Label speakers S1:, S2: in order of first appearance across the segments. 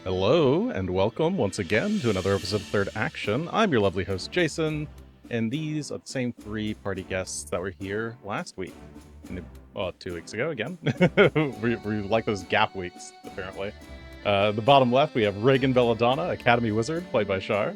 S1: Hello, and welcome once again to another episode of Third Action. I'm your lovely host, Jason, and these are the same three party guests that were here last week. 2 weeks ago again. we like those gap weeks, apparently. The bottom left, we have Regan Belladonna, Academy Wizard, played by Char.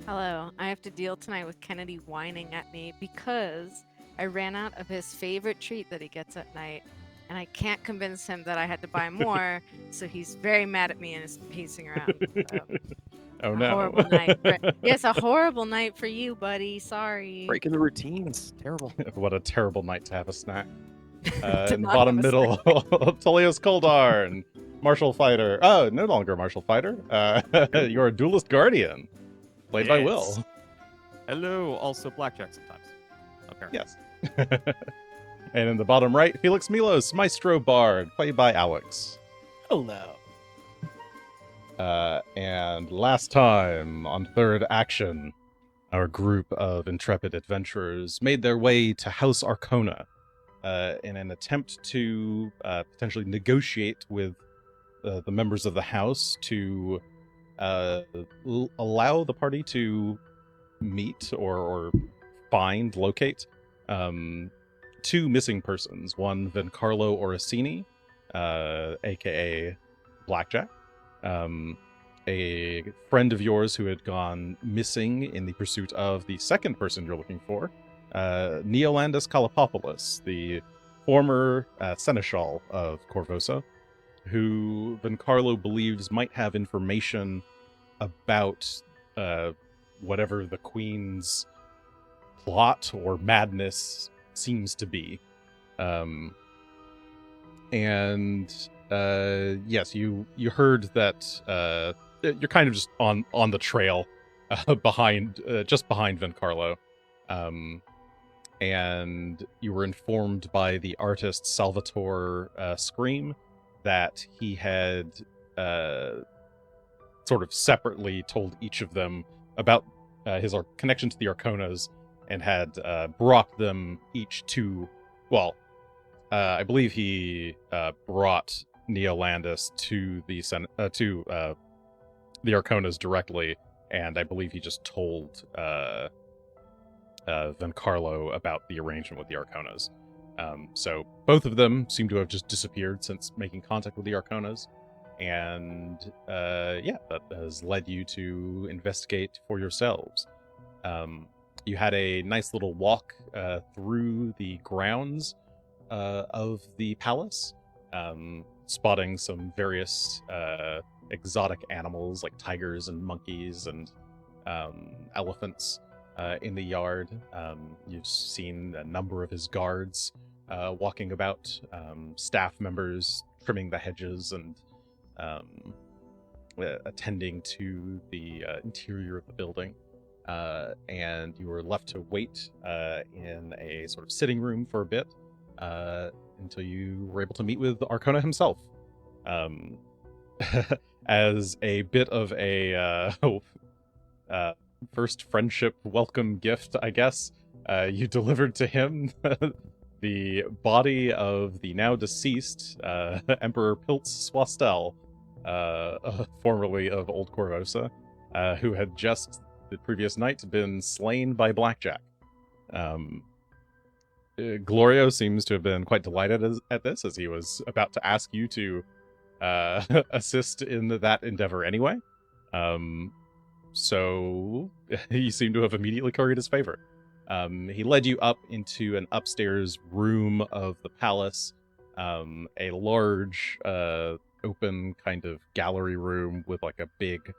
S2: Hello, I have to deal tonight with Kennedy whining at me because I ran out of his favorite treat that he gets at night, and I can't convince him that I had to buy more, so he's very mad at me and is pacing around.
S1: Oh
S2: A
S1: no.
S2: horrible night. Yes, a horrible night for you, buddy. Sorry.
S3: Breaking the routines. Terrible.
S1: What a terrible night to have a snack.
S2: To
S1: In the
S2: not
S1: bottom
S2: have a
S1: middle, Tullios Couldarn, Martial Fighter. Oh, no longer Martial Fighter. You're a Duelist Guardian, played by Will.
S3: Hello. Also blackjack sometimes. Apparently.
S1: Yes. And in the bottom right, Felix Milos, Maestro Bard, played by Alex.
S4: Hello.
S1: And last time on Third Action, our group of intrepid adventurers made their way to House Arkona in an attempt to potentially negotiate with the members of the house to allow the party to meet or locate two missing persons. One, Vencarlo Orsini, aka Blackjack, a friend of yours who had gone missing in the pursuit of the second person you're looking for, Neolandus Kalapopoulos, the former seneschal of Corvosa, who Vencarlo believes might have information about whatever the Queen's plot or madness seems to be. Yes, you heard that you're kind of just on the trail behind Vencarlo, and you were informed by the artist Salvatore Scream that he had sort of separately told each of them about his connection to the Arconas and had brought them each to, I believe he brought Neolandus to the Arconas directly, and I believe he just told Vencarlo about the arrangement with the Arconas. So both of them seem to have just disappeared since making contact with the Arconas, and that has led you to investigate for yourselves. You had a nice little walk through the grounds of the palace, spotting some various exotic animals like tigers and monkeys and elephants in the yard. You've seen a number of his guards walking about, staff members trimming the hedges and attending to the interior of the building. And you were left to wait in a sort of sitting room for a bit until you were able to meet with Arkona himself. As a bit of a first friendship welcome gift, I guess, you delivered to him the body of the now deceased Emperor Piltz Swastel, formerly of Old Corvosa, who had just the previous night been slain by Blackjack. Glorio seems to have been quite delighted at this, as he was about to ask you to assist in that endeavor anyway. So he seemed to have immediately curried his favor. He led you up into an upstairs room of the palace, a large open kind of gallery room with like a big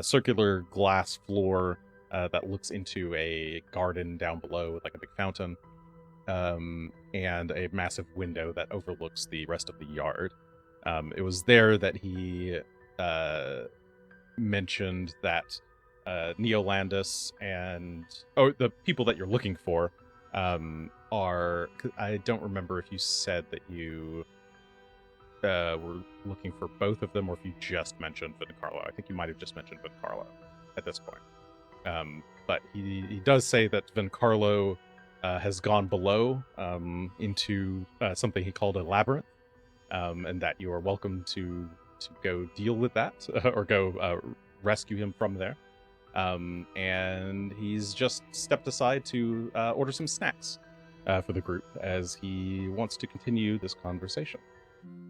S1: circular glass floor that looks into a garden down below with like a big fountain, and a massive window that overlooks the rest of the yard. It was there that he mentioned that Neolandus and the people that you're looking for are, I don't remember if you said that you were looking for both of them or if you just mentioned Vencarlo. I think you might have just mentioned Vencarlo at this point. But he does say that Vencarlo has gone below into something he called a labyrinth, and that you are welcome to to go deal with that or go rescue him from there. And he's just stepped aside to order some snacks for the group as he wants to continue this conversation.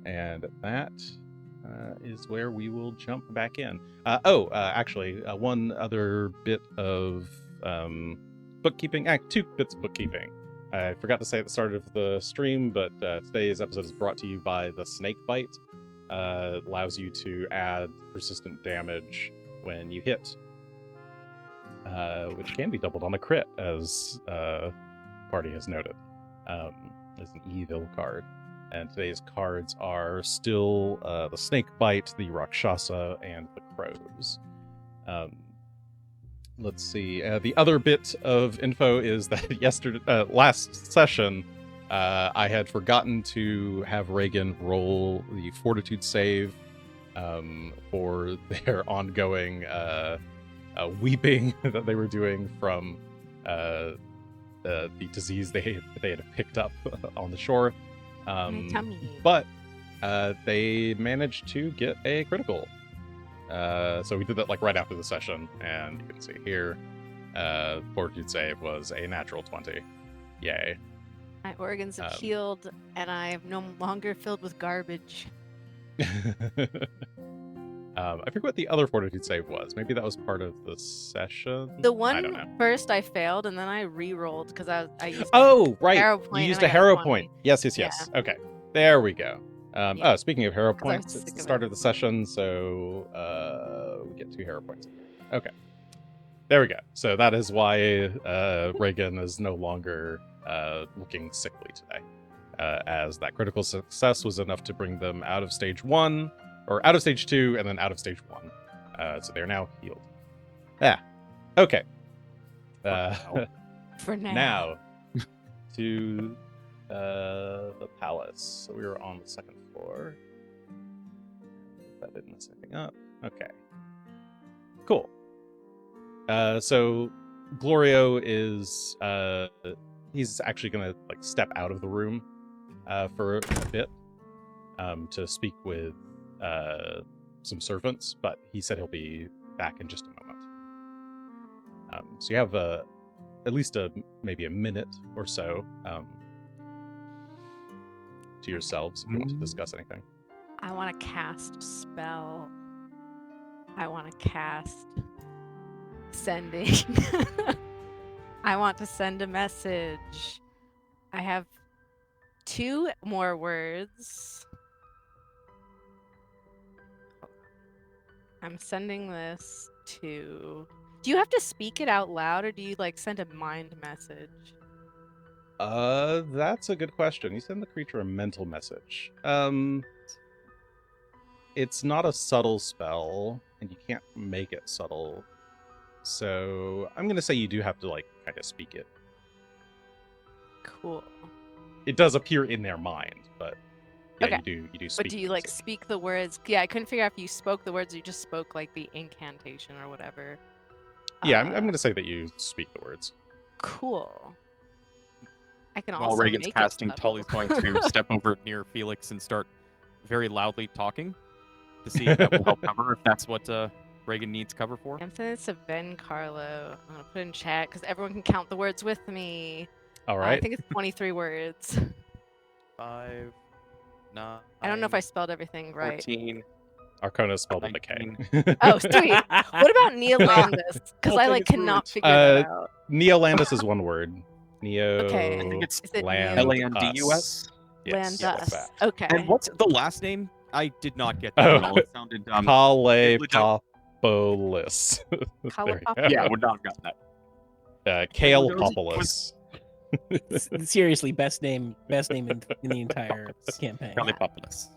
S1: And that is where we will jump back in. Actually, one other bit of bookkeeping. 2 bits of bookkeeping. I forgot to say at the start of the stream, but today's episode is brought to you by the snake bite. Allows you to add persistent damage when you hit, which can be doubled on a crit, as party has noted. As an evil card. And today's cards are still the snake bite, the Rakshasa, and the crows. Let's see. The other bit of info is that last session, I had forgotten to have Regan roll the fortitude save for their ongoing weeping that they were doing from the disease they had picked up on the shore. But they managed to get a critical. So we did that like right after the session, and you can see here, fortitude save was a natural 20. Yay.
S2: My organs have healed, and I am no longer filled with garbage.
S1: I forget what the other fortitude save was. Maybe that was part of the session.
S2: The
S1: I don't know.
S2: one first I failed, and then I re-rolled because I used
S1: right.
S2: hero
S1: You
S2: point
S1: used
S2: and
S1: a
S2: I got
S1: hero
S2: 20.
S1: point. Yes. Okay. There we go.
S2: Yeah.
S1: Speaking of hero
S2: 'Cause I was
S1: points, it's
S2: sick
S1: the
S2: of
S1: start
S2: it.
S1: of the session, so we get 2 hero points. Okay. There we go. So that is why Regan is no longer looking sickly today, as that critical success was enough to bring them out of stage 1, or out of stage 2, and then out of stage 1. So they're now healed. Yeah. Okay.
S2: For now.
S1: Now to the palace. So we were on the 2nd floor. That didn't mess anything up. Okay. Cool. So Glorio is he's actually gonna like step out of the room for a bit to speak with some servants, but he said he'll be back in just a moment. So you have at least maybe a minute or so to yourselves if you want to discuss anything.
S2: I want to cast a spell. I want to cast sending. I want to send a message. I have 2 more words. I'm sending this to... Do you have to speak it out loud, or do you like send a mind message?
S1: That's a good question. You send the creature a mental message. It's not a subtle spell, and you can't make it subtle. So I'm gonna say you do have to like kind of speak it.
S2: Cool.
S1: It does appear in their mind, but yeah,
S2: Okay.
S1: you do speak.
S2: But do you like speak the words? Yeah, I couldn't figure out if you spoke the words or you just spoke like the incantation or whatever.
S1: Yeah, I'm gonna say that you speak the words.
S2: Cool. I can
S3: While
S2: also
S3: Regan's
S2: make
S3: casting,
S2: it subtle.
S3: Tully's going to step over near Felix and start very loudly talking to see if that will help cover, if that's what Regan needs cover for.
S2: I'm sending this to Ben Carlo. I'm gonna put in chat because everyone can count the words with me.
S1: All
S2: I
S1: right.
S2: think it's 23 words.
S3: 5, 9.
S2: I don't know if I spelled everything right.
S3: 14.
S1: Arkona spelled with a K.
S3: 19.
S2: Oh, sweet. What about Neolandis? Because I like cannot figure that out.
S1: Neolandis is one word. Neo.
S2: Okay.
S3: I think it's
S2: Is it
S1: Land-
S3: Landus.
S1: Yes.
S2: Landus?
S1: that.
S2: Okay.
S3: And what's the last name? I did not get that at all. It sounded
S1: Kalepopolis. There you
S2: Kalapop-
S1: go.
S3: Yeah, I would not have gotten that.
S1: Kalepopolis.
S4: Seriously, best name in the entire campaign.
S3: Kalipopolis.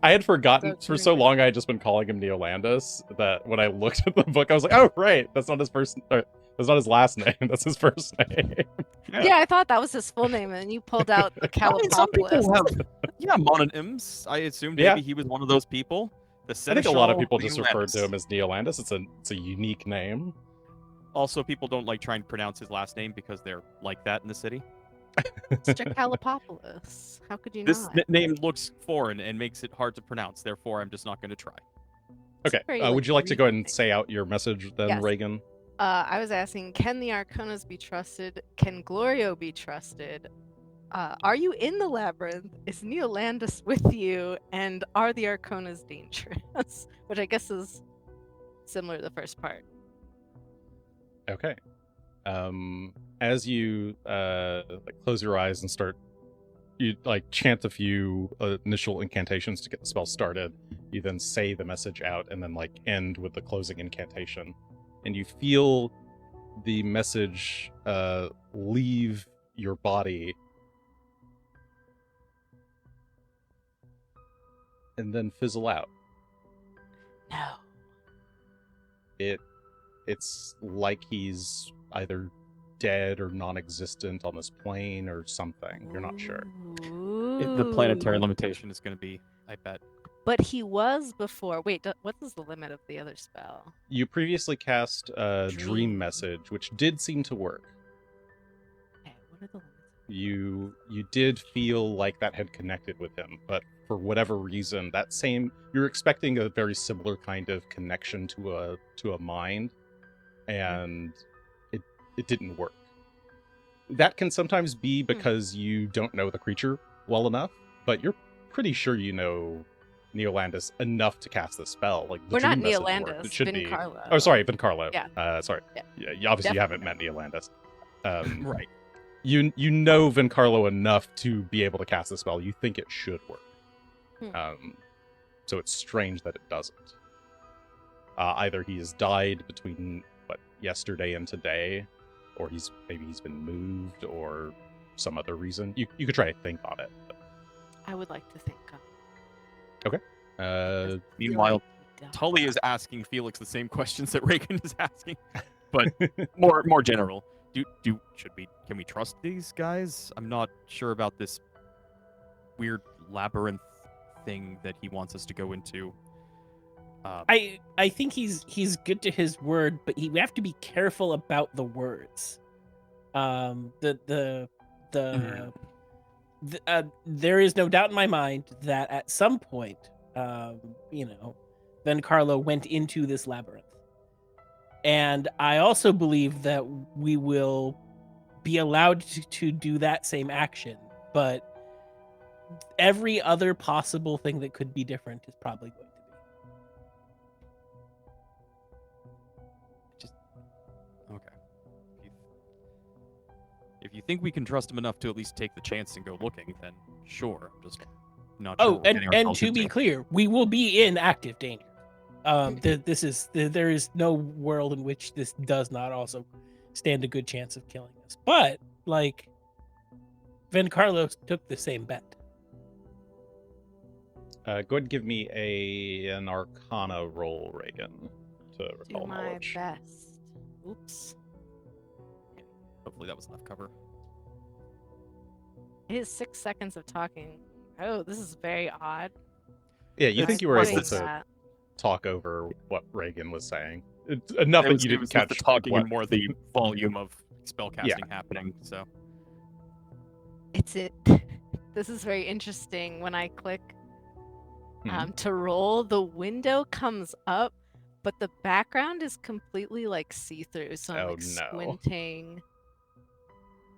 S1: I had forgotten
S2: So
S1: for so
S2: true.
S1: long. I had just been calling him Neolandis that when I looked at the book, I was like, "Oh, right, that's not his first. That's not his last name. That's his first name."
S2: Yeah, I thought that was his full name, and then you pulled out the
S3: I mean, some people
S2: Calipopolis.
S3: have mononyms. I assumed
S1: Yeah.
S3: maybe he was one of those people. The
S1: I think a lot of
S3: Seneschal
S1: people just referred
S3: Leolandis.
S1: to him as Neolandis. It's a unique name.
S3: Also, people don't like trying to pronounce his last name because they're like that in the city.
S2: Mr. Calipopoulos. How could you
S3: This
S2: not?
S3: name looks foreign and makes it hard to pronounce. Therefore, I'm just not going to try.
S2: It's
S1: Okay.
S2: very,
S1: Would you like to go ahead and
S2: Greek
S1: say out your message then,
S2: Yes.
S1: Regan?
S2: I was asking, can the Arconas be trusted? Can Glorio be trusted? Are you in the labyrinth? Is Neolandis with you? And are the Arconas dangerous? Which I guess is similar to the first part.
S1: Okay. As you close your eyes and start, you chant a few initial incantations to get the spell started. You then say the message out and then end with the closing incantation, and you feel the message leave your body and then fizzle out.
S2: No.
S1: It's like he's either dead or non-existent on this plane or something. You're not sure.
S3: The planetary
S2: Ooh.
S3: limitation is going to be, I bet.
S2: But he was before. Wait, what was the limit of the other spell?
S1: You previously cast Dream
S2: Dream.
S1: Message, which did seem to work.
S2: Okay, what are the limits?
S1: You did feel like that had connected with him, but for whatever reason, you're expecting a very similar kind of connection to a mind, and it didn't work. That can sometimes be because you don't know the creature well enough, but you're pretty sure you know Neolandis enough to cast the spell. The
S2: We're not
S1: dream message worked.
S2: Neolandis.
S1: It should
S2: Vin
S1: be.
S2: Carlo.
S1: Oh, sorry, Vin Carlo.
S2: Yeah.
S1: Sorry.
S2: Yeah.
S1: Yeah, obviously you haven't met
S2: Definitely
S1: Neolandis.
S3: Right.
S1: You know Vin Carlo enough to be able to cast the spell. You think it should work. So it's strange that it doesn't. Either he has died between yesterday and today, or maybe he's been moved, or some other reason. You could try to think on it. But...
S2: I would like to think of.
S1: Okay.
S3: Meanwhile, Tully is asking Felix the same questions that Regan is asking, but more general. Can we trust these guys? I'm not sure about this weird labyrinth thing that he wants us to go into.
S4: I think he's good to his word, but we have to be careful about the words. There is no doubt in my mind that at some point, Vin Carlo went into this labyrinth, and I also believe that we will be allowed to do that same action, but every other possible thing that could be different is probably going to be.
S3: Okay. If you think we can trust him enough to at least take the chance and go looking, then sure. I'm just not sure.
S4: Oh, and to be clear, we will be in active danger. There is no world in which this does not also stand a good chance of killing us. But Vin Carlos took the same bet.
S1: Go ahead and give me an Arcana roll, Regan, to recall
S2: Do my
S1: knowledge.
S2: best. Oops.
S3: Hopefully that was enough cover.
S2: It is 6 seconds of talking. Oh, this is very odd.
S1: Yeah, you think you were
S2: What
S1: able
S2: is
S1: to
S2: that?
S1: talk over what Reagan was saying. It's enough that you
S3: It
S1: didn't
S3: was
S1: catch
S3: the talking
S1: what...
S3: and more the volume of spellcasting happening. So
S2: This is very interesting. When I click
S1: Mhm.
S2: to roll, the window comes up, but the background is completely see-through. So I'm
S1: Oh, no.
S2: squinting.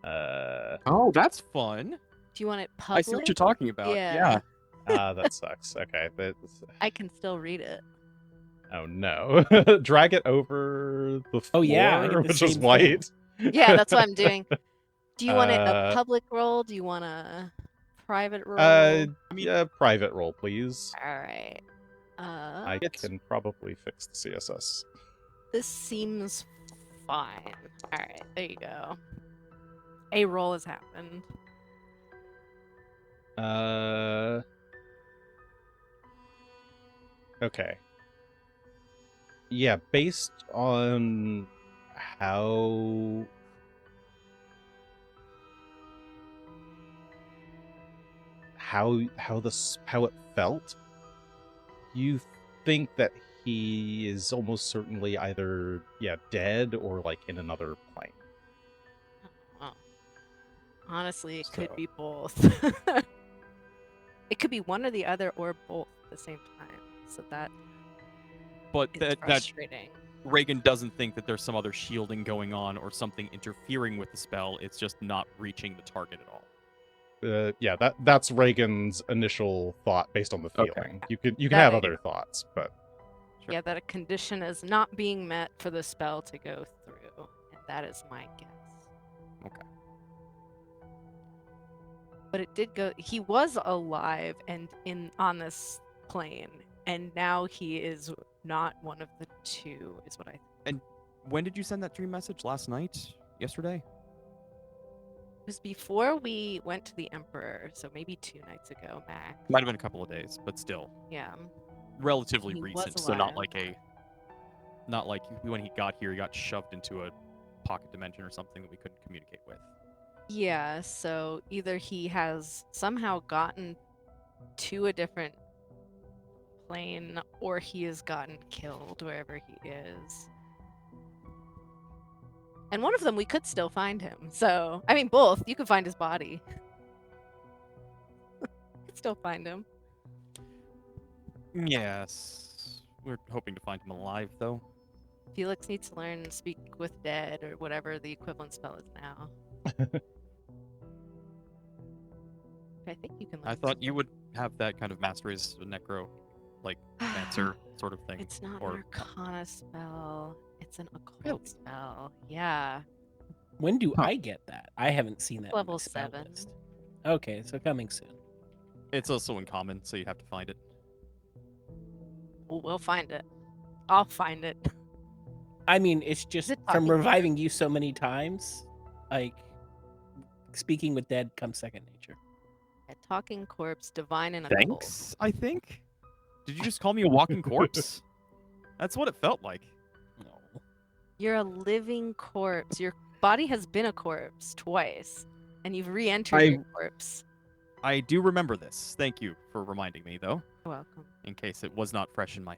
S3: oh, that's fun.
S2: Do you want it public?
S3: I see what you're talking about.
S2: Yeah.
S1: That sucks. Okay,
S2: I can still read it.
S1: oh no. Drag it over the floor,
S4: Oh, yeah, I get the
S1: which is
S4: same
S1: white.
S2: Yeah, that's what I'm doing. Do you want it a
S1: Uh,
S2: public roll? Do you want a private roll?
S1: Yeah, private roll, please.
S2: All right.
S1: I can probably fix the CSS.
S2: This seems fine. All right, there you go. A roll has happened.
S1: Okay. Yeah, based on how how it felt, you think that he is almost certainly either dead or in another plane.
S2: Honestly, it could
S1: So-
S2: be both. It could be one or the other or both at the same time. So that
S3: But
S2: is
S3: that
S2: frustrating.
S3: Regan doesn't think that there's some other shielding going on or something interfering with the spell. It's just not reaching the target at all.
S1: Yeah, that's Reagan's initial thought based on the
S3: Okay.
S1: feeling. You can
S2: That
S1: have
S2: I-
S1: other thoughts, but
S2: Yeah, that a condition is not being met for the spell to go through. And that is my guess.
S3: Okay.
S2: But it did go. He was alive and on this plane, and now he is not one of the two. Is what I think.
S3: When did you send that dream message? Last night? Yesterday?
S2: It was before we went to the Emperor, so maybe 2 nights ago, max.
S3: Might have been a couple of days, but still
S2: Yeah.
S3: relatively
S2: He was
S3: recent. So not
S2: alive.
S3: not like when he got here, he got shoved into a pocket dimension or something that we couldn't communicate with.
S2: Yeah, so either he has somehow gotten to a different plane or he has gotten killed wherever he is. And one of them we could still find him. So, I mean, both. You could find his body. Could still find him.
S3: Yes. We're hoping to find him alive, though.
S2: Felix needs to learn Speak with Dead or whatever the equivalent spell is now. I think you can learn
S3: I thought you would have that kind of master as a necro, like answer sort of thing.
S2: It's not
S3: or-
S2: an Arcana spell. It's an occult
S3: Really?
S2: spell. Yeah.
S4: When do
S3: Huh.
S4: I get that? I haven't seen that. in my
S2: Level
S4: spell
S2: 7.
S4: list. Okay, so coming soon.
S3: It's also uncommon, so you have to find it.
S2: We'll find it. I'll find it.
S4: I mean, it's just
S2: it
S4: from
S2: talking?
S4: reviving you so many times. Like, speaking with dead comes second nature.
S2: A talking corpse, divine and occult.
S3: Thanks, I think. Did you just call me a walking corpse? That's what it felt like.
S4: No.
S2: You're a living corpse. Your body has been a corpse twice, and you've re-entered
S3: I-
S2: your corpse.
S3: I do remember this. Thank you for reminding me, though,
S2: You're welcome.
S3: in case it was not fresh in my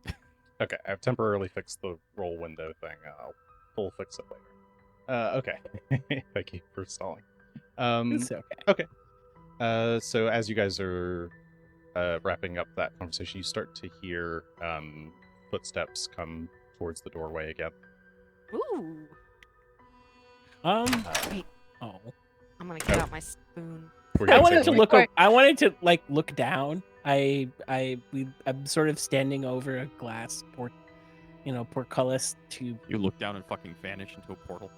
S3: head.
S1: okay, I've temporarily fixed the roll window thing. We'll fix it later. Okay. Thank you for stalling.
S4: It's okay.
S1: So as you guys are wrapping up that conversation, you start to hear footsteps come towards the doorway again.
S2: Ooh. Wait.
S4: Oh.
S2: I'm gonna get out my spoon.
S1: Were you
S4: I
S1: gonna say
S4: wanted to
S1: something?
S4: look
S2: Or-
S4: up. I wanted to like look down. I'm sort of standing over a glass portcullis to.
S3: You look down and fucking vanish into a portal.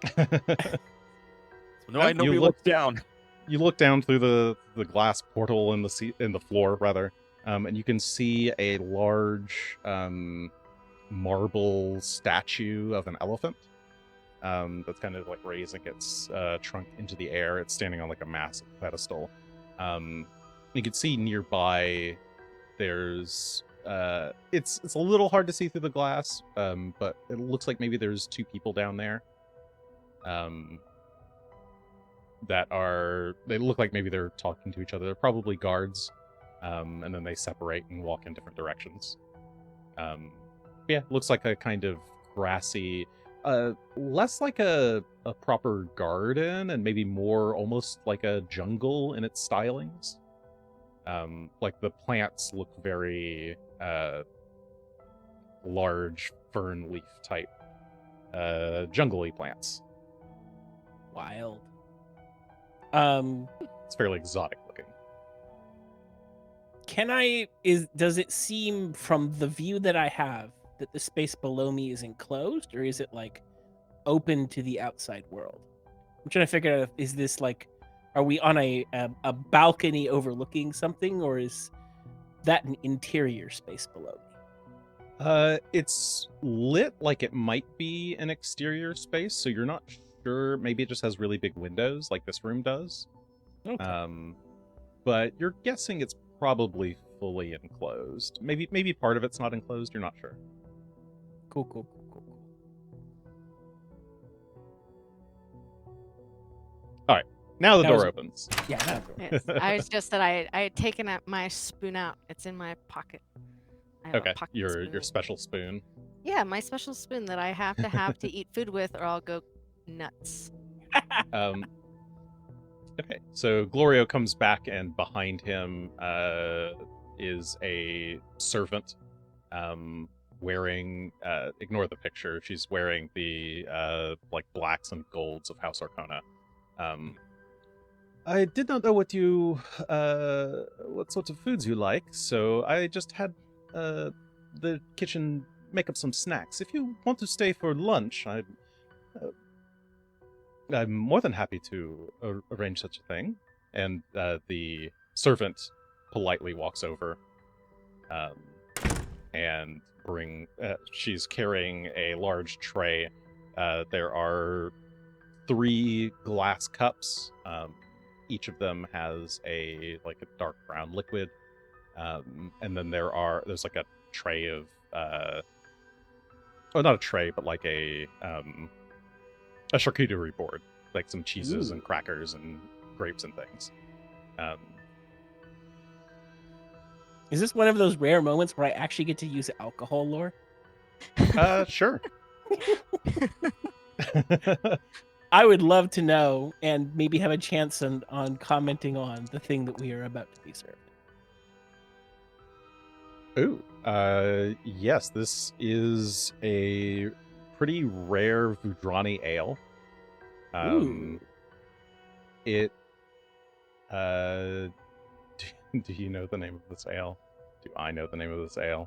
S1: you
S3: So no, I nobody
S1: look-
S3: looked down.
S1: look down through the glass portal in the floor rather, and you can see a large marble statue of an elephant. That's kind of like raising its trunk into the air. It's standing on like a massive pedestal. You can see nearby there's it's a little hard to see through the glass, but it looks like maybe there's 2 people down there. They look like maybe they're talking to each other. They're probably guards, and then they separate and walk in different directions. Yeah, looks like a kind of grassy, less like a proper garden and maybe more almost like a jungle in its stylings. Like the plants look very large fern leaf type jungly plants.
S4: Wild.
S1: It's fairly exotic looking.
S4: Does it seem from the view that I have that the space below me is enclosed, or is it like open to the outside world? I'm trying to figure out is this like, are we on a balcony overlooking something, or is that an interior space below me?
S1: It's lit like it might be an exterior space, so you're not sure. Maybe it just has really big windows like this room does.
S4: Okay.
S1: But you're guessing it's probably fully enclosed. Maybe part of it's not enclosed, you're not sure.
S4: Cool.
S1: Now the
S4: That
S1: door
S4: was-
S1: opens.
S4: Yeah. Not
S2: Yes. I was just that I had taken my spoon out. It's in my pocket. I have a
S1: Okay,
S2: pocket
S1: your
S2: spoon.
S1: special spoon.
S2: Yeah, my special spoon that I have to eat food with, or I'll go nuts.
S1: Okay, so Glorio comes back, and behind him is a servant wearing, ignore the picture, she's wearing the like blacks and golds of House Arkona. I did not know what sort of foods you like, so I just had the kitchen make up some snacks. If you want to stay for lunch, I'm more than happy to arrange such a thing. And the servant politely walks over and she's carrying a large tray. There are 3 glass cups. Each of them has a dark brown liquid. And then there's like a tray of not a tray, but like a charcuterie board, like some cheeses and crackers and grapes and things.
S4: Is this one of those rare moments where I actually get to use alcohol lore?
S1: Sure.
S4: I would love to know and maybe have a chance on commenting on the thing that we are about to be served.
S1: Ooh, yes, this is a pretty rare Vudrani ale.
S4: Ooh.
S1: It, do you know the name of this ale? Do I know the name of this ale?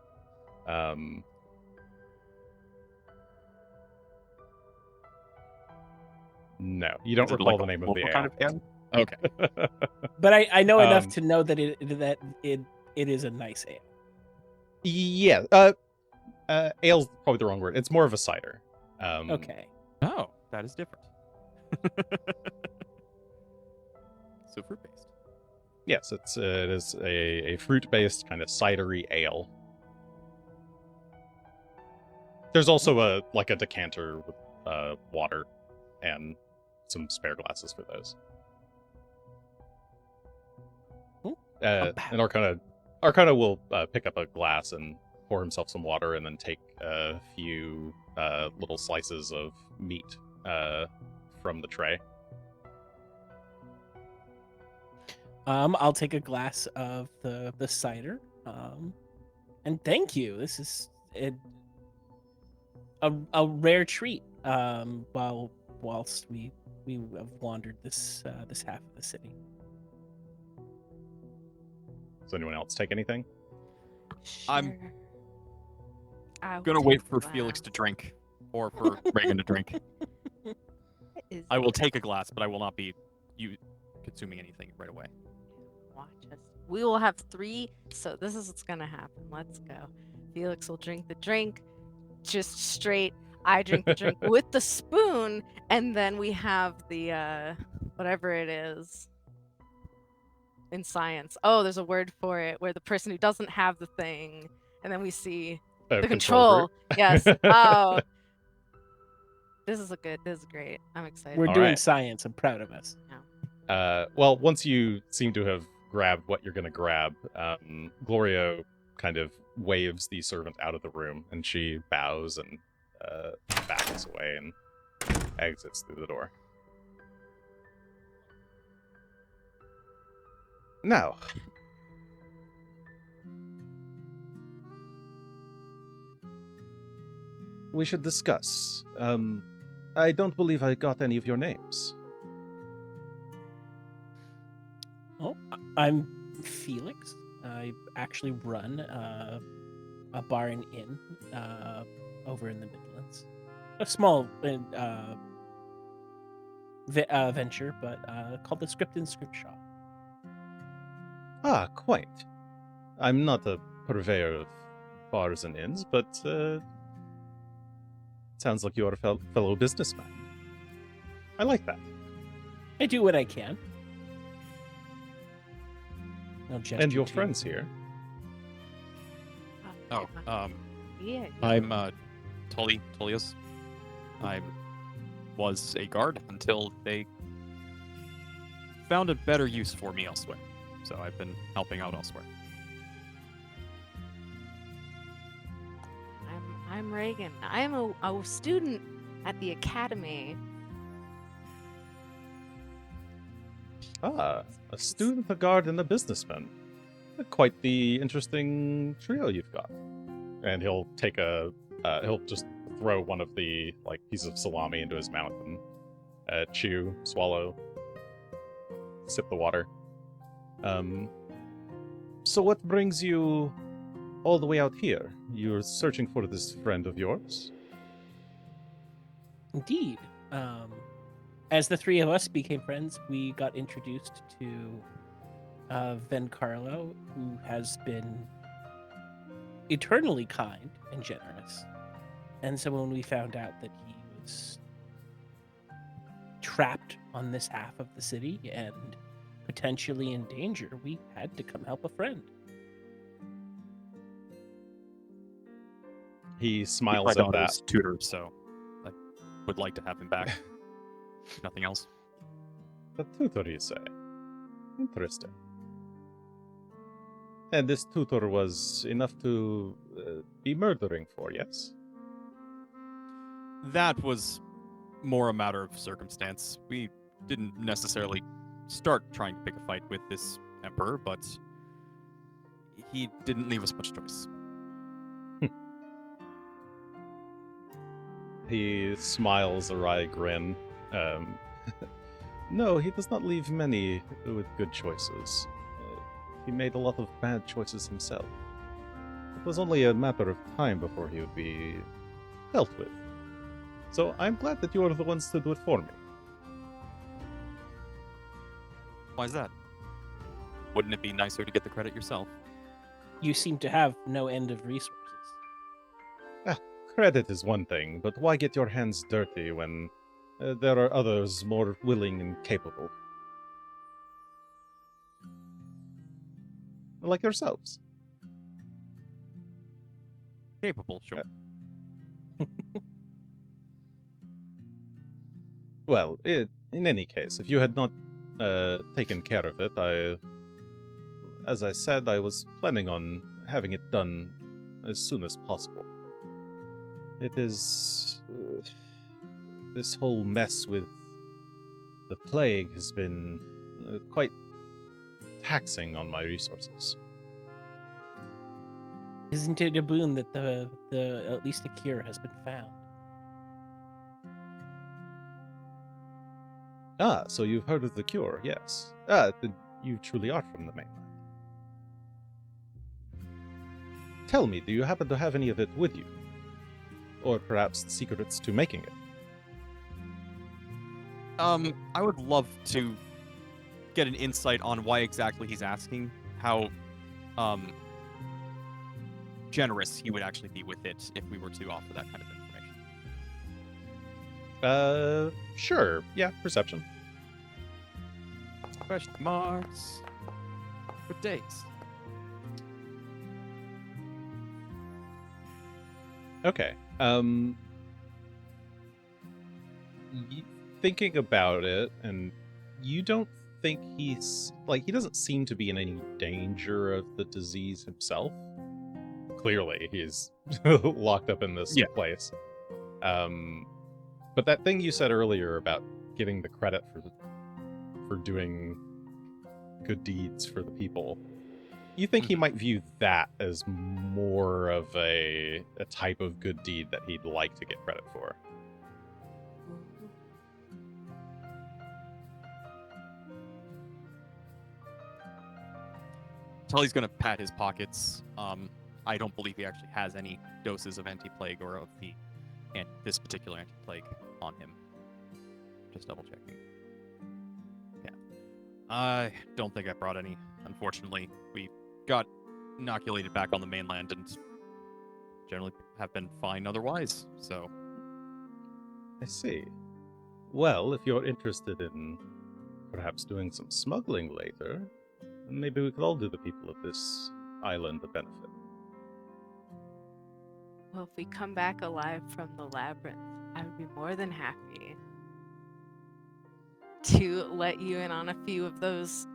S1: No, you don't recall the name of the ale.
S3: Kind of ale? Okay.
S4: But I know enough to know that it is a nice ale.
S1: Yeah, ale's probably the wrong word. It's more of a cider.
S4: Okay.
S3: Oh, that is different. So fruit-based.
S1: Yes, it is a fruit-based kind of cidery ale. There's also a decanter with water and some spare glasses for those. And Arkona will pick up a glass and pour himself some water, and then take a few little slices of meat from the tray.
S4: I'll take a glass of the cider. And thank you. This is a rare treat. Whilst we have wandered this half of the city.
S1: Does anyone else take anything?
S3: I'm
S2: I'll
S3: gonna
S2: take
S3: wait
S2: a
S3: for
S2: glass.
S3: Felix to drink, or for Regan to drink. I will take a glass, but I will not be consuming anything right away.
S2: Watch us. We will have 3, so this is what's gonna happen. Let's go. Felix will drink the drink, just straight. I drink the drink with the spoon, and then we have the whatever it is in science. Oh, there's a word for it, where the person who doesn't have the thing, and then we see the control. Yes. Oh, this is great. I'm excited.
S4: We're
S1: All
S4: doing
S1: right.
S4: science. I'm proud of us.
S1: Well, once you seem to have grabbed what you're going to grab, Glorio kind of waves the servant out of the room, and she bows and backs away and exits through the door. Now, we should discuss. I don't believe I got any of your names.
S4: Oh, I'm Felix. I actually run a bar and inn over in the Midlands. A small venture, but called the Script and Script Shop.
S1: Ah, quite. I'm not a purveyor of bars and inns, but sounds like you are a fellow businessman. I like that.
S4: I do what I can.
S1: And your friends here.
S3: Oh,
S2: Yeah.
S3: I'm Tullios. I was a guard until they found a better use for me elsewhere. So I've been helping out elsewhere.
S2: I'm Regan. I'm a student at the academy.
S1: Ah, a student, a guard, and a businessman. Quite the interesting trio you've got. And he'll take he'll just throw one of the pieces of salami into his mouth and chew, swallow, sip the water. So what brings you all the way out here? You're searching for this friend of yours?
S4: Indeed. As the three of us became friends, we got introduced to Vencarlo, who has been eternally kind and generous. And so when we found out that he was trapped on this half of the city and potentially in danger, we had to come help a friend.
S1: He
S3: He's
S1: smiles
S3: my
S1: at that.
S3: daughter's tutor, so I would like to have him back. If nothing else.
S1: The tutor, you say? Interesting. And this tutor was enough to be murdering for, yes?
S3: That was more a matter of circumstance. We didn't necessarily start trying to pick a fight with this emperor, but he didn't leave us much choice.
S1: He smiles a wry grin. No, he does not leave many with good choices. He made a lot of bad choices himself. It was only a matter of time before he would be dealt with. So I'm glad that you are the ones to do it for me.
S3: Why is that? Wouldn't it be nicer to get the credit yourself?
S4: You seem to have no end of resources.
S1: Credit is one thing, but why get your hands dirty when there are others more willing and capable? Like yourselves.
S3: Capable, sure.
S1: Well, in any case, if you had not taken care of it, as I said, I was planning on having it done as soon as possible. It is... this whole mess with the plague has been quite taxing on my resources.
S4: Isn't it a boon that the at least a cure has been found?
S1: Ah, so you've heard of the cure, yes. Ah, then you truly are from the mainland. Tell me, do you happen to have any of it with you? Or perhaps the secrets to making it?
S3: I would love to get an insight on why exactly he's asking, how generous he would actually be with it if we were to offer that kind of information.
S1: Sure. Yeah, perception.
S3: Question marks. For days.
S1: Okay. Thinking about it, and you don't think he doesn't seem to be in any danger of the disease himself. Clearly, he's locked up in this place. But that thing you said earlier about getting the credit for doing good deeds for the people, you think he might view that as more of a type of good deed that he'd like to get credit for.
S3: Tully's gonna pat his pockets. I don't believe he actually has any doses of anti-plague or of this particular anti-plague on him. Just double checking. Yeah. I don't think I brought any. Unfortunately, we got inoculated back on the mainland and generally have been fine otherwise, so...
S1: I see. Well, if you're interested in perhaps doing some smuggling later, maybe we could all do the people of this island a benefit.
S2: Well, if we come back alive from the labyrinth, I would be more than happy to let you in on a few of those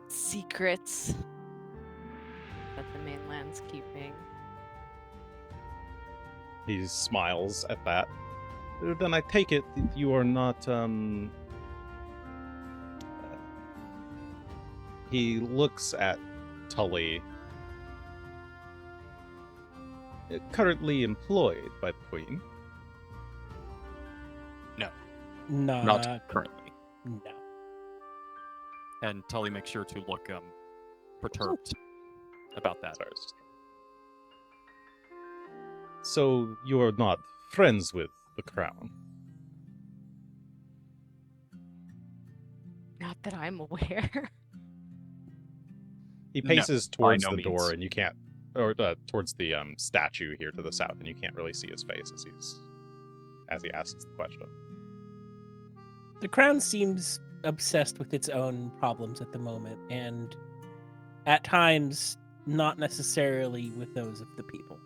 S2: secrets that the mainland's keeping.
S1: He smiles at that. Then I take it that you are not He looks at Tully, currently employed by the Queen.
S4: No,
S3: Not currently.
S4: no.
S3: And Tully makes sure to look perturbed about that.
S1: So you're not friends with the Crown?
S2: Not that I'm aware.
S1: He
S3: No,
S1: paces
S3: by
S1: towards
S3: no
S1: the door,
S3: means.
S1: and you can't, or towards the statue here to the south, and you can't really see his face as he asks the question.
S4: The Crown seems obsessed with its own problems at the moment, and at times not necessarily with those of the people.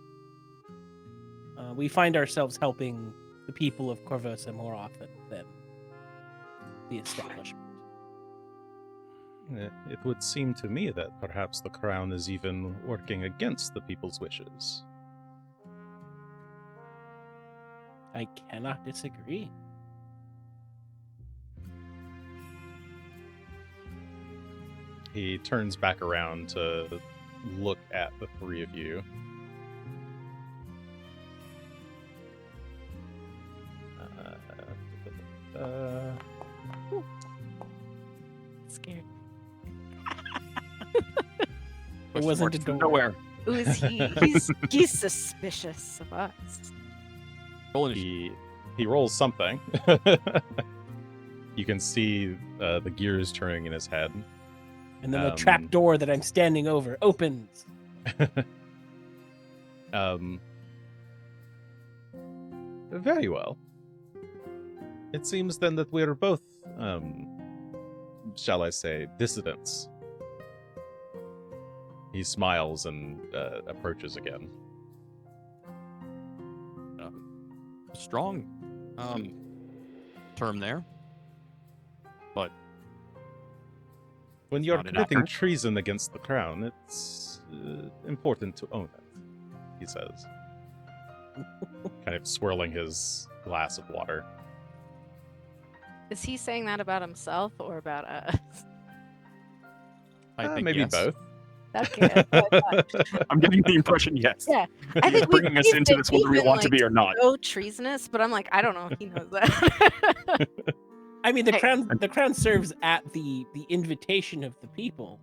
S4: We find ourselves helping the people of Corvosa more often than the establishment.
S1: It would seem to me that perhaps the Crown is even working against the people's wishes.
S4: I cannot disagree.
S1: He turns back around to look at the three of you.
S2: Scared.
S4: It wasn't a door.
S3: Nowhere.
S2: Who is he? He's suspicious of us.
S1: He rolls something. You can see the gears turning in his head.
S4: And then the trap door that I'm standing over opens.
S1: Very well. It seems then that we're both, shall I say, dissidents. He smiles and approaches again.
S3: Strong term there. But
S1: When you're
S3: not
S1: committing
S3: inaccurate.
S1: treason against the Crown, it's important to own it, he says. Kind of swirling his glass of water.
S2: Is he saying that about himself or about us?
S3: I think
S1: maybe
S3: yes.
S1: both.
S2: Okay.
S3: I'm getting the impression yes.
S2: Yeah, I
S3: He's
S2: think we-
S3: bringing us
S2: he's
S3: into
S2: been-
S3: this whether we
S2: he's been,
S3: want to
S2: like,
S3: be or not.
S2: So treasonous, but I'm like, I don't know if he knows that.
S4: I mean, the
S2: Hey.
S4: crown serves at the invitation of the people.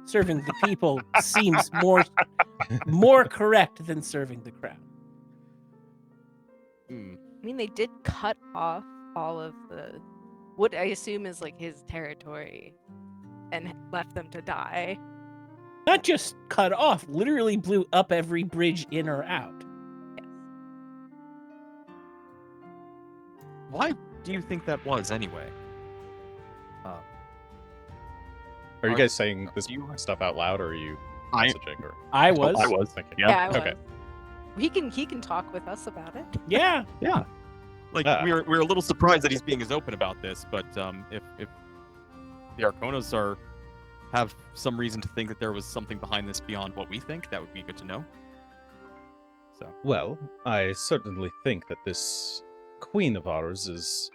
S4: Serving the people seems more correct than serving the crown.
S3: Hmm.
S2: I mean, they did cut off all of what I assume is like his territory and left them to die.
S4: Not just cut off, literally blew up every bridge in or out.
S2: Yes.
S3: Why do you think that was anyway?
S1: Are you guys saying this
S3: you-
S1: stuff out loud, or are you
S3: I-
S1: messaging? Or
S4: I was.
S3: I was.
S1: thinking?
S3: Yeah.
S2: I was.
S1: Okay.
S2: He can talk with us about it.
S4: Yeah.
S3: Yeah. Like
S1: Ah.
S3: we're a little surprised that he's being as open about this, but if the Arconas have some reason to think that there was something behind this beyond what we think, that would be good to know. So
S1: Well, I certainly think that this queen of ours is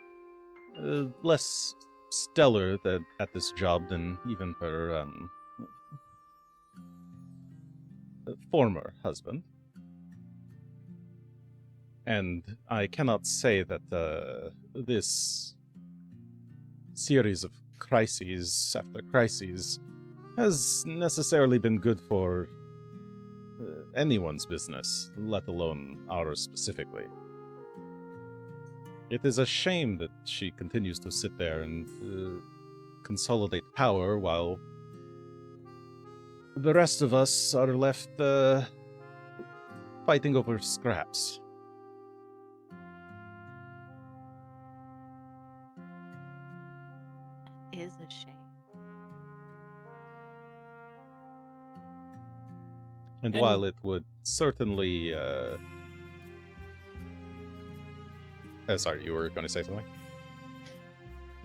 S1: less stellar at this job than even her former husband. And I cannot say that this series of crises after crises has necessarily been good for anyone's business, let alone ours specifically. It is a shame that she continues to sit there and consolidate power while the rest of us are left fighting over scraps.
S2: Is a shame.
S1: And
S4: And-
S1: while it would certainly... sorry, you were going to say something?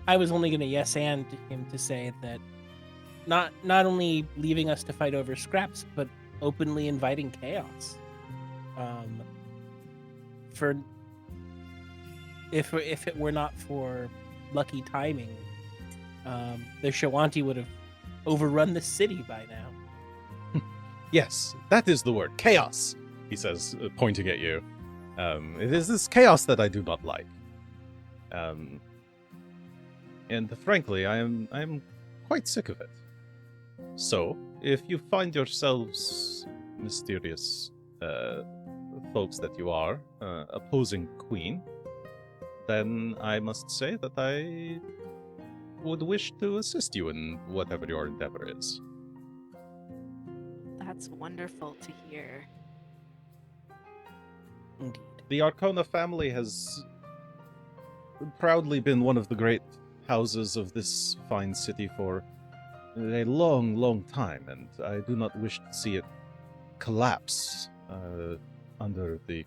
S4: I was only going to yes and him to say that not only leaving us to fight over scraps, but openly inviting chaos. For if it were not for lucky timing, the Shawanti would have overrun the city by now.
S1: Yes, that is the word. Chaos, he says, pointing at you. It is this chaos that I do not like. And frankly, I am quite sick of it. So, if you find yourselves, mysterious folks that you are, opposing Queen, then I must say that I would wish to assist you in whatever your endeavor is.
S2: That's wonderful to hear.
S4: Indeed.
S1: The Arkona family has proudly been one of the great houses of this fine city for a long, long time, and I do not wish to see it collapse under the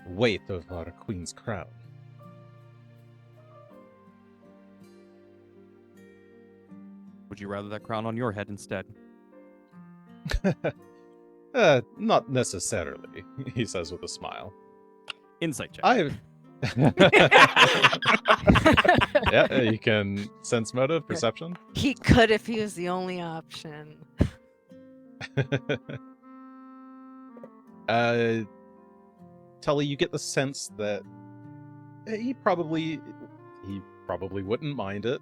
S1: weight of our queen's crown.
S3: Would you rather that crown on your head instead?
S1: Not necessarily, he says with a smile.
S3: Insight check.
S1: Yeah, you can sense motive, perception.
S2: He could if he was the only option.
S1: Tully, you get the sense that he probably wouldn't mind it.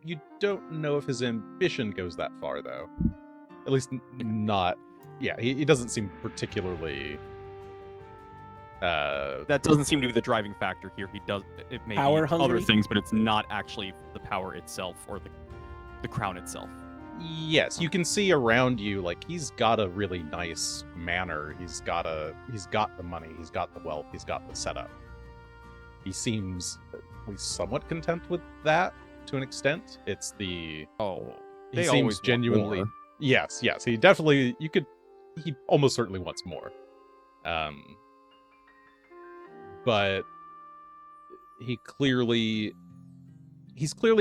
S1: You don't know if his ambition goes that far, though. At least not. Yeah, he doesn't seem particularly.
S3: That doesn't seem to be the driving factor here. He does. It may
S4: Power
S3: be
S4: hungry?
S3: other things, but it's not actually the power itself or the crown itself.
S1: Yes, you can see around you, like, he's got a really nice manor. He's got the money. He's got the wealth. He's got the setup. He seems at least somewhat content with that to an extent. It's the
S3: They
S1: he
S3: always
S1: seems
S3: want
S1: genuinely.
S3: more.
S1: Yes. He definitely. He almost certainly wants more. But he's clearly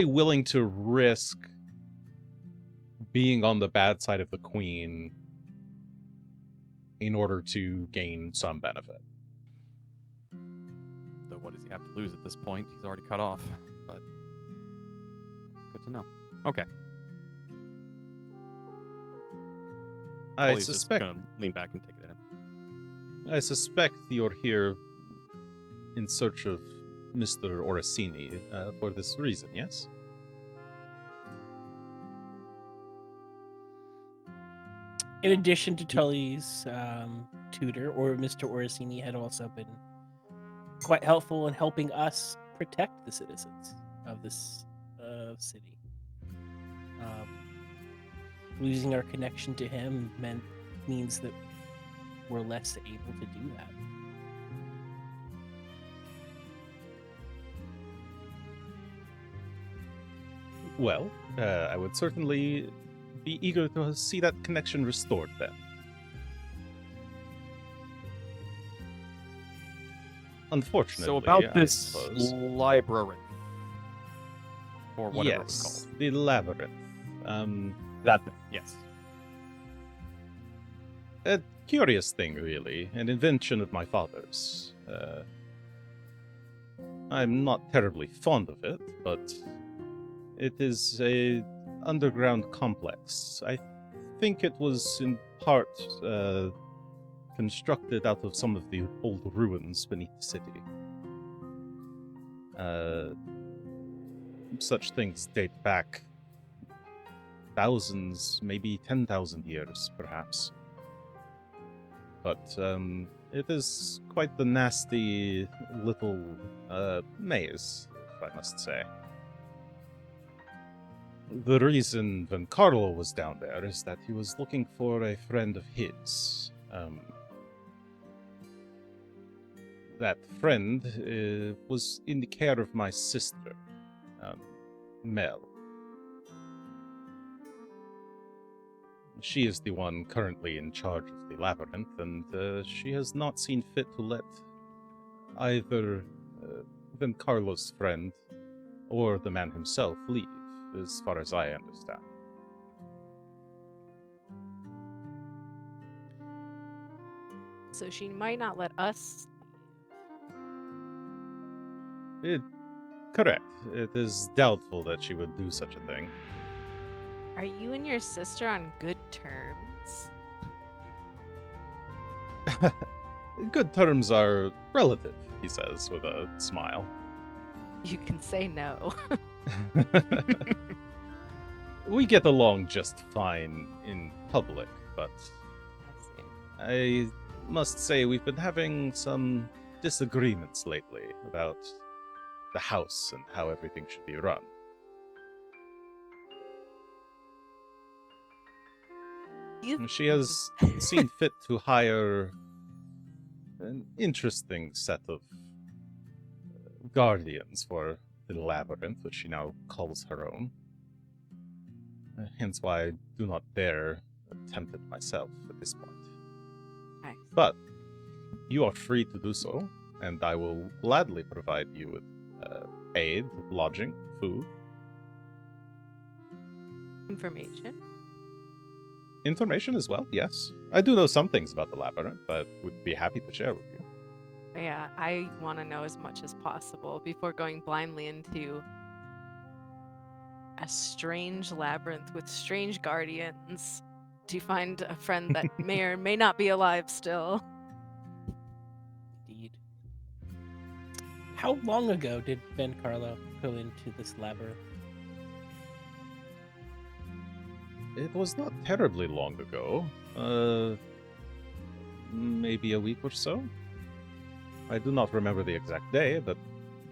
S1: willing to risk being on the bad side of the queen in order to gain some benefit.
S3: So what does he have to lose at this point? He's already cut off. But good to know. Okay.
S1: I
S3: Tully's just
S1: suspect
S3: gonna lean back and take it in.
S1: I suspect you're here in search of Mr. Orsini for this reason, yes?
S4: In addition to Tully's tutor, or Mr. Orsini had also been quite helpful in helping us protect the citizens of this city. Losing our connection to him means that we're less able to do that.
S1: Well, I would certainly be eager to see that connection restored then. Unfortunately,
S3: So about
S1: I
S3: this
S1: suppose.
S3: library, or whatever it was
S1: Yes,
S3: called.
S1: the labyrinth.
S3: That thing. Yes.
S1: A curious thing, really. An invention of my father's. I'm not terribly fond of it, but it is a underground complex. I think it was in part constructed out of some of the old ruins beneath the city. Such things date back thousands, maybe 10,000 years, perhaps. But it is quite the nasty little maze, if I must say. The reason Van Carlo was down there is that he was looking for a friend of his. That friend was in the care of my sister, Mel. She is the one currently in charge of the labyrinth, and she has not seen fit to let either Van Carlo's friend or the man himself leave, as far as I understand.
S2: So she might not let us.
S1: Correct. It is doubtful that she would do such a thing.
S2: Are you and your sister on good terms?
S1: Good terms are relative, he says with a smile.
S2: You can say no.
S1: We get along just fine in public, but
S2: I see.
S1: I must say we've been having some disagreements lately about the house and how everything should be run. She has seen fit to hire an interesting set of guardians for the labyrinth, which she now calls her own. Hence why I do not dare attempt it myself at this point.
S2: Nice.
S1: But you are free to do so, and I will gladly provide you with aid, lodging, food. Information as well, yes. I do know some things about the labyrinth that would be happy to share with you.
S2: Yeah, I want to know as much as possible before going blindly into a strange labyrinth with strange guardians to find a friend that may or may not be alive still.
S4: Indeed. How long ago did Ben Carlo go into this labyrinth?
S1: It was not terribly long ago. Maybe a week or so. I do not remember the exact day, but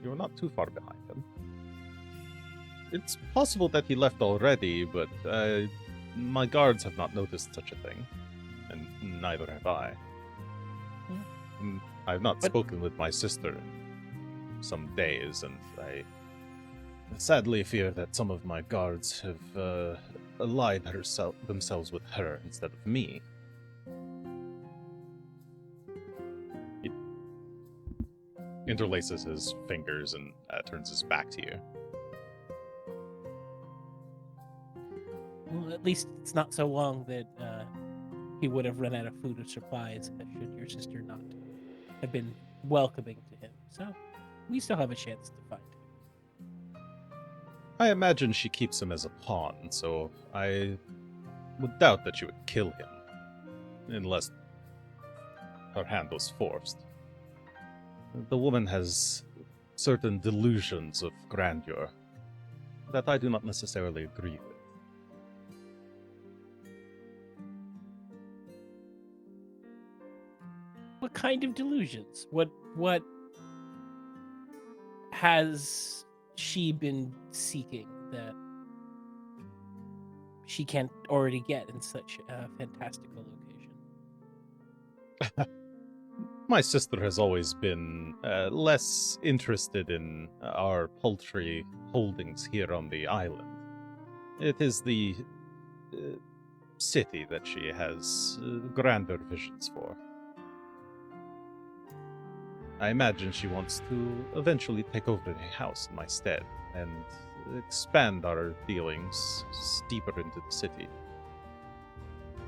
S1: you're not too far behind him. It's possible that he left already, but my guards have not noticed such a thing, and neither have I. I've not spoken with my sister in some days, and I sadly fear that some of my guards have allied themselves with her instead of me. He interlaces his fingers and turns his back to you.
S4: Well, at least it's not so long that he would have run out of food or supplies should your sister not have been welcoming to him. So we still have a chance to find him.
S1: I imagine she keeps him as a pawn, so I would doubt that she would kill him, unless her hand was forced. The woman has certain delusions of grandeur that I do not necessarily agree with.
S4: What kind of delusions? What has she been seeking that she can't already get in such a fantastical location?
S1: My sister has always been less interested in our paltry holdings here on the island. It is the city that she has grander visions for. I imagine she wants to eventually take over a house in my stead and expand our dealings deeper into the city.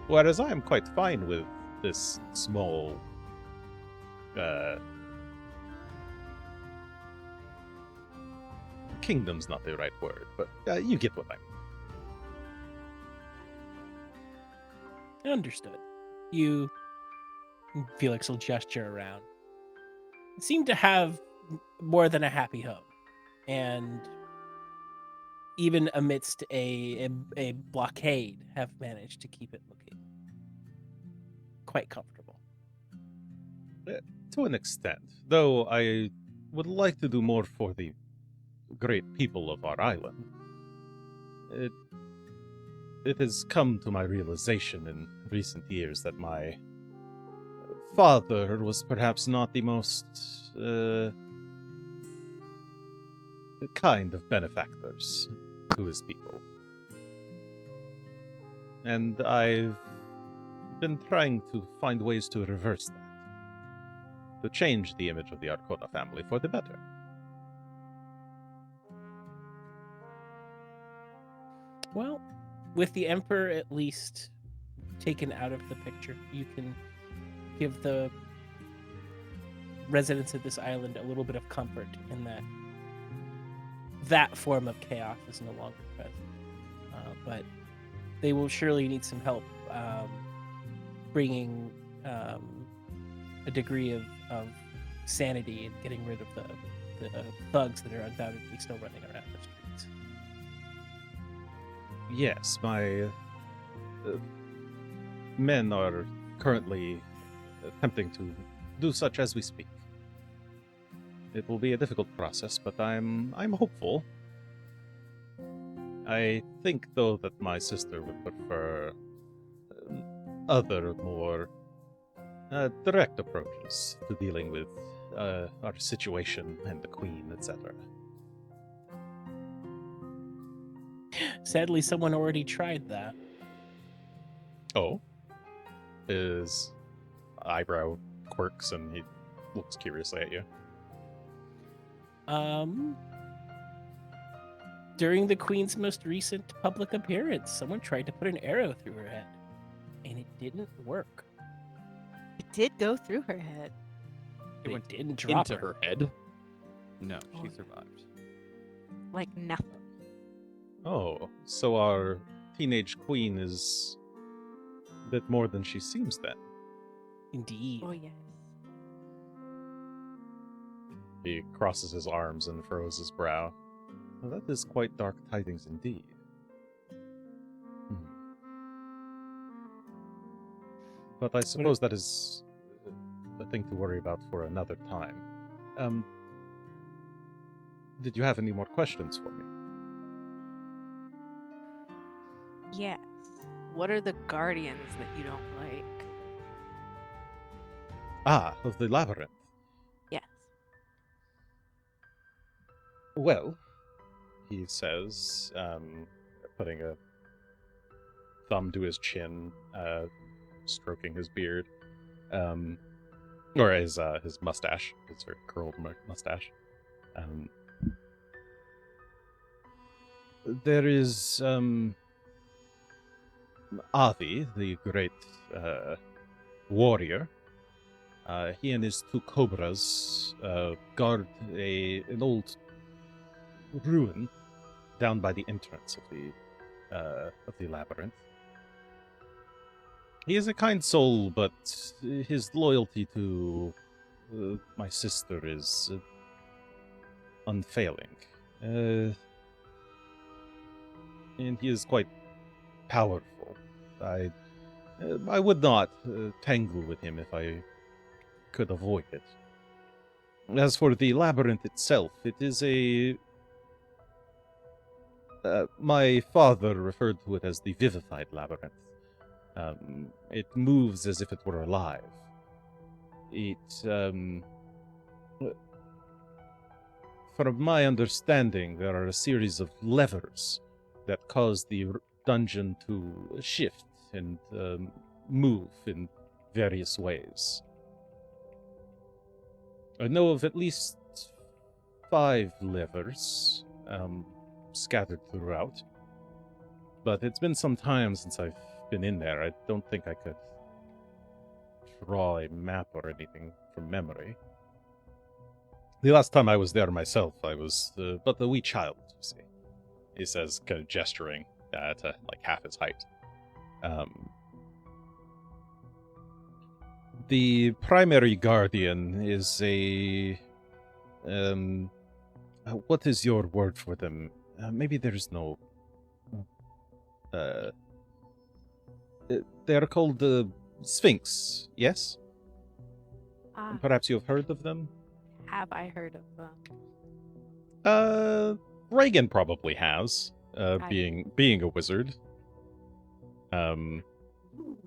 S1: Whereas I am quite fine with this small kingdom's not the right word, but you get what I mean.
S4: Understood. Felix will gesture around. Seem to have more than a happy home, and even amidst a blockade, have managed to keep it looking quite comfortable.
S1: To an extent, though I would like to do more for the great people of our island. It has come to my realization in recent years that my father was perhaps not the most kind of benefactors to his people. And I've been trying to find ways to reverse that, to change the image of the Arkona family for the better.
S4: Well, with the Emperor at least taken out of the picture, you can give the residents of this island a little bit of comfort in that form of chaos is no longer present. But they will surely need some help bringing a degree of sanity and getting rid of the thugs that are undoubtedly still running around the streets.
S1: Yes, my men are currently attempting to do such as we speak. It will be a difficult process, but I'm hopeful. I think, though, that my sister would prefer other, more direct approaches to dealing with our situation and the Queen, etc.
S4: Sadly, someone already tried that.
S1: Oh? His eyebrow quirks and he looks curiously at you.
S4: During the Queen's most recent public appearance, someone tried to put an arrow through her head, and it didn't work.
S2: It did go through her head.
S3: It went
S4: didn't drop
S3: into her head. No, she
S2: Oh.
S3: survived.
S2: Like nothing.
S1: Oh, so our teenage queen is a bit more than she seems then.
S4: Indeed.
S2: Oh, yes.
S1: He crosses his arms and furrows his brow. Well, that is quite dark tidings indeed. But I suppose that is a thing to worry about for another time. Did you have any more questions for me?
S2: Yes. What are the guardians that you don't like?
S1: Ah, of the labyrinth.
S2: Yes.
S1: Well, he says, putting a thumb to his chin, stroking his beard, or his mustache, his very curled mustache. There is Avi, the great warrior. He and his two cobras guard an old ruin down by the entrance of the labyrinth. He is a kind soul, but his loyalty to my sister is unfailing. And he is quite powerful. I would not tangle with him if I could avoid it. As for the labyrinth itself, it is a... my father referred to it as the vivified labyrinth. It moves as if it were alive. It, from my understanding, there are a series of levers that cause the dungeon to shift and move in various ways. I know of at least 5 levers scattered throughout, but it's been some time since I've been in there. I don't think I could draw a map or anything from memory. The last time I was there myself, I was but a wee child, you see. He says, kind of gesturing to like half his height. The primary guardian is a... what is your word for them? Maybe there's no... they're called the Sphinx, yes?
S2: Ah,
S1: Perhaps you've heard of them?
S2: have I heard of them?
S1: Regan probably has,
S2: I-
S1: being a wizard.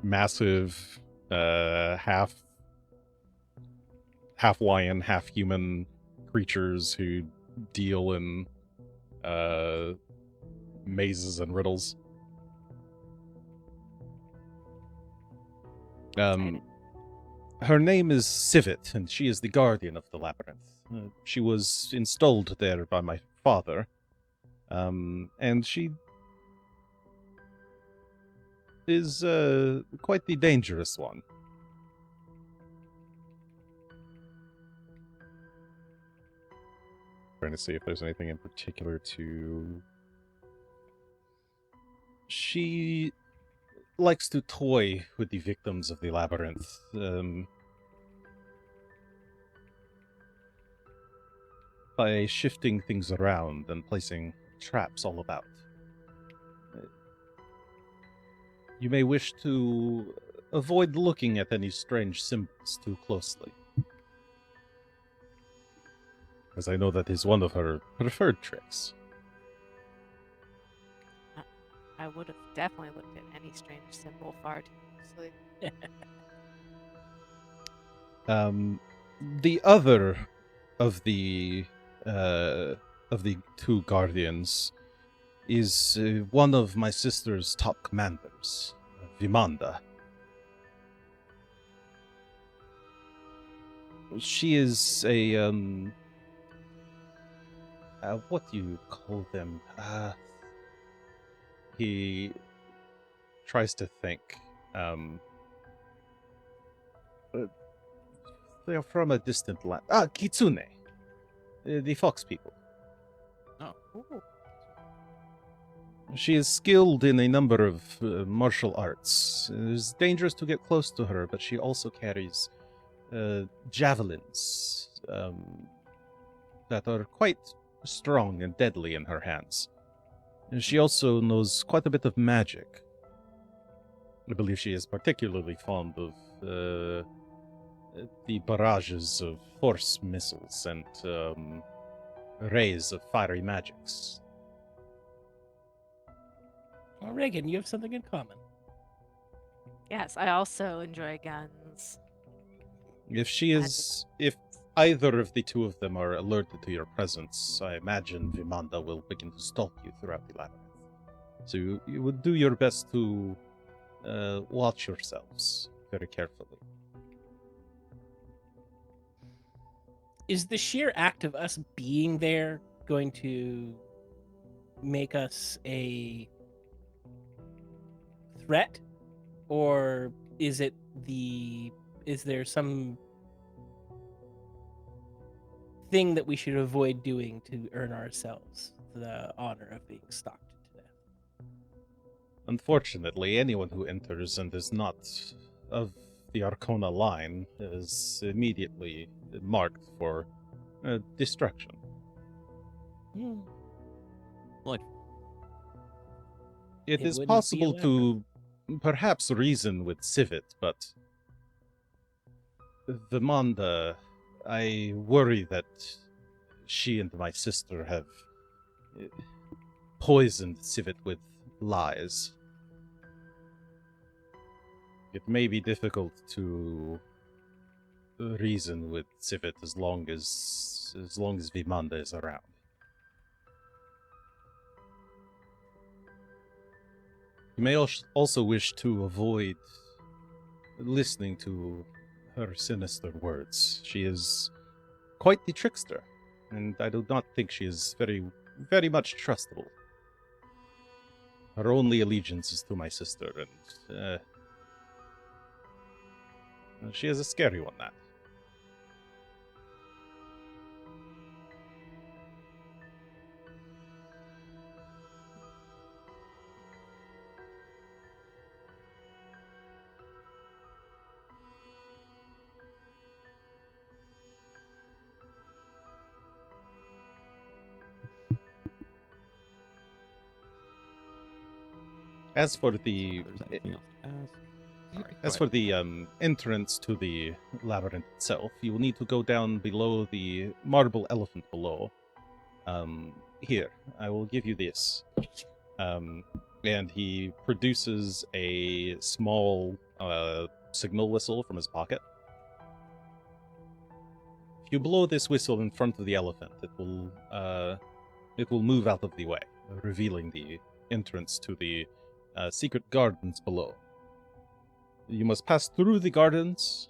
S1: Massive, half lion, half human creatures who deal in mazes and riddles. Her name is Civet, and she is the guardian of the labyrinth. She was installed there by my father, and she is quite the dangerous one. Trying to see if there's anything in particular to... She likes to toy with the victims of the labyrinth. By shifting things around and placing traps all about. You may wish to avoid looking at any strange symbols too closely, as I know that is one of her preferred tricks.
S2: I would have definitely looked at any strange symbol far too closely.
S1: The other of the two guardians is one of my sister's top commanders, Vimanda. She is a what do you call them? He tries to think. They are from a distant land. Kitsune. The fox people.
S3: Oh.
S2: Ooh.
S1: She is skilled in a number of martial arts. It is dangerous to get close to her, but she also carries javelins that are quite strong and deadly in her hands. And she also knows quite a bit of magic. I believe she is particularly fond of the barrages of force missiles and rays of fiery magics.
S4: Well, Regan, you have something in common.
S2: Yes, I also enjoy guns.
S1: If either of the two of them are alerted to your presence, I imagine Vimanda will begin to stalk you throughout the labyrinth. So you would do your best to watch yourselves very carefully.
S4: Is the sheer act of us being there going to make us a threat? Or is there some thing that we should avoid doing to earn ourselves the honor of being stalked to death?
S1: Unfortunately, anyone who enters and is not of the Arkona line is immediately marked for destruction.
S3: Like,
S1: It is
S4: wouldn't be
S1: possible
S4: a
S1: to perhaps reason with Civet, but Vimanda, I worry that she and my sister have poisoned Civet with lies. It may be difficult to reason with Civet as long as Vimanda is around. You may also wish to avoid listening to her sinister words. She is quite the trickster, and I do not think she is very, very much trustable. Her only allegiance is to my sister, and she is a scary one, that. As for the
S3: there's anything else to ask? Sorry, go
S1: As
S3: ahead.
S1: for the entrance to the labyrinth itself, you will need to go down below the marble elephant below. Here, I will give you this. And he produces a small signal whistle from his pocket. If you blow this whistle in front of the elephant, it will move out of the way, revealing the entrance to the secret gardens below. You must pass through the gardens,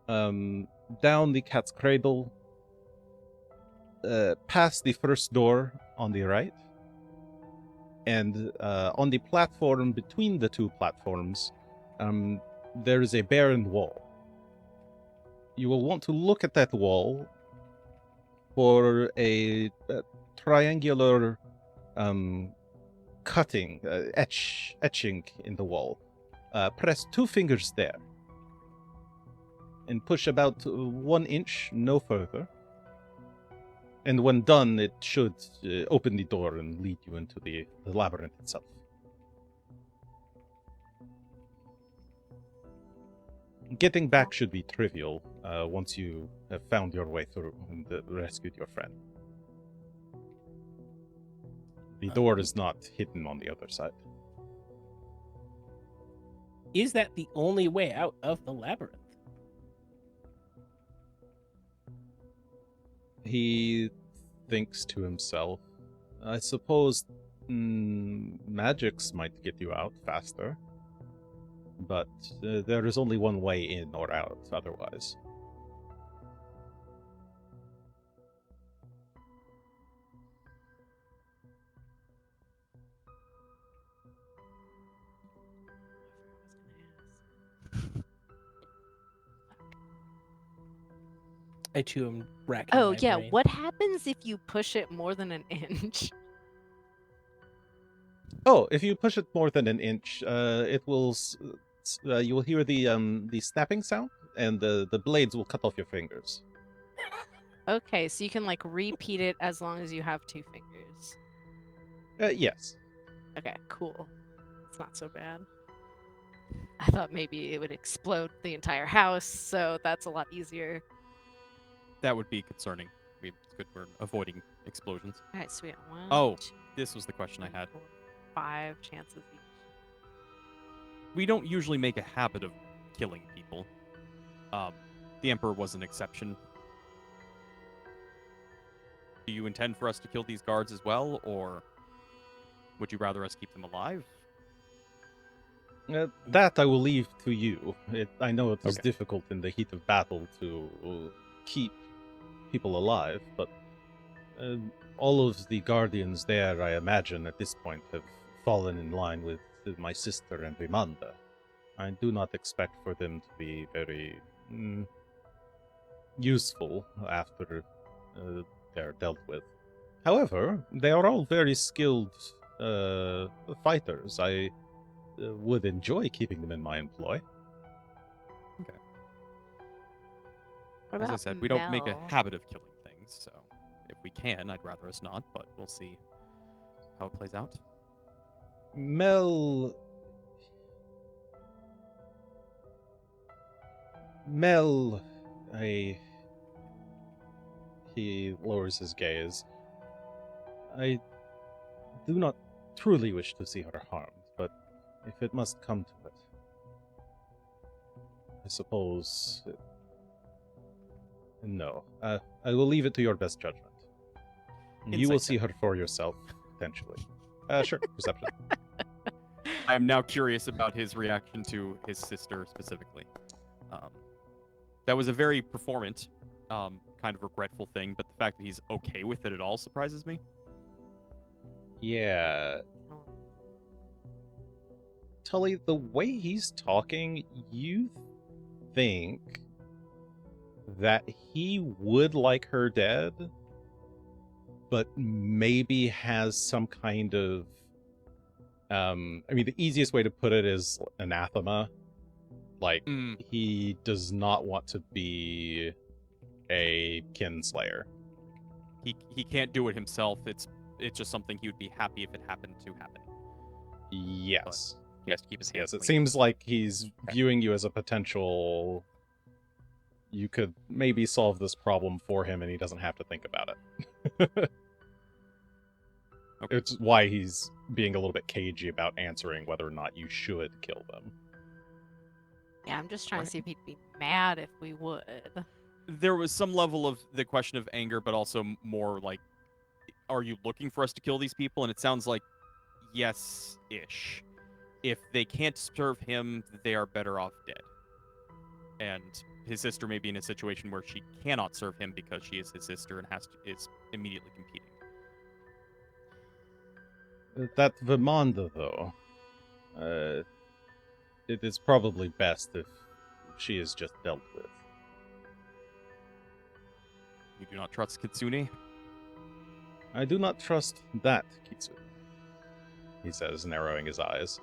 S1: down the cat's cradle, past the first door on the right, and on the platform between the two platforms, there is a barren wall. You will want to look at that wall for a triangular etching in the wall. press 2 fingers there. And push about 1 inch, no further. And when done, it should open the door and lead you into the labyrinth itself. Getting back should be trivial once you have found your way through and rescued your friend. The door is not hidden on the other side.
S4: Is that the only way out of the labyrinth?
S1: He thinks to himself, I suppose magics might get you out faster, but there is only one way in or out otherwise.
S4: I too am racking
S2: Oh
S4: my
S2: yeah,
S4: brain.
S2: what happens if you push it more than an inch?
S1: Oh, if you push it more than an inch, it will. You will hear the snapping sound, and the blades will cut off your fingers.
S2: Okay, so you can like repeat it as long as you have 2 fingers.
S1: Yes.
S2: Okay, cool. It's not so bad. I thought maybe it would explode the entire house, so that's a lot easier.
S3: That would be concerning. It's good we're avoiding explosions.
S2: All right, sweet. 1,
S3: Oh,
S2: 2,
S3: this was the question I
S2: 3,
S3: had.
S2: 4, 5 chances each.
S3: We don't usually make a habit of killing people. The Emperor was an exception. Do you intend for us to kill these guards as well, or would you rather us keep them alive?
S1: That I will leave to you. I know it is
S3: Okay.
S1: difficult in the heat of battle to keep people alive, but all of the guardians there, I imagine, at this point have fallen in line with my sister and Vimanda. I do not expect for them to be very useful after they're dealt with. However, they are all very skilled fighters. I would enjoy keeping them in my employ.
S2: What
S3: As I
S2: about
S3: said, we don't make a
S2: Mel?
S3: habit of killing things, so if we can, I'd rather us not, but we'll see how it plays out.
S1: Mel, he lowers his gaze. I do not truly wish to see her harmed, but if it must come to it, I suppose. No. I will leave it to your best judgment. You will
S3: Insight
S1: see her for yourself, potentially. Sure, perception.
S3: I am now curious about his reaction to his sister specifically. That was a very performant, kind of regretful thing, but the fact that he's okay with it at all surprises me.
S1: Yeah. Tully, the way he's talking, you think that he would like her dead, but maybe has some kind of I mean, the easiest way to put it is anathema. Like, he does not want to be a kinslayer.
S3: He can't do it himself. It's just something he would be happy if it happened to happen.
S1: Yes.
S3: He has to keep his hands
S1: Yes, it
S3: clean.
S1: seems like he's viewing you as a potential. You could maybe solve this problem for him and he doesn't have to think about it.
S3: Okay.
S1: It's why he's being a little bit cagey about answering whether or not you should kill them.
S2: Yeah, I'm just trying
S3: Right.
S2: to see if he'd be mad if we would.
S3: There was some level of the question of anger, but also more like, are you looking for us to kill these people? And it sounds like yes-ish. If they can't serve him, they are better off dead. And his sister may be in a situation where she cannot serve him because she is his sister and is immediately competing.
S1: That Vimanda, though, it is probably best if she is just dealt with.
S3: You do not trust Kitsune?
S1: I do not trust that, Kitsune, he says, narrowing his eyes.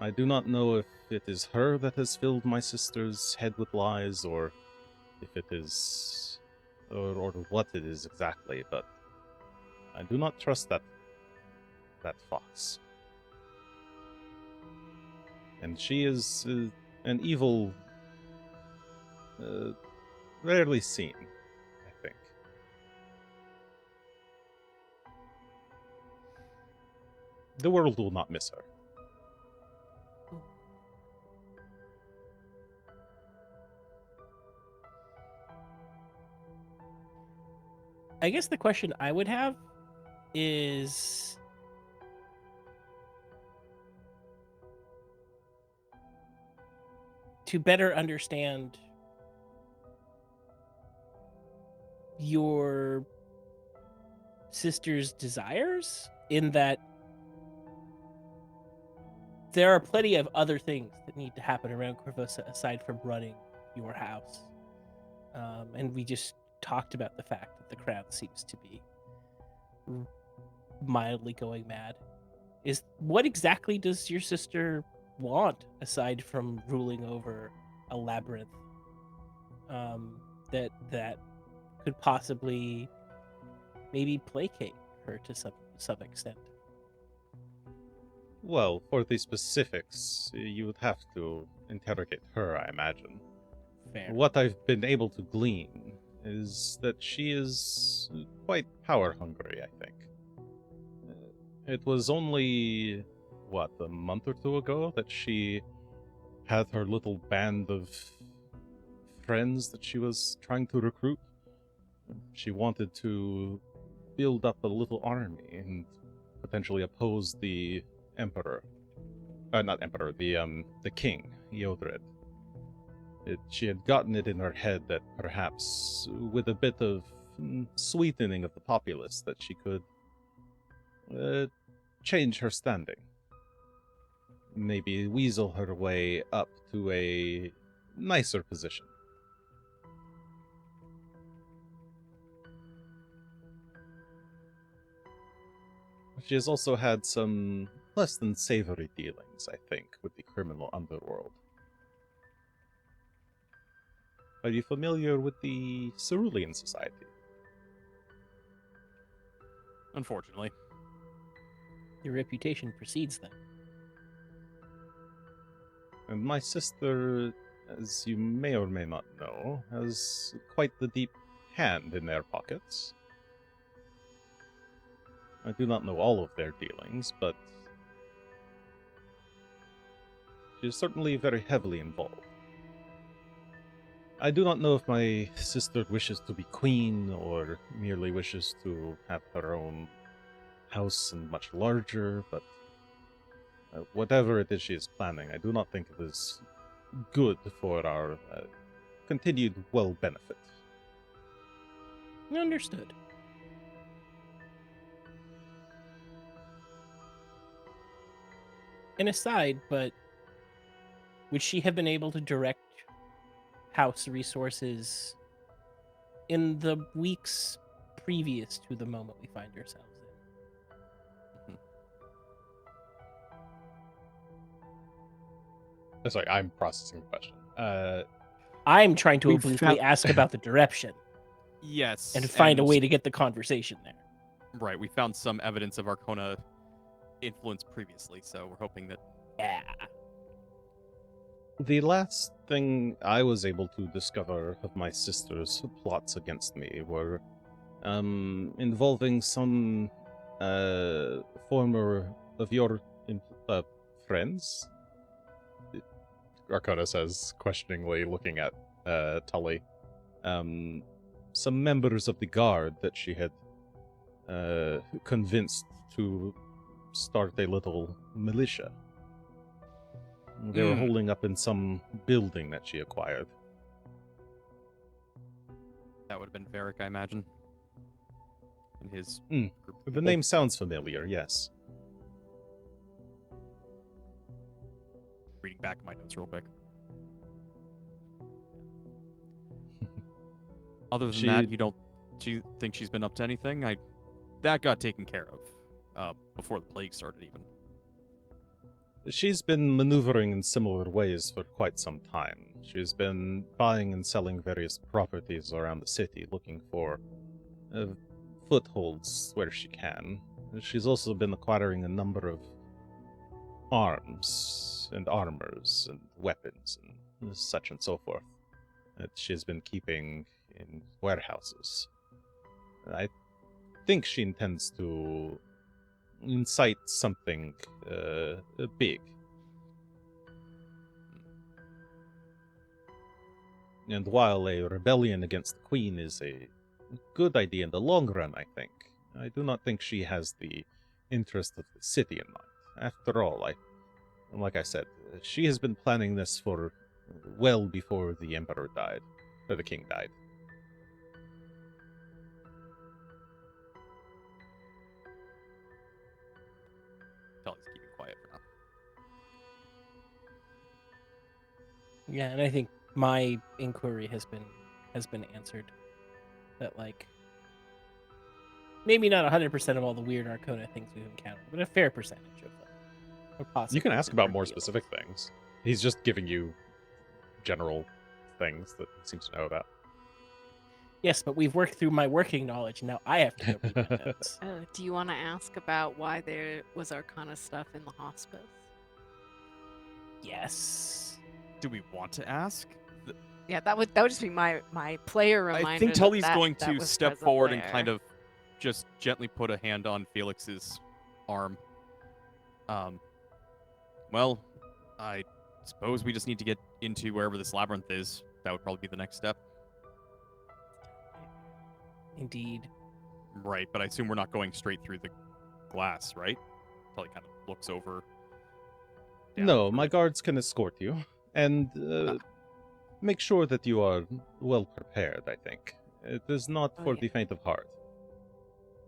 S1: I do not know if it is her that has filled my sister's head with lies, or if it is, or what it is exactly, but I do not trust that fox. And she is an evil, rarely seen, I think. The world will not miss her.
S4: I guess the question I would have is, to better understand your sister's desires, in that there are plenty of other things that need to happen around Corvosa aside from running your house. And we just talked about the fact that the crown seems to be mildly going mad. What exactly does your sister want aside from ruling over a labyrinth that could possibly maybe placate her to some extent?
S1: Well, for the specifics, you would have to interrogate her, I imagine.
S4: Fair.
S1: What I've been able to glean is that she is quite power hungry, I think. It was only, a month or two ago that she had her little band of friends that she was trying to recruit. She wanted to build up a little army and potentially oppose the Emperor. Not Emperor, the King, Eodred. She had gotten it in her head that perhaps, with a bit of sweetening of the populace, that she could change her standing. Maybe weasel her way up to a nicer position. She has also had some less than savory dealings, I think, with the criminal underworld. Are you familiar with the Cerulean Society?
S3: Unfortunately.
S4: Your reputation precedes them.
S1: And my sister, as you may or may not know, has quite the deep hand in their pockets. I do not know all of their dealings, but she is certainly very heavily involved. I do not know if my sister wishes to be queen, or merely wishes to have her own house and much larger, but whatever it is she is planning, I do not think it is good for our continued well-benefit.
S4: Understood. An aside, but would she have been able to direct house resources in the weeks previous to the moment we find ourselves in?
S1: Sorry, I'm processing the question.
S4: I'm trying to
S5: We
S4: obliquely
S5: found-
S4: ask about the direction
S3: Yes.
S4: and find a way to get the conversation there.
S3: Right, we found some evidence of Arkona influence previously, so we're hoping that...
S4: Yeah.
S1: The last thing I was able to discover of my sister's plots against me were involving some former of your friends. Arkona says, questioningly, looking at Tully. Some members of the guard that she had convinced to start a little militia. They were holding up in some building that she acquired.
S3: That would have been Varric, I imagine. And his
S1: Mm.
S3: group of
S1: The
S3: people.
S1: name sounds familiar, yes.
S3: Reading back my notes real quick. Other than that, do you think she's been up to anything? That got taken care of before the plague started, even.
S1: She's been maneuvering in similar ways for quite some time. She's been buying and selling various properties around the city, looking for footholds where she can. She's also been acquiring a number of arms and armors and weapons and such and so forth that she's been keeping in warehouses. I think she intends to incite something big. And while a rebellion against the Queen is a good idea in the long run, I think, I do not think she has the interest of the city in mind. After all, like I said, she has been planning this for well before the Emperor died, or the King died.
S3: Tully's keeping quiet for now.
S4: Yeah, and I think my inquiry has been answered. That, like, maybe not 100% of all the weird Arkona things we've encountered, but a fair percentage of them. Or possibly
S1: You can ask about more
S4: deals.
S1: specific things. He's just giving you general things that he seems to know about.
S4: Yes, but we've worked through my working knowledge. Now I have to go read my notes.
S2: Oh, do you want to ask about why there was Arcana stuff in the hospice?
S4: Yes.
S3: Do we want to ask?
S2: Yeah, that would just be my player reminder.
S3: I think
S2: that
S3: Tully's
S2: that-
S3: going
S2: that
S3: to
S2: was
S3: step
S2: present
S3: forward and
S2: there.
S3: kind of just gently put a hand on Felix's arm. Well, I suppose we just need to get into wherever this labyrinth is. That would probably be the next step.
S4: Indeed.
S3: Right, but I assume we're not going straight through the glass, right? Tully kind of looks over. down
S1: No,
S3: through
S1: my
S3: it.
S1: guards can escort you. And make sure that you are well prepared, I think. It is not
S2: Oh,
S1: for
S2: yeah.
S1: the faint of heart.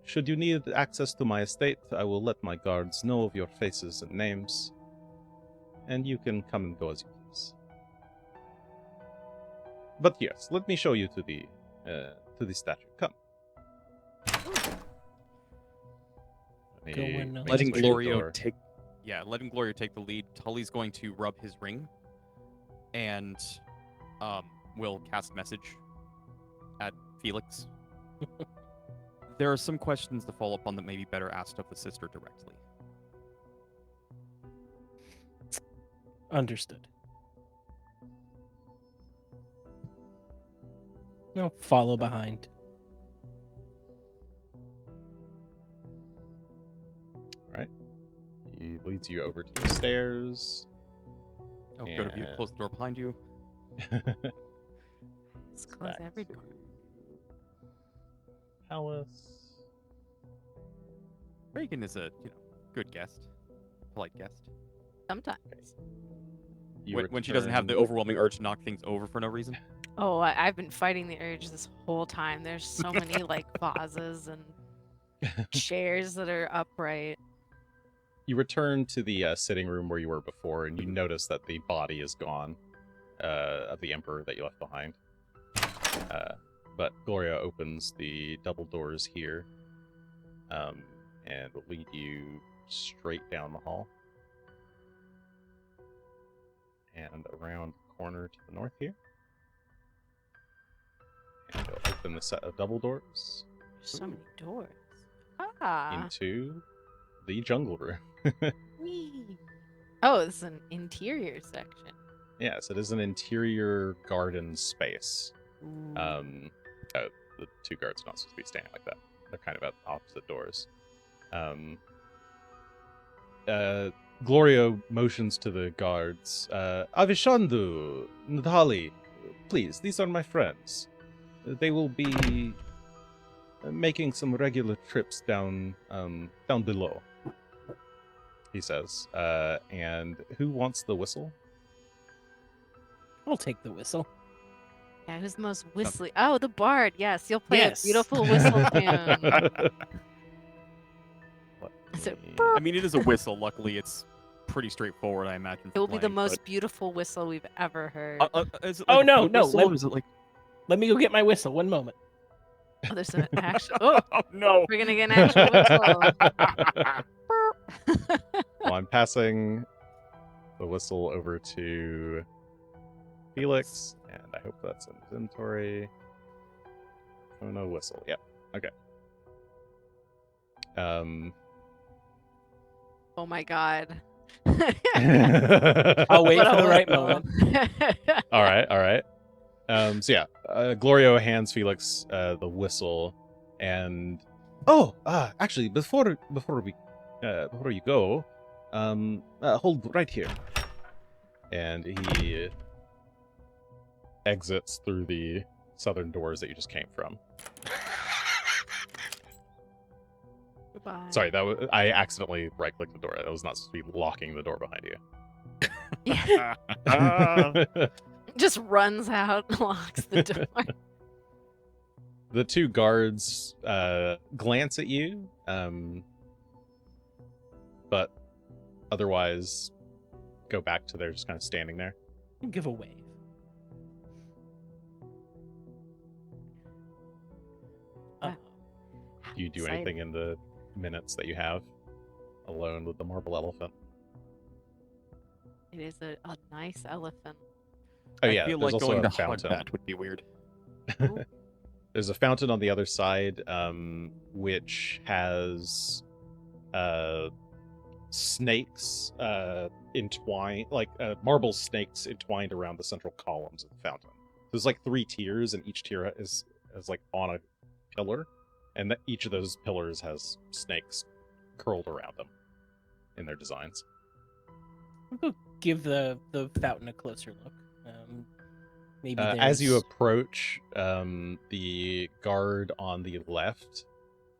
S1: Should you need access to my estate, I will let my guards know of your faces and names, and you can come and go as you please. But yes, let me show you to the statue. Come. Let
S4: Go
S1: me
S4: when,
S1: make
S3: Letting
S1: this way to the
S3: Glorio
S1: door.
S3: take, letting Glorio take the lead. Tully's going to rub his ring, and will cast message at Felix. There are some questions to follow up on that may be better asked of the sister directly.
S4: Understood. No, follow behind.
S1: He leads you over to the stairs.
S3: Oh, go to view.
S1: And-
S3: Close the door behind you.
S2: Just close
S1: Back
S2: every
S1: to
S2: door.
S1: Palace.
S3: Regan is a good guest, polite guest.
S2: Sometimes.
S1: You
S3: When she doesn't have the
S1: return-
S3: overwhelming urge to knock things over for no reason.
S2: Oh, I've been fighting the urge this whole time. There's so many like vases and chairs that are upright.
S1: You return to the sitting room where you were before, and you notice that the body is gone of the Emperor that you left behind. But Gloria opens the double doors here and will lead you straight down the hall and around the corner to the north here. And you'll open the set of double doors
S2: There's so many doors. Ah.
S1: into the jungle room.
S2: Whee. Oh, this is an interior section.
S1: Yes, it is an interior garden space.
S2: Ooh.
S1: The two guards are not supposed to be standing like that. They're kind of at opposite doors. Glorio motions to the guards. Avishandu, Nadali, please, these are my friends. They will be making some regular trips down below, he says. And who wants the whistle?
S4: I'll take the whistle.
S2: Yeah, who's the most whistly? Oh, the bard. Yes, you'll play
S4: Yes.
S2: a beautiful whistle tune. So,
S3: I mean, it is a whistle. Luckily, it's pretty straightforward, I imagine.
S2: It will
S3: for
S2: be the
S3: playing,
S2: most beautiful whistle we've ever heard.
S3: but, is it
S4: Oh,
S3: like a
S4: no,
S3: foot
S4: no,
S3: whistle,
S4: let-
S3: or is it like?
S4: Let me go get my whistle. 1 moment.
S2: Oh, there's an actual. Oh,
S3: Oh no!
S2: we're gonna get an actual whistle.
S1: Well, I'm passing the whistle over to Felix, and I hope that's in his inventory. Oh no, whistle. Yep. Okay.
S2: Oh my god.
S4: I'll wait
S2: What
S4: for
S2: a
S4: the right
S2: whistle.
S4: moment.
S1: All right. So yeah, Glorio hands Felix the whistle, and actually, before you go, hold right here, and he exits through the southern doors that you just came from.
S2: Goodbye.
S1: Sorry, I accidentally right-clicked the door. I was not supposed to be locking the door behind you.
S2: Yeah. Just runs out and locks the door.
S1: The two guards glance at you, but otherwise go back to their just kind of standing there.
S4: Give a wave.
S2: Wow.
S1: Do you do
S2: Exciting.
S1: anything in the minutes that you have alone with the marble elephant?
S2: It is a nice elephant.
S1: Oh
S3: I
S1: yeah,
S3: feel
S1: there's
S3: like
S1: also
S3: going
S1: a
S3: to hug
S1: fountain.
S3: that would be weird.
S1: There's a fountain on the other side, which has snakes entwined, like marble snakes entwined around the central columns of the fountain. There's like 3 tiers, and each tier is like on a pillar, and each of those pillars has snakes curled around them in their designs.
S4: We'll go give the fountain a closer look. Maybe
S1: As you
S4: there's-
S1: approach, the guard on the left,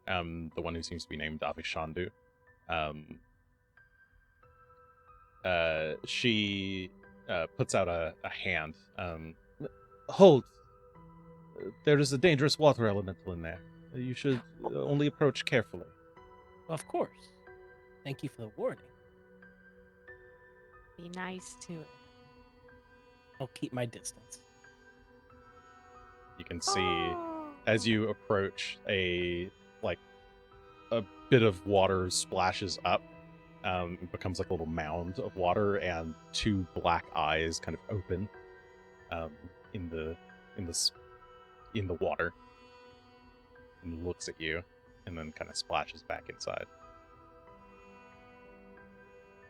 S1: the one who seems to be named Avishandu, she puts out a hand. Hold! There is a dangerous water elemental in there. You should only approach carefully.
S4: Of course. Thank you for the warning.
S2: Be nice to it.
S4: I'll keep my distance.
S1: You can see
S2: Oh.
S1: as you approach, a bit of water splashes up. It becomes like a little mound of water, and 2 black eyes kind of open in the water, and looks at you, and then kind of splashes back inside.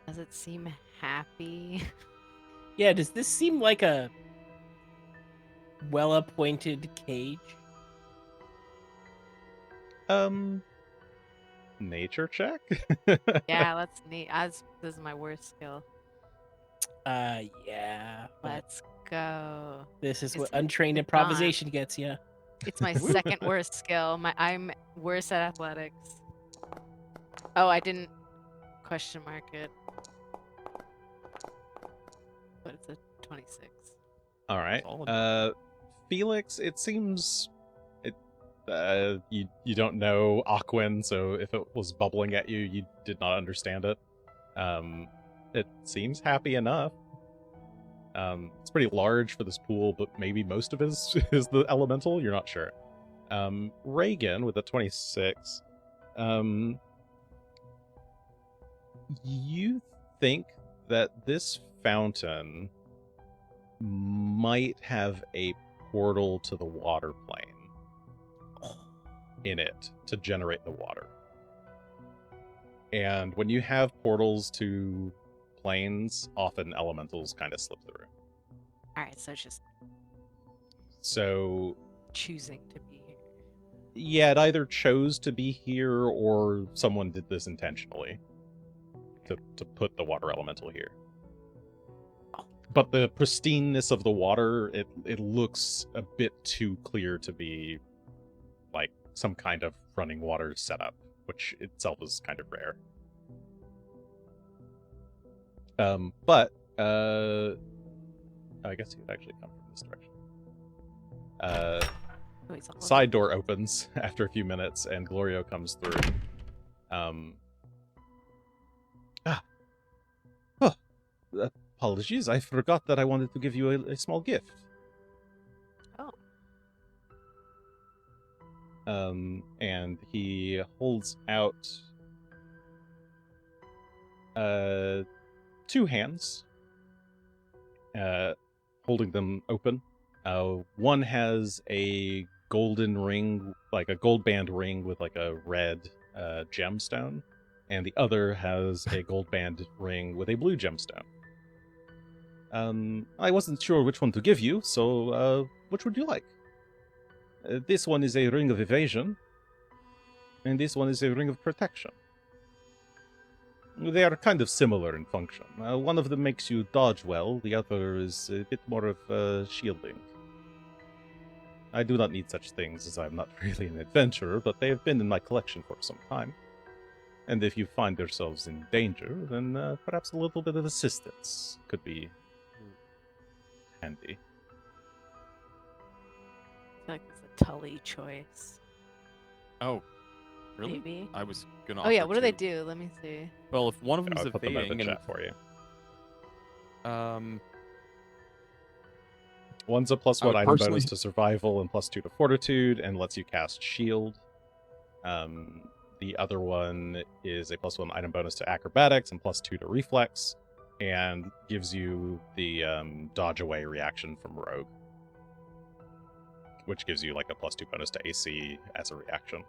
S2: Does it seem happy?
S4: Yeah, does this seem like a well-appointed cage?
S1: Nature check.
S2: Yeah, that's neat. This is my worst skill.
S4: Yeah. But
S2: Let's go.
S4: this is
S2: It's
S4: what
S2: like
S4: untrained
S2: not.
S4: improvisation gets you.
S2: It's my second worst skill. I'm worse at athletics. Oh, I didn't question mark it. But it's a 26.
S1: All right.
S3: Solid.
S1: Felix, it seems you don't know Aquin, so if it was bubbling at you, you did not understand it. It seems happy enough. It's pretty large for this pool, but maybe most of it is the elemental. You're not sure. Regan with a 26. You think that this fountain might have a portal to the water plane in it to generate the water. And when you have portals to planes, often elementals kind of slip through.
S2: Alright, so it's just
S1: So
S2: choosing to be here.
S1: yeah, it either chose to be here or someone did this intentionally to put the water elemental here. But the pristineness of the water, it looks a bit too clear to be like some kind of running water setup, which itself is kind of rare. But I guess he would actually come from this direction.
S2: Oh, he's all over.
S1: Side door opens after a few minutes, and Glorio comes through. Apologies, I forgot that I wanted to give you a small gift.
S2: Oh.
S1: And he holds out 2 hands holding them open. One has a golden ring, like a gold band ring with like a red gemstone, and the other has a gold band ring with a blue gemstone. I wasn't sure which one to give you, so which would you like? This one is a ring of evasion, and this one is a ring of protection. They are kind of similar in function. One of them makes you dodge well, the other is a bit more of shielding. I do not need such things, as I'm not really an adventurer, but they have been in my collection for some time. And if you find yourselves in danger, then perhaps a little bit of assistance could be handy.
S2: I feel like it's a Tully choice.
S3: Oh, really?
S2: Maybe.
S3: I was gonna.
S2: Oh yeah,
S3: offer
S2: what do they
S3: to-
S2: do? Let me see.
S3: Well, if one of them is
S1: I'll put them in
S3: evading
S1: the
S3: and
S1: chat for you.
S3: um,
S1: One's a +1
S3: I would
S1: item
S3: personally-
S1: bonus to survival and +2 to fortitude, and lets you cast shield. The other one is a +1 item bonus to acrobatics and +2 to reflex, and gives you the dodge away reaction from rogue, which gives you like a +2 bonus to AC as a reaction.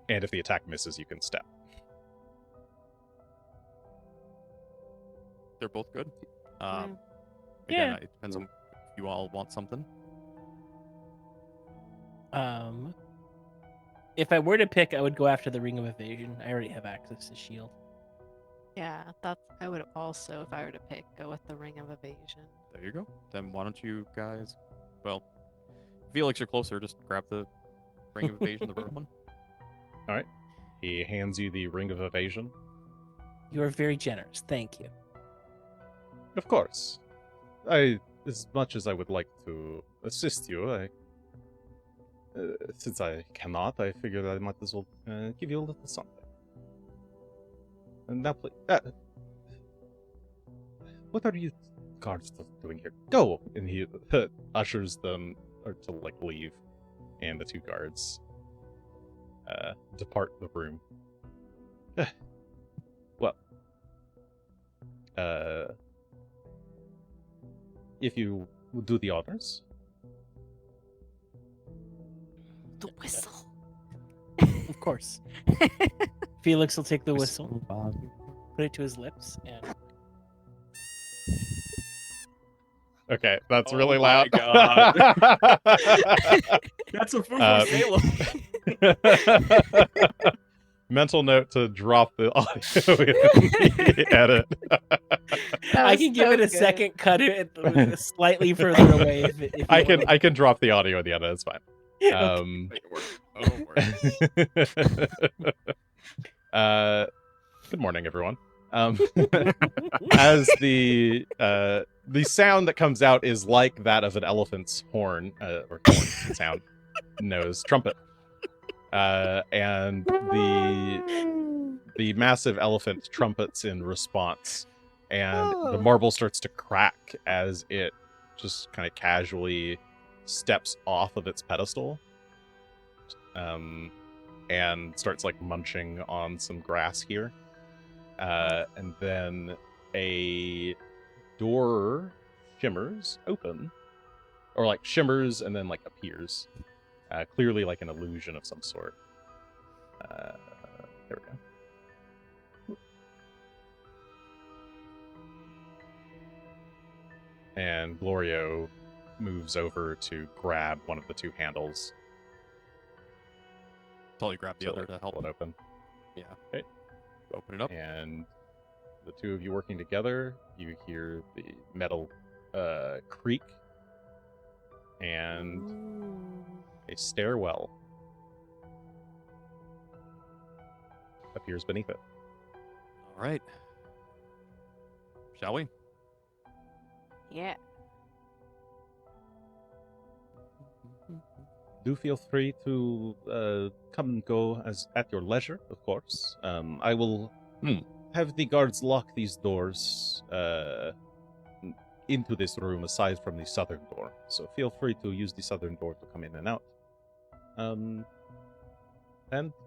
S1: And if the attack misses, you can step.
S3: they're both good.
S2: Yeah.
S3: Again,
S4: Yeah.
S3: it depends on if you all want something.
S4: If I were to pick, I would go after the Ring of Evasion. I already have access to shield.
S2: Yeah, that's. I would also, if I were to pick, go with the Ring of Evasion.
S3: There you go. Then why don't you guys? Well, Felix, you're closer. Just grab the ring of evasion, the red one.
S1: He hands you the ring of evasion.
S4: You are very generous. Thank you.
S1: Of course. As much as I would like to assist you, since I cannot, I figured I might as well give you a little something. And now, please, what are you guards doing here? Go! And he ushers them to like leave, and the two guards depart the room. Well, if you would do the honors.
S2: The whistle.
S4: Of course. Felix will take the whistle, put it to his lips, and
S1: Okay, that's
S3: Oh
S1: really
S3: my
S1: loud.
S3: God. That's a food
S1: Uh,
S3: Salem.
S1: Mental note to drop the audio in the edit.
S2: That
S4: I
S2: was
S4: can give
S2: so
S4: it a
S2: good.
S4: second, cut it slightly further away. If you want.
S1: I can drop the audio in the edit. It's fine.
S3: Make it work. Oh, work.
S1: Good morning, everyone. As the sound that comes out is like that of an elephant's horn or horn sound, nose, trumpet, and the massive elephant trumpets in response, and the marble starts to crack as it just kind of casually steps off of its pedestal, and starts like munching on some grass here. And then a door shimmers open, or like shimmers and then like appears, clearly like an illusion of some sort. There we go. And Glorio moves over to grab one of the two handles.
S3: Totally grab the
S1: to,
S3: other
S1: like,
S3: to help
S1: pull it open.
S3: Yeah.
S1: Okay.
S3: Open it up.
S1: And the two of you working together, you hear the metal creak and a stairwell appears beneath it.
S3: All right. Shall we?
S2: Yeah.
S1: Do feel free to come and go as at your leisure, of course. I will have the guards lock these doors into this room aside from the southern door. So feel free to use the southern door to come in and out. And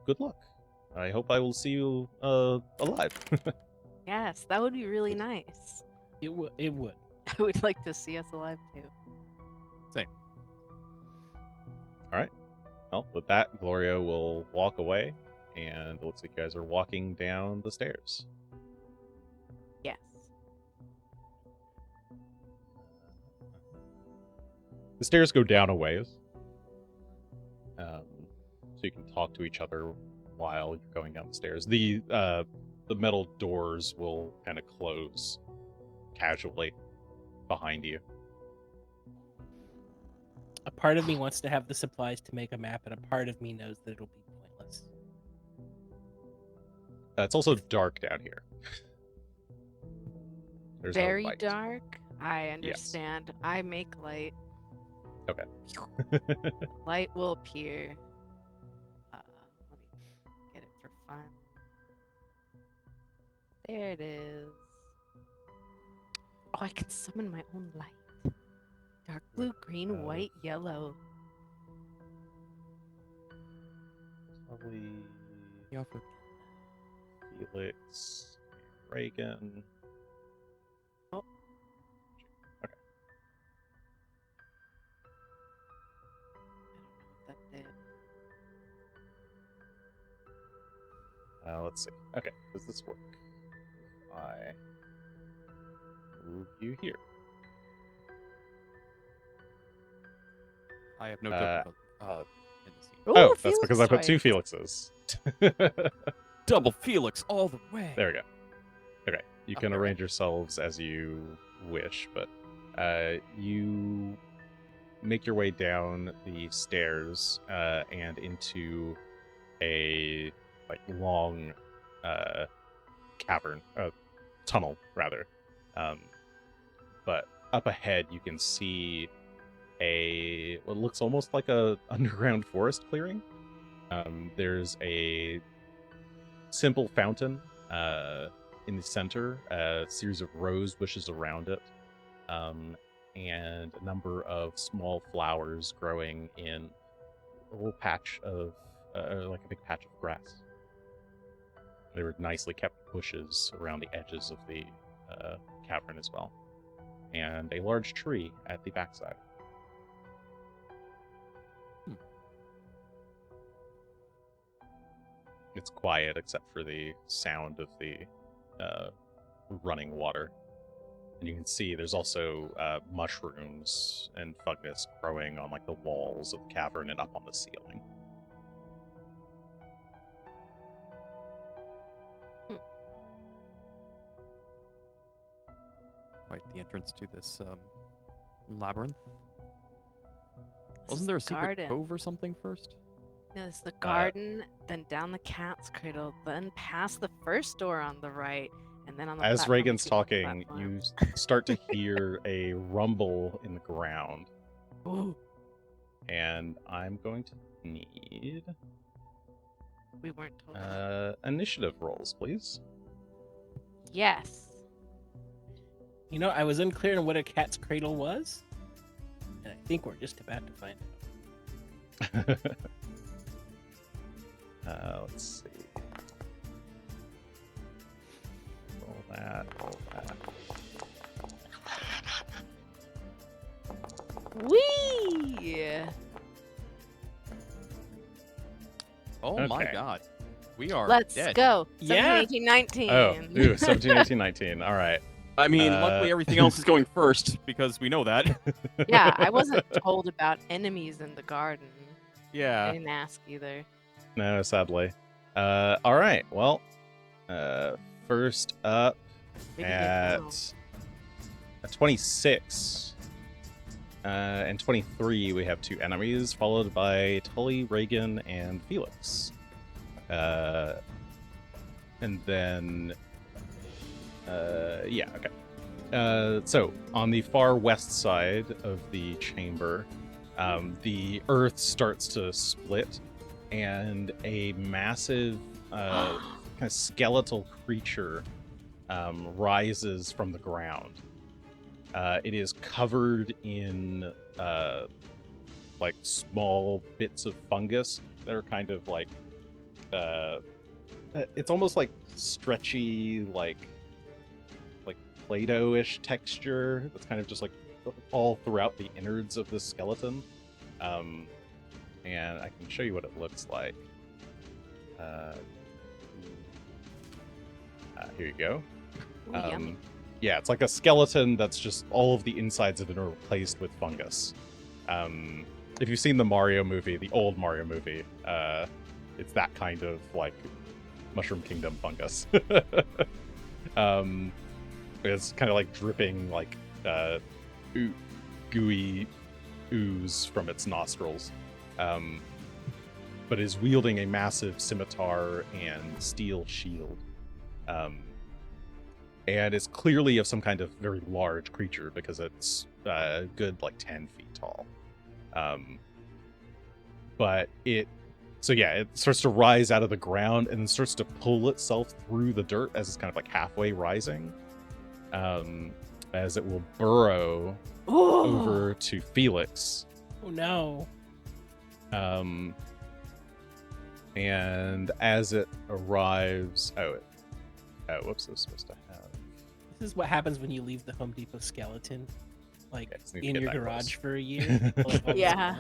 S1: good luck. I hope I will see you alive.
S2: Yes, that would be really nice.
S4: It would. It would.
S2: I would like to see us alive too.
S1: Well, with that, Glorio will walk away, and it looks like you guys are walking down the stairs.
S2: Yes.
S1: The stairs go down a ways, so you can talk to each other while you're going down the stairs. The metal doors will kind of close casually behind you.
S4: A part of me wants to have the supplies to make a map, and a part of me knows that it'll be pointless.
S1: It's also dark down here. There's no
S2: Very
S1: light.
S2: dark. I understand. I make light.
S1: Okay.
S2: Light will appear. Let me get it for fun. There it is. Oh, I can summon my own light. Dark blue, green, white, yellow.
S1: Probably
S3: Yeah, for
S1: Felix, Regan.
S2: Oh.
S1: Okay.
S2: I don't know what that did.
S1: Let's see. Okay, does this work? I move you here.
S3: I have no doubt in the scene.
S1: Oh, that's
S2: Felix
S1: because I put two
S2: twice.
S1: Felixes.
S3: Double Felix all the way.
S1: There we go. Okay, you can
S3: Okay.
S1: arrange yourselves as you wish, but you make your way down the stairs and into a long cavern, tunnel rather. But up ahead, you can see what looks almost like a underground forest clearing. There's a simple fountain in the center, a series of rose bushes around it, and a number of small flowers growing in a little patch of, like a big patch of grass. There were nicely kept bushes around the edges of the cavern as well, and a large tree at the backside. It's quiet except for the sound of the running water. And you can see there's also mushrooms and fungus growing on the walls of the cavern and up on the ceiling.
S3: Quite the entrance to this labyrinth. Wasn't there a secret
S2: garden?
S3: cove or something first?
S2: There's the garden, then down the cat's cradle, then past the first door on the right, and then on the
S1: As
S2: platform
S1: Reagan's
S2: to the
S1: talking,
S2: platform.
S1: you start to hear a rumble in the ground.
S2: Ooh,
S1: And I'm going to need
S2: we weren't told.
S1: initiative rolls, please.
S2: Yes.
S4: You know, I was unclear on what a cat's cradle was, and I think we're just about to find out.
S1: Let's see. Roll that, roll that.
S2: Whee!
S3: Oh my
S1: Okay.
S3: god. We are
S2: Let's
S3: dead.
S2: go.
S4: Yeah.
S2: 17, 18, 19.
S1: Oh, ooh, 17, 18, 19. All right.
S3: I mean,
S1: Uh,
S3: luckily everything else is going first because we know that.
S2: Yeah, I wasn't told about enemies in the garden. I
S3: Yeah.
S2: didn't ask either.
S1: No, sadly. All right. Well, first up
S2: Maybe they
S1: at
S2: know.
S1: 26 and 23, we have two enemies, followed by Tully, Regan, and Felix. And then, yeah, okay. So on the far west side of the chamber, the earth starts to split, and a massive kind of skeletal creature rises from the ground. It is covered in small bits of fungus that are kind of it's almost like stretchy, Play-Doh-ish texture that's kind of just like all throughout the innards of the skeleton. And I can show you what it looks like. Here you go.
S2: Ooh, yummy.
S1: Yeah, it's like a skeleton that's just all of the insides of it are replaced with fungus. If you've seen the Mario movie, the old Mario movie, it's that kind of like Mushroom Kingdom fungus. It's kind of like dripping like gooey ooze from its nostrils. But is wielding a massive scimitar and steel shield. And it's clearly of some kind of very large creature because it's good like 10 feet tall. But it starts to rise out of the ground and then starts to pull itself through the dirt as it's kind of like halfway rising. As it will burrow over to Felix.
S4: Oh no.
S1: And as it arrives, whoops, I was supposed to have.
S4: This is what happens when you leave the Home Depot skeleton, like
S1: Yeah, just need to
S4: in
S1: get
S4: your
S1: that
S4: garage
S1: close.
S4: for a year.
S2: Yeah.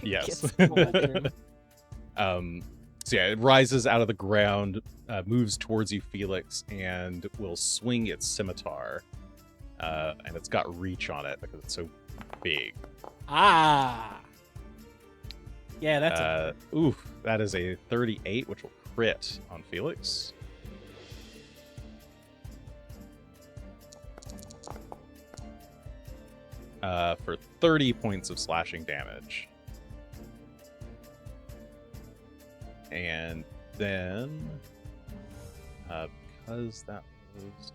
S1: Yes.
S2: Gets
S4: Molten.
S1: So yeah, it rises out of the ground, moves towards you, Felix, and will swing its scimitar. And it's got reach on it because it's so big.
S4: Ah. Yeah, that's
S1: Oof, that is a 38, which will crit on Felix. For 30 points of slashing damage. And then, because that was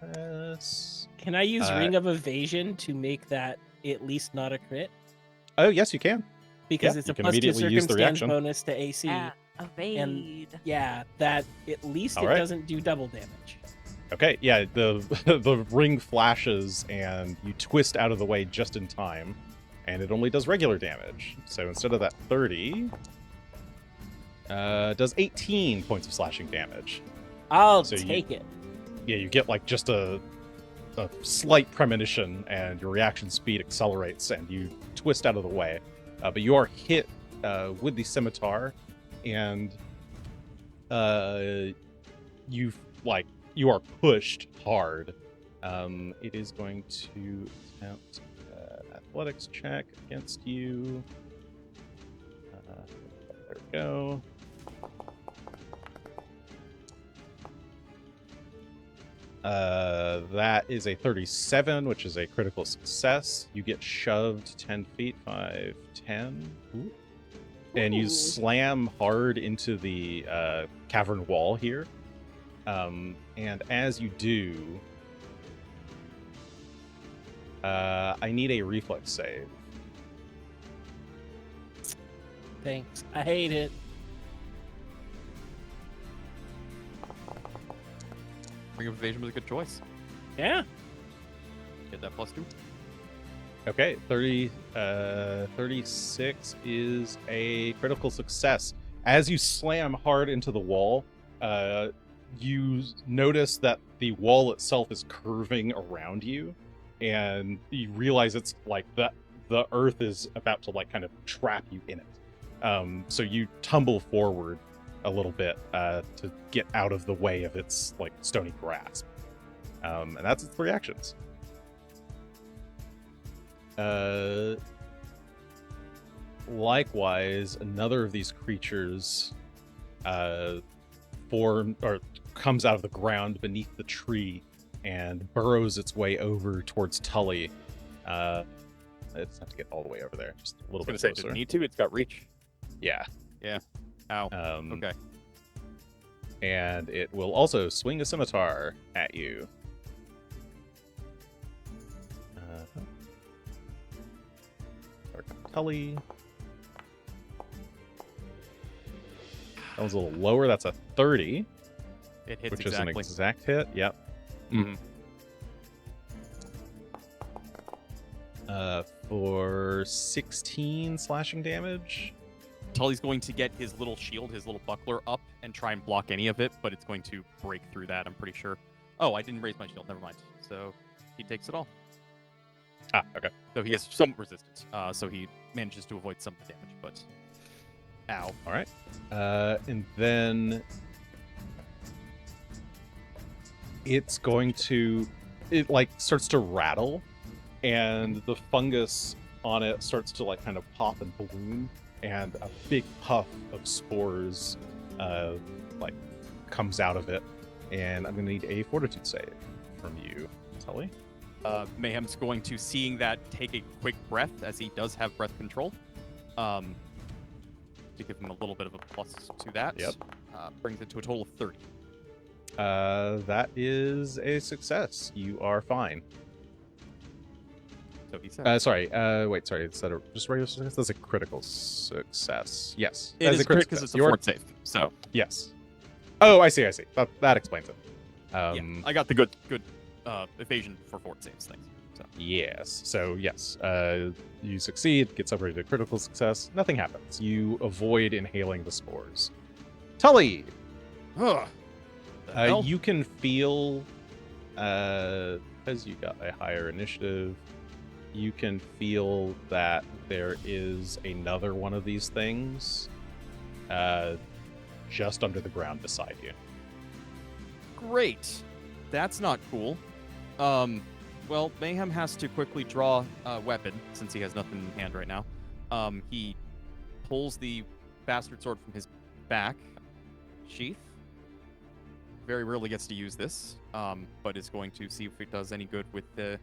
S1: a success...
S4: Can I use Ring of Evasion to make that at least not a crit?
S1: Oh, yes, you can.
S4: Because
S1: Yeah,
S4: it's
S1: you
S4: a
S1: can
S4: plus 2
S1: immediately use the
S4: circumstance
S1: reaction.
S4: bonus to AC.
S2: Evade.
S4: Yeah, that at least
S1: All
S4: it
S1: right.
S4: doesn't do double damage.
S1: Okay, yeah, the the ring flashes and you twist out of the way just in time, and it only does regular damage. So instead of that 30, it does 18 points of slashing damage.
S4: I'll
S1: So you-
S4: take it.
S1: Yeah, you get like just a slight premonition, and your reaction speed accelerates, and you twist out of the way. But you are hit with the scimitar, and you are pushed hard. It is going to attempt athletics check against you. There we go. That is a 37, which is a critical success. You get shoved 10 feet, 5, 10. Ooh. And you
S2: Ooh.
S1: slam hard into the cavern wall here. And as you do, I need a reflex save.
S4: Thanks. I hate it.
S3: Ring of Evasion was a good choice.
S4: Yeah.
S3: Get that +2.
S1: Okay, 36 is a critical success. As you slam hard into the wall, you notice that the wall itself is curving around you, and you realize it's like the earth is about to like kind of trap you in it. So you tumble forward a little bit to get out of the way of its like stony grasp. And that's its reactions. Likewise, another of these creatures comes out of the ground beneath the tree and burrows its way over towards Tully. It's have to get all the way over there, just a little
S3: I
S1: bit
S3: was gonna say,
S1: closer.
S3: does it need to? It's got reach.
S1: Yeah.
S3: Ow.
S1: Um,
S3: Okay.
S1: And it will also swing a scimitar at you. Tully. That was a little lower. That's a 30,
S3: It hits
S1: which is an
S3: exactly.
S1: exact hit. Yep.
S3: Mhm.
S1: For 16 slashing damage.
S3: Tully's going to get his little shield, his little buckler up, and try and block any of it, but it's going to break through that, I'm pretty sure. Oh, I didn't raise my shield. Never mind. So he takes it all.
S1: Ah, okay.
S3: So he has some resistance. So he manages to avoid some of the damage, but ow.
S1: All right. And then it's going to, it like starts to rattle, and the fungus on it starts to like kind of pop and bloom, and a big puff of spores like comes out of it. And I'm gonna need a fortitude save from you, Tully.
S3: Mayhem's going to, seeing that, take a quick breath, as he does have breath control. To give him a little bit of a plus to that.
S1: Yep.
S3: Brings it to a total of 30.
S1: That is a success. You are fine.
S3: So he says.
S1: Sorry. Wait. Sorry. Is that just regular success? That's a critical success. Yes.
S3: It
S1: that
S3: is
S1: a
S3: crit
S1: critical
S3: because it's
S1: success.
S3: a
S1: You're-
S3: fort save. So
S1: Yes. Oh, I see. That explains it.
S3: yeah, I got the good evasion for fort saves things. So
S1: Yes. So yes, you succeed. Get separated to critical success. Nothing happens. You avoid inhaling the spores. Tully,
S3: Ugh. The hell?
S1: you can feel, because you got a higher initiative, you can feel that there is another one of these things, just under the ground beside you.
S3: Great. That's not cool. Well, Mayhem has to quickly draw a weapon since he has nothing in hand right now. He pulls the bastard sword from his back sheath. Very rarely gets to use this, but is going to see if it does any good with the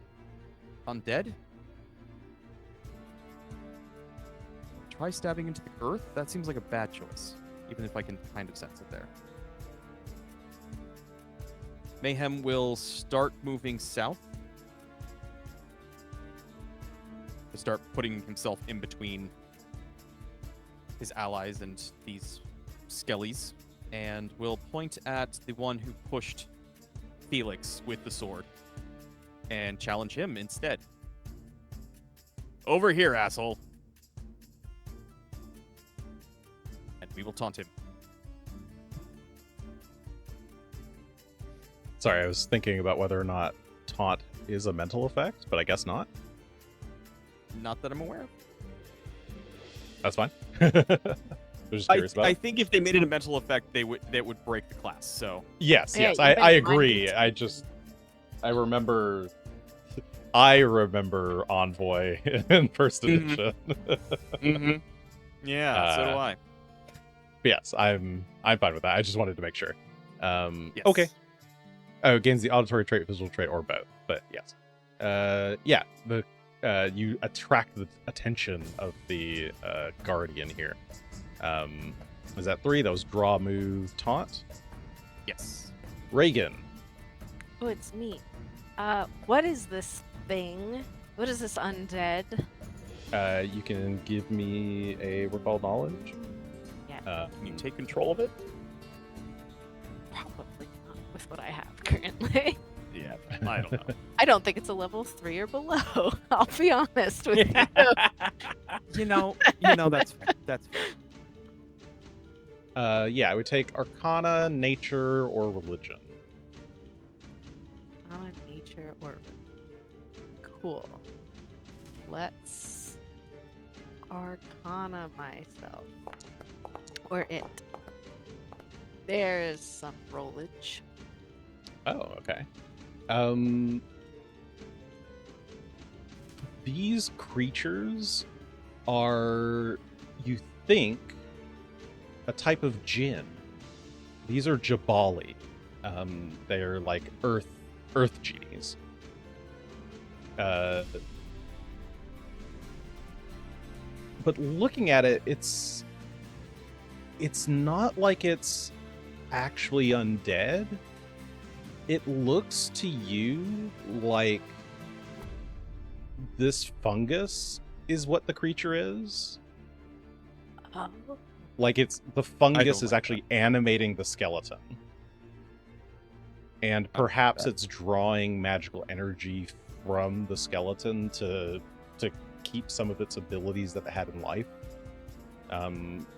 S3: undead. Try stabbing into the earth? That seems like a bad choice, even if I can kind of sense it there. Mayhem will start moving south to start putting himself in between his allies and these skellies, and will point at the one who pushed Felix with the sword and challenge him instead. Over here, asshole. And we will taunt him.
S1: Sorry, I was thinking about whether or not taunt is a mental effect, but I guess not.
S3: Not that I'm aware of.
S1: That's fine. I was just curious about
S3: I
S1: it.
S3: think if they made it a mental effect, that would break the class. So
S1: Yes,
S2: Yeah,
S1: yes,
S2: you
S1: I
S2: guys
S1: agree.
S2: mind
S1: I remember Envoy in first
S3: Mhm.
S1: edition.
S3: Mm-hmm. Yeah, so do I.
S1: Yes, I'm fine with that. I just wanted to make sure.
S3: Yes.
S1: Okay. Oh, gains the auditory trait, visual trait, or both. But yes. Yeah, you attract the attention of the guardian here. Is that 3? That was draw, move, taunt.
S3: Yes.
S1: Regan.
S2: Oh, it's me. What is this thing? What is this undead?
S1: You can give me a recall knowledge.
S2: Yeah,
S3: Can you take control of it?
S2: probably not with what I have currently.
S3: Yeah, I don't know.
S2: I don't think it's a level 3 or below. I'll be honest with you.
S3: you know, that's fair. That's fair.
S1: Yeah, I would take Arcana, Nature, or Religion.
S2: On nature or cool. Let's Arcana myself. Or it. There's some rollage.
S1: Oh, okay. These creatures are, you think, a type of djinn. These are Jabali. They're like earth genies. But looking at it, it's not like it's actually undead. It looks to you like this fungus is what the creature is.
S2: Oh.
S1: Like it's the fungus
S3: don't
S1: is
S3: like
S1: actually animating the skeleton. And perhaps it's drawing magical energy from the skeleton to keep some of its abilities that it had in life.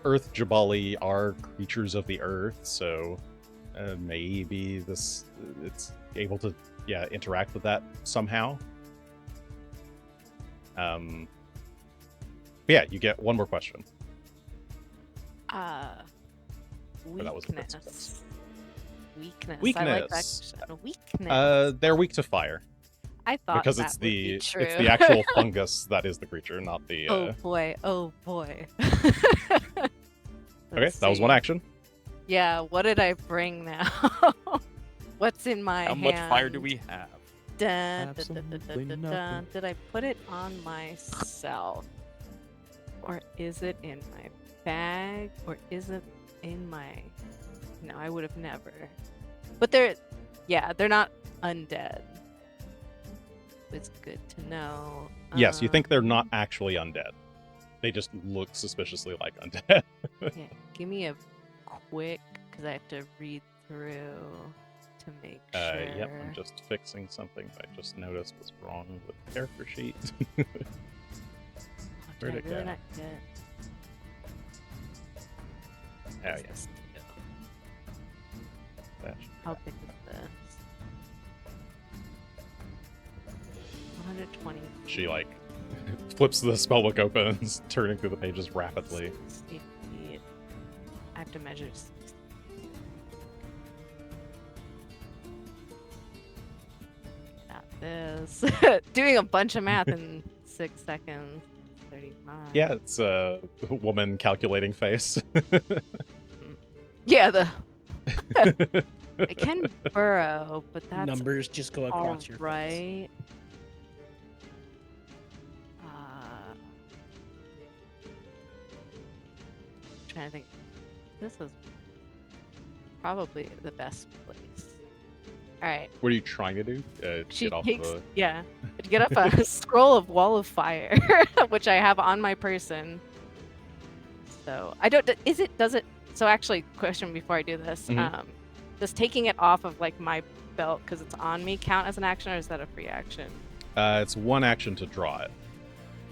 S1: Earth Jabali are creatures of the earth, so maybe it's able to interact with that somehow. Yeah, you get one more question. That was a crit success.
S2: Weakness. I like that question. Weakness.
S1: They're weak to fire.
S2: I thought
S1: because
S2: that
S1: it's
S2: would be
S1: it's
S2: true.
S1: the actual fungus that is the creature, not the.
S2: Oh boy! Oh boy!
S1: Okay, that was one action.
S2: Yeah. What did I bring now? What's in my
S3: How
S2: hand?
S3: much fire do we have?
S2: Absolutely nothing. Did I put it on myself, or is it in my bag, or is it in my? No, I would have never. But they're not undead. It's good to know.
S1: Yes, you think they're not actually undead. They just look suspiciously like undead.
S2: Yeah, give me a quick, because I have to read through to make sure.
S1: Yep, I'm just fixing something I just noticed was wrong with the character sheet. Where'd it go?
S2: Not get...
S1: Oh, yeah.
S2: This
S1: That should-
S2: How big is this? 120.
S1: She like flips the spellbook open and is turning through the pages rapidly.
S2: 60 feet. I have to measure. Got this. Doing a bunch of math in 6 seconds. 35.
S1: Yeah, it's a woman calculating face.
S2: Yeah, it can burrow, but that's
S4: Numbers just go
S2: all
S4: across your face.
S2: right. Trying to think. This is probably the best place. All right.
S1: What are you trying to do?
S2: She
S1: Get off
S2: takes
S1: the...
S2: to get up a scroll of Wall of Fire, which I have on my person. So I don't. Does it? So actually, question before I do this.
S1: Mhm.
S2: Does taking it off of like my belt because it's on me count as an action, or is that a free action?
S1: It's one action to draw it.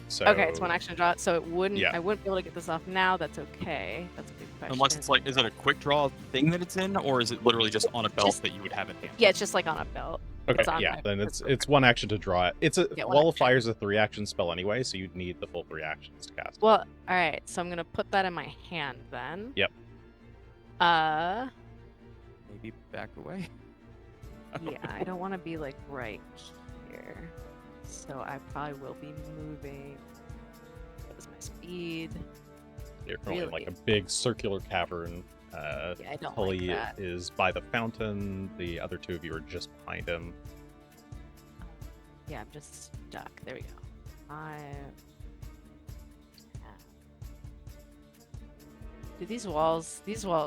S1: So
S2: Okay, it's one action to draw it, so it wouldn't.
S1: Yeah.
S2: I wouldn't be able to get this off now. That's okay. That's a good question.
S3: Unless it's like, is it a quick draw thing that it's in, or is it literally just on a belt
S2: Just-
S3: that you would have in hand?
S2: Yeah, it's just like on a belt.
S1: Okay,
S2: It's on
S1: yeah,
S2: my
S1: then
S2: person.
S1: it's one action to draw it. It's a
S2: Yeah, one
S1: Wall of
S2: action.
S1: Fire is a 3-action spell anyway, so you'd need the full 3 actions to cast.
S2: Well, all right. So I'm gonna put that in my hand then.
S1: Yep.
S3: Maybe back away.
S2: Yeah, I don't want to be like right here, so I probably will be moving. What is my speed?
S1: You're currently in like a
S2: really-
S1: big circular cavern.
S2: Yeah, I don't
S1: Tully
S2: like that.
S1: is by the fountain. The other two of you are just behind him.
S2: Yeah, I'm just stuck. There we go. Do these walls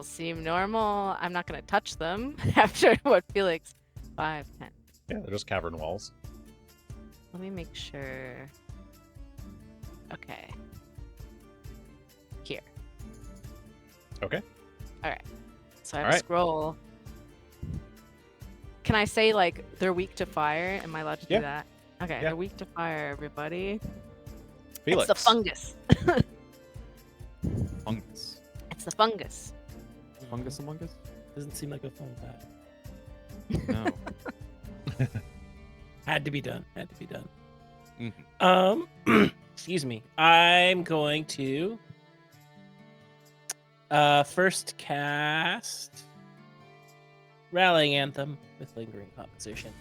S2: seem normal? I'm not gonna touch them after what Felix 5, 10.
S1: Yeah, they're just cavern walls.
S2: Let me make sure. Okay. Here.
S1: Okay.
S2: So I have
S1: Alright.
S2: a scroll. Can I say like they're weak to fire? Am I allowed to
S1: Yeah.
S2: do that? Okay,
S1: Yeah.
S2: they're weak to fire, everybody.
S1: Felix.
S2: It's the fungus.
S3: Fungus.
S2: It's the fungus.
S3: Fungus among us?
S4: Doesn't seem like a fun fact.
S3: No.
S4: Had to be done. Had to be done.
S3: Mhm.
S4: Excuse me. I'm going to first cast Rallying Anthem with Lingering Composition.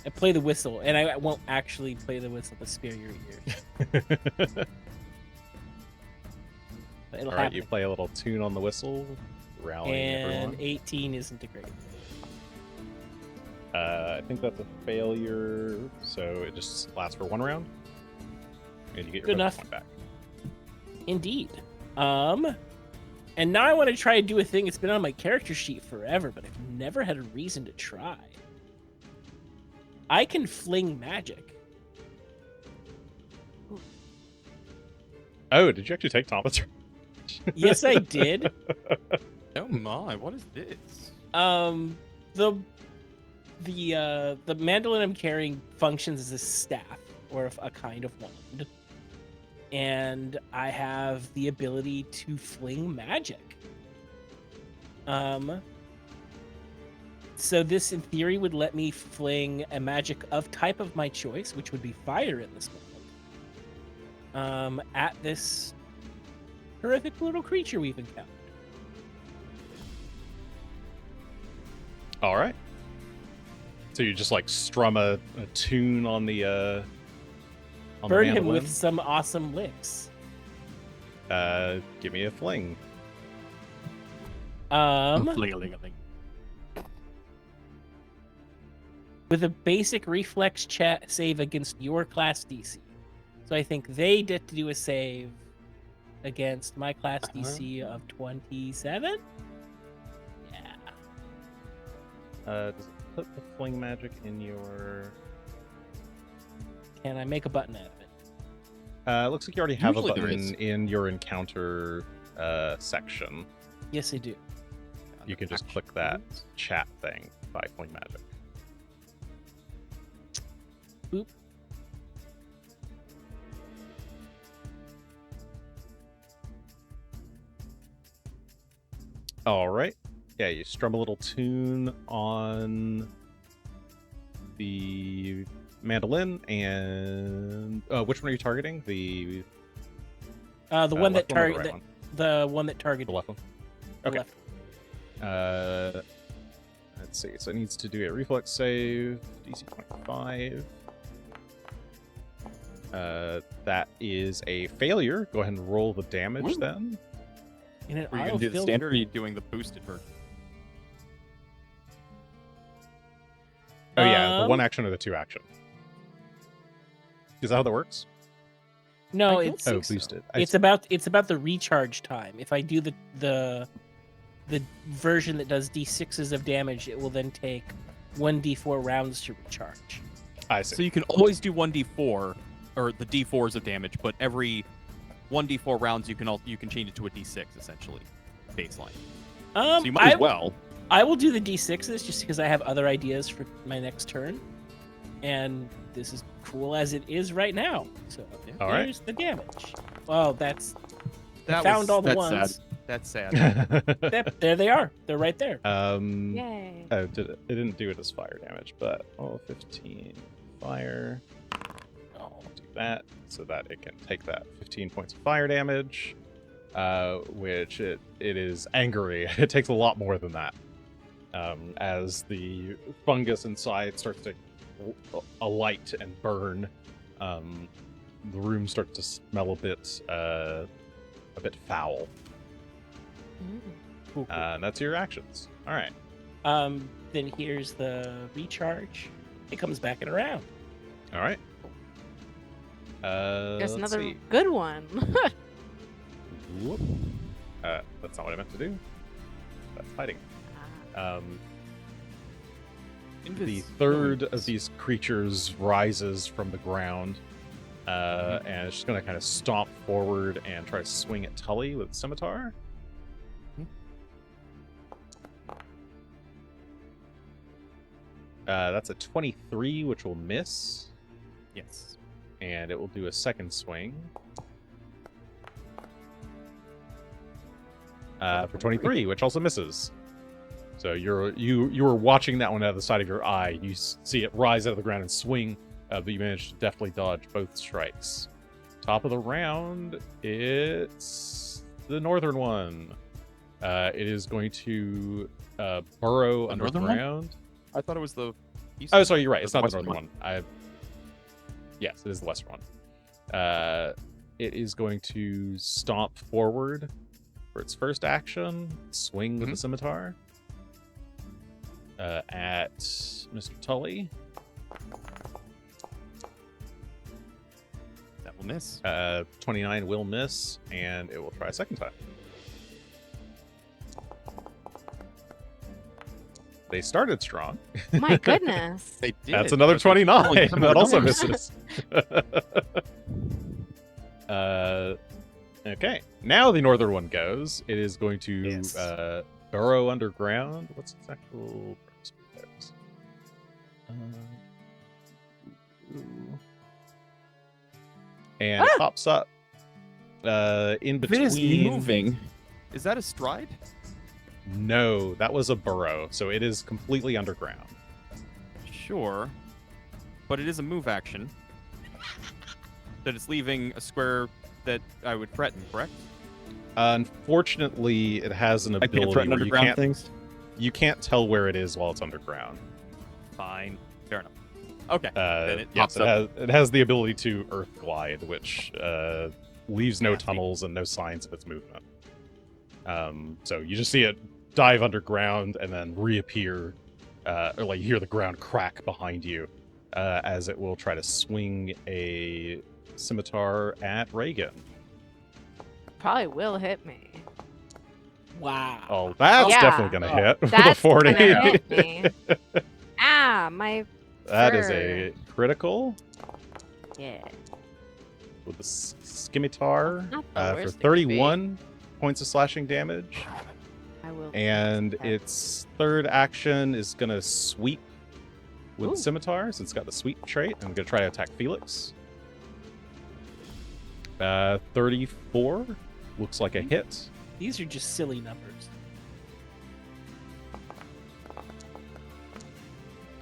S4: And play the whistle, and I won't actually play the whistle to spare your ears. But it'll
S1: All right,
S4: happen.
S1: you play a little tune on the whistle, rallying
S4: And
S1: everyone.
S4: 18 isn't a great.
S1: I think that's a failure, so it just lasts for 1 round. And you get your
S4: Good enough.
S1: bonus point back.
S4: Indeed. And now I want to try to do a thing that's been on my character sheet forever, but I've never had a reason to try. I can fling magic.
S1: Oh, did you actually take Thomas?
S4: Yes, I did.
S3: Oh my, what is this?
S4: The mandolin I'm carrying functions as a staff or a kind of wand, and I have the ability to fling magic. So this, in theory, would let me fling a magic of type of my choice, which would be fire in this moment, at this horrific little creature we've encountered.
S1: All right. So you just like strum a tune on the
S4: Burn him
S1: mandolin.
S4: with some awesome licks.
S1: Give me a fling.
S3: Fling-a-ling-a-ling.
S4: With a basic reflex save against your class DC. So I think they get to do a save against my class DC of 27. Yeah.
S1: Does it put the fling magic in your?
S4: Can I make a button out of it?
S1: Looks like you already have
S3: Usually
S1: a
S3: there
S1: button in your encounter section.
S4: Yes, I do.
S1: You can just click that chat thing by fling magic.
S4: Boop.
S1: All right. Yeah, you strum a little tune on the mandolin, and which one are you targeting? The
S4: The one that
S1: left one or the
S4: target
S1: right one?
S4: the one that targeted
S1: The left one.
S4: the
S1: Okay.
S4: left.
S1: Let's see. So it needs to do a reflex save, DC 25. That is a failure. Go ahead and roll the damage then.
S4: In an
S3: Are you
S4: aisle
S3: going to do the
S4: filled-
S3: standard, or are you doing the boosted version?
S1: Oh yeah, the
S4: Um,
S1: one action or the two action. Is that how that works?
S4: No,
S3: I don't
S4: it's
S3: think
S1: Oh,
S3: so.
S1: boosted.
S4: it's about the recharge time. If I do the version that does d6s of damage, it will then take 1d4 rounds to recharge.
S1: I see.
S3: So you can always do 1d4 or the d4s of damage, but every 1d4 rounds you can change it to a d6 essentially, baseline. So you might as well.
S4: I will do the d6s just because I have other ideas for my next turn, and this is cool as it is right now. So
S1: All right.
S4: here's the damage. Well, that's
S3: That
S4: found all the
S3: that's
S4: ones.
S3: Sad. That's sad.
S4: there they are. They're right there.
S2: Yay.
S1: Oh, did it didn't do it as fire damage, but 15 fire. I'll do that so that it can take that 15 points of fire damage, which it is angry. It takes a lot more than that. As the fungus inside starts to alight and burn, the room starts to smell a bit foul.
S2: Mm.
S1: And that's your actions. All right.
S4: Then here's the recharge. It comes back and around.
S1: All right.
S2: There's
S1: Let's
S2: another
S1: see.
S2: good one.
S1: Whoop. That's not what I meant to do. That's hiding. The third of these creatures rises from the ground, and it's just going to kind of stomp forward and try to swing at Tully with its scimitar. That's a 23, which will miss,
S3: Yes.
S1: and it will do a second swing. For 23, which also misses. So you were watching that one out of the side of your eye. You see it rise out of the ground and swing, but you managed to deftly dodge both strikes. Top of the round, it's the northern one. It is going to burrow
S3: The northern one?
S1: underground.
S3: I thought it was the east.
S1: Oh, sorry, you're right. It's
S3: The
S1: not the
S3: western
S1: northern one. Yes, it is the western one. It is going to stomp forward for its first action, swing with the scimitar at Mr. Tully.
S3: That will miss.
S1: 29 will miss, and it will try a second time. They started strong.
S2: My goodness.
S3: They did.
S1: That's another
S3: but they
S1: 29.
S3: only come
S1: That
S3: with
S1: also
S3: numbers.
S1: misses. Okay. Now the northern one goes. It is going to
S3: Yes.
S1: burrow underground. What's its actual purpose? And it pops up in
S3: If it is
S1: between.
S3: moving, is that a stride?
S1: No, that was a burrow, so it is completely underground.
S3: Sure. But it is a move action. That it's leaving a square that I would threaten, correct?
S1: Unfortunately, it has an
S3: I can't
S1: ability
S3: threaten
S1: where
S3: underground things.
S1: you can't tell where it is while it's underground.
S3: Fine. Fair enough. Okay. Then it
S1: Yes,
S3: pops up.
S1: it has the ability to earth glide, which leaves no
S3: Nasty.
S1: tunnels and no signs of its movement. So you just see it dive underground and then reappear, or like you hear the ground crack behind you, as it will try to swing a scimitar at Regan.
S2: Probably will hit me.
S4: Wow.
S1: Oh, that's
S2: Yeah.
S1: definitely gonna hit. With a
S2: That's
S1: 40.
S2: gonna hit me. Ah, my
S1: That is
S2: fur.
S1: a critical
S2: Yeah.
S1: with the scimitar
S2: Not the
S1: for
S2: worst it could be.
S1: 31 points of slashing damage.
S2: I will.
S1: And
S2: that.
S1: its third action is going to sweep with
S2: Ooh.
S1: scimitar, since it's got the sweep trait. I'm going to try to attack Felix. 34 looks like a hit.
S4: These are just silly numbers.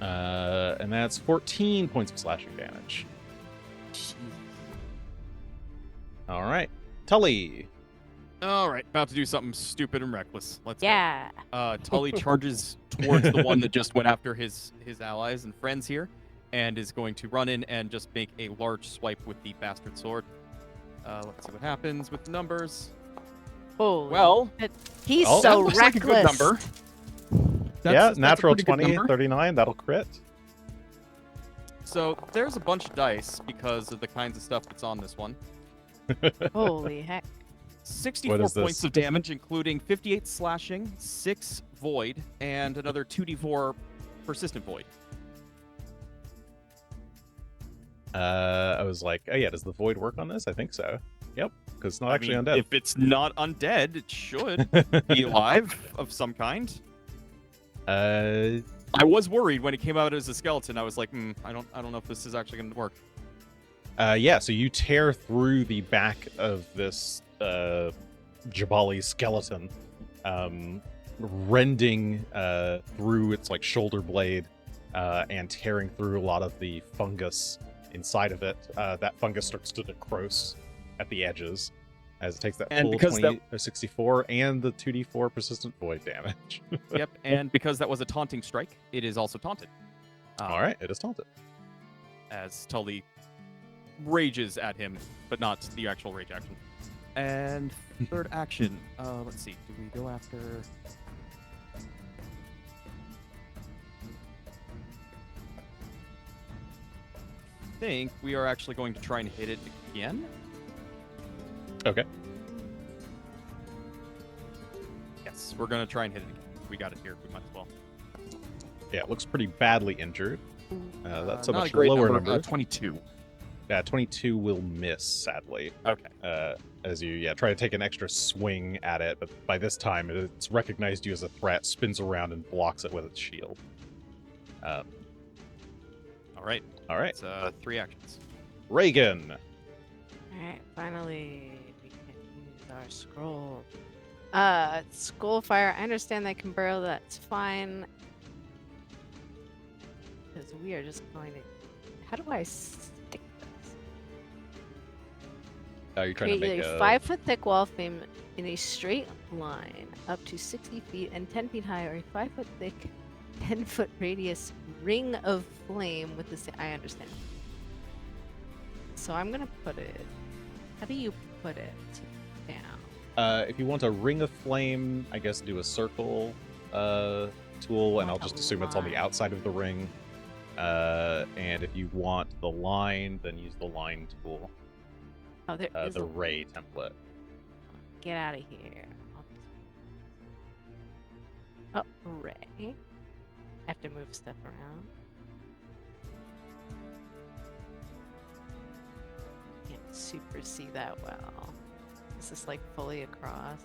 S1: And that's 14 points of slashing damage.
S4: Jesus.
S1: All right. Tully.
S3: All right. About to do something stupid and reckless. Let's go.
S2: Yeah.
S3: Tully charges towards the one that just went after his allies and friends here, and is going to run in and just make a large swipe with the bastard sword. Let's see what happens with the numbers.
S2: Holy.
S3: Well,
S2: he's
S1: Oh,
S2: so
S3: that looks like a
S2: reckless.
S3: good number.
S1: Yeah, natural
S3: a pretty good
S1: 20,
S3: number.
S1: 39. That'll crit.
S3: So there's a bunch of dice because of the kinds of stuff that's on this one.
S2: Holy heck.
S3: 64
S1: What is
S3: points
S1: this?
S3: of damage, including 58 slashing, 6 void, and another 2d4 persistent void.
S1: I was like, oh yeah, does the void work on this? I think so. Yep, because it's not actually undead.
S3: If it's not undead, it should be alive of some kind. I was worried when it came out as a skeleton. I was like, I don't know if this is actually going to work.
S1: Yeah, so you tear through the back of this Jabali skeleton, rending through its like shoulder blade and tearing through a lot of the fungus inside of it. That fungus starts to necrose at the edges as it takes that
S3: And
S1: full
S3: because
S1: 20 or 64 and the 2d4 persistent void damage.
S3: Yep, and because that was a taunting strike, it is also taunted.
S1: All right, it is taunted.
S3: As Tully rages at him, but not the actual rage action. And third action, let's see, do we go after... I think we are actually going to try and hit it again.
S1: Okay.
S3: Yes, we're going to try and hit it again. We got it here, we might as well.
S1: Yeah, it looks pretty badly injured. That's a
S3: Not
S1: much
S3: great
S1: lower
S3: number.
S1: number.
S3: 22.
S1: Yeah, 22 will miss, sadly.
S3: Okay.
S1: As you try to take an extra swing at it, but by this time it's recognized you as a threat, spins around and blocks it with its shield.
S3: All right.
S1: All right,
S3: It's 3 actions.
S1: Regan.
S2: Alright, finally we can use our scroll. Skullfire, I understand they can burrow, that's fine. Because we are just going to... How do I stick this?
S1: Are you trying to
S2: Create
S1: make
S2: a
S1: a
S2: 5-foot thick wall frame in a straight line up to 60 feet and 10 feet high, or a 5-foot thick, 10-foot radius ring of flame with the same... I understand. So I'm going to put it... How do you put it down?
S1: if you want a ring of flame, I guess do a circle tool, and I'll
S2: Want a
S1: just assume it's on the
S2: line.
S1: outside of the ring. And if you want the line, then use the line tool.
S2: Oh, there is
S1: The
S2: a...
S1: ray template.
S2: Get out of here. Oh, Ray. I have to move stuff around. Can't super see that well. Is this like fully across?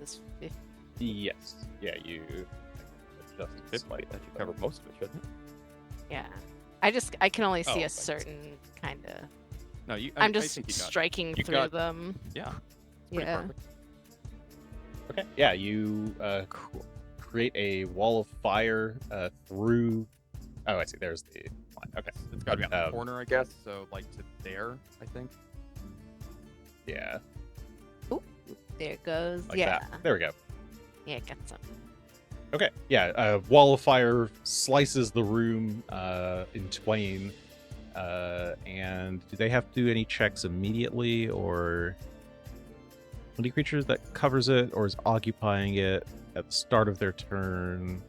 S2: Is this 50?
S1: Yes. Yeah, you adjust it
S3: 50,
S1: slightly.
S3: that should cover most of it, shouldn't it?
S2: Yeah. I can only see
S1: Oh,
S2: a
S1: thanks.
S2: certain kind of...
S3: No, you.
S2: I'm
S3: I
S2: just
S3: think you got it.
S2: striking
S3: You
S2: through
S3: got-
S2: them.
S3: Yeah. It's pretty
S2: Yeah.
S3: perfect.
S1: Okay. Yeah, you create a wall of fire through. Oh, I see. There's the line. Okay.
S3: It's got to be on the corner, I guess. So like to there, I think.
S1: Yeah.
S2: There it goes.
S1: Like
S2: yeah.
S1: that. There we go.
S2: Yeah, got some.
S1: Okay. Yeah. A wall of fire slices the room in twain. And do they have to do any checks immediately, or any creature that covers it or is occupying it at the start of their turn,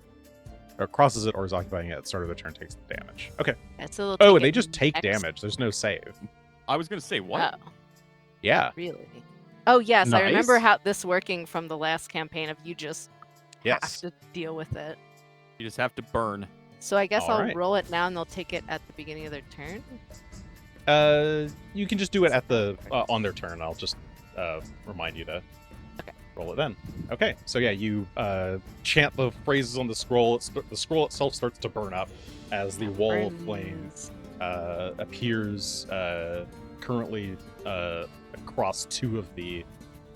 S1: or crosses it or is occupying it at the start of the turn takes the damage? Okay.
S2: That's a little.
S1: Oh, and they just take damage. There's no save.
S3: I was gonna say what?
S2: Oh,
S1: Yeah.
S2: really? Oh yes, I remember
S1: Nice.
S2: how this working from the last campaign of you just
S1: Yes.
S2: have to deal with it.
S3: You just have to burn.
S2: So I guess
S1: All
S2: I'll
S1: right.
S2: roll it now and they'll take it at the beginning of their turn.
S1: You can just do it at the on their turn. I'll just remind you to roll it then. Okay, so yeah, you chant the phrases on the scroll. The scroll itself starts to burn up as the wall of flame appears currently across two of the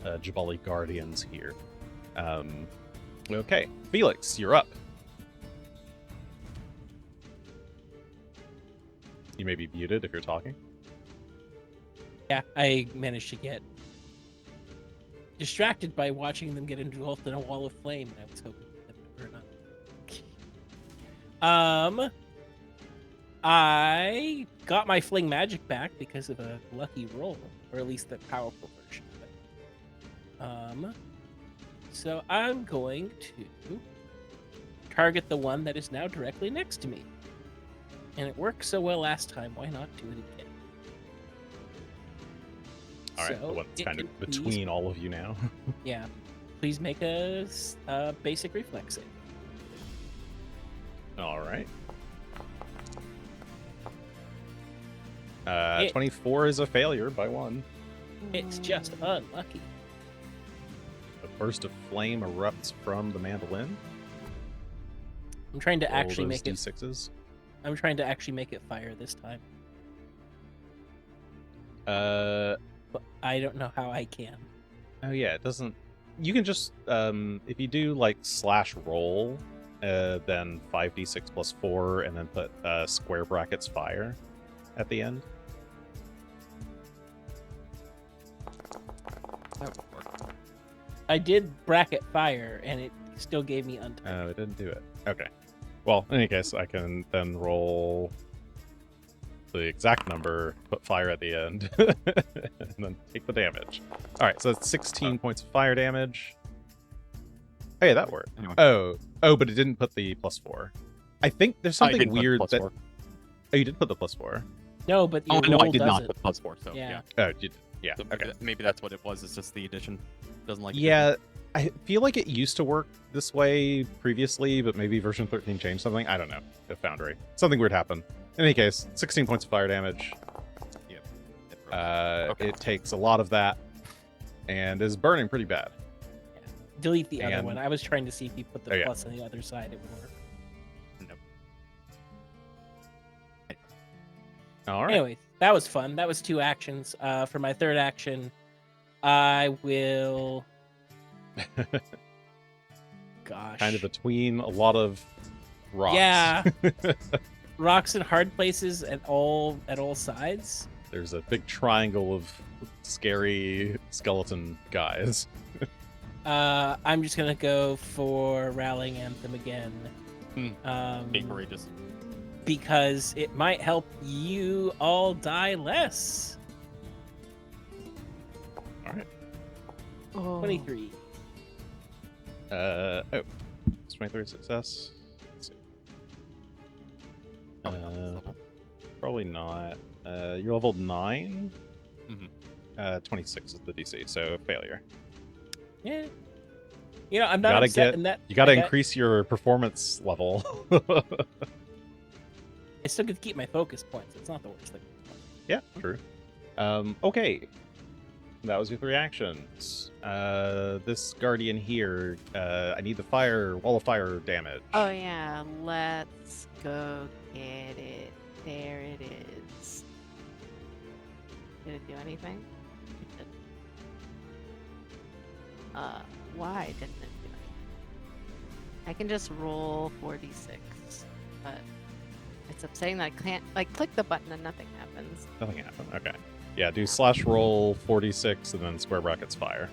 S1: Jabali Guardians here. Okay, Felix, you're up. You may be muted if you're talking.
S4: Yeah, I managed to get distracted by watching them get engulfed in a wall of flame, and I was hoping that would burn up. I got my fling magic back because of a lucky roll, or at least the powerful version of it. So I'm going to target the one that is now directly next to me. And it worked so well last time, why not do it again?
S1: All right,
S4: So,
S1: the one that's kind of
S4: please-
S1: between all of you now.
S4: Yeah. Please make a basic reflex save.
S1: All right.
S4: It-
S1: 24 is a failure by one.
S4: It's just unlucky.
S1: A burst of flame erupts from the mandolin.
S4: I'm trying to
S1: Roll
S4: actually
S1: those
S4: make it.
S1: D6s.
S4: I'm trying to actually make it fire this time,
S1: Uh,
S4: but I don't know how I can.
S1: oh yeah, it doesn't. You can just if you do like slash roll, then 5d6 plus 4, and then put square brackets fire at the end.
S3: That would work.
S4: I did bracket fire, and it still gave me untouched.
S1: Oh, it didn't do it. Okay. Well, in any case, I can then roll the exact number, put fire at the end, and then take the damage. All right, so that's 16 points of fire damage. Hey, that worked.
S3: Anyway.
S1: Oh, but it didn't put the +4. I think there's
S3: I
S1: something
S3: did put
S1: weird that.
S3: +4.
S1: Oh, you did put the +4.
S4: No, but
S3: Oh
S4: your
S3: no, I
S4: roll
S3: did
S4: does
S3: not
S4: it.
S3: put +4. So
S4: Yeah.
S3: yeah.
S1: Oh, you did. Yeah.
S3: So
S1: Okay.
S3: maybe that's what it was. It's just the addition doesn't like.
S1: Yeah, I feel like it used to work this way previously, but maybe version 13 changed something. I don't know. The Foundry. Something weird happened. In any case, 16 points of fire damage.
S3: Yep. Okay.
S1: It takes a lot of that and is burning pretty bad.
S4: Delete the other
S1: And-
S4: one. I was trying to see if you put the
S1: Oh, yeah.
S4: plus on the other side, it would work.
S3: Nope.
S1: All right.
S4: Anyways, that was fun. That was 2 actions. For my third action, I will. Gosh.
S1: Kind of between a lot of rocks.
S4: Yeah. Rocks in hard places at all sides.
S1: There's a big triangle of scary skeleton guys.
S4: I'm just gonna go for Rallying Anthem again.
S3: Being courageous.
S4: Because it might help you all die less.
S1: All right.
S2: Oh.
S4: 23.
S1: It's 23 success. Let's see.
S3: Probably not this level.
S1: Probably not. You're level 9.
S3: Mhm.
S1: 26 is the DC, so failure.
S4: Yeah. You know, I'm not
S1: Gotta
S4: upset
S1: get-
S4: in that.
S1: You got to
S4: I got-
S1: increase your performance level.
S4: I still get to keep my focus points. It's not the worst thing.
S1: Yeah, true. Okay. That was your 3 actions. This guardian here, I need the wall of fire damage.
S2: Oh yeah, let's go get it. There it is. Did it do anything? It didn't. why didn't it do it? I can just roll 4d6, but it's upsetting that I can't like click the button and nothing happens.
S1: Nothing happened. Okay. Yeah, do slash roll 46 and then square brackets fire.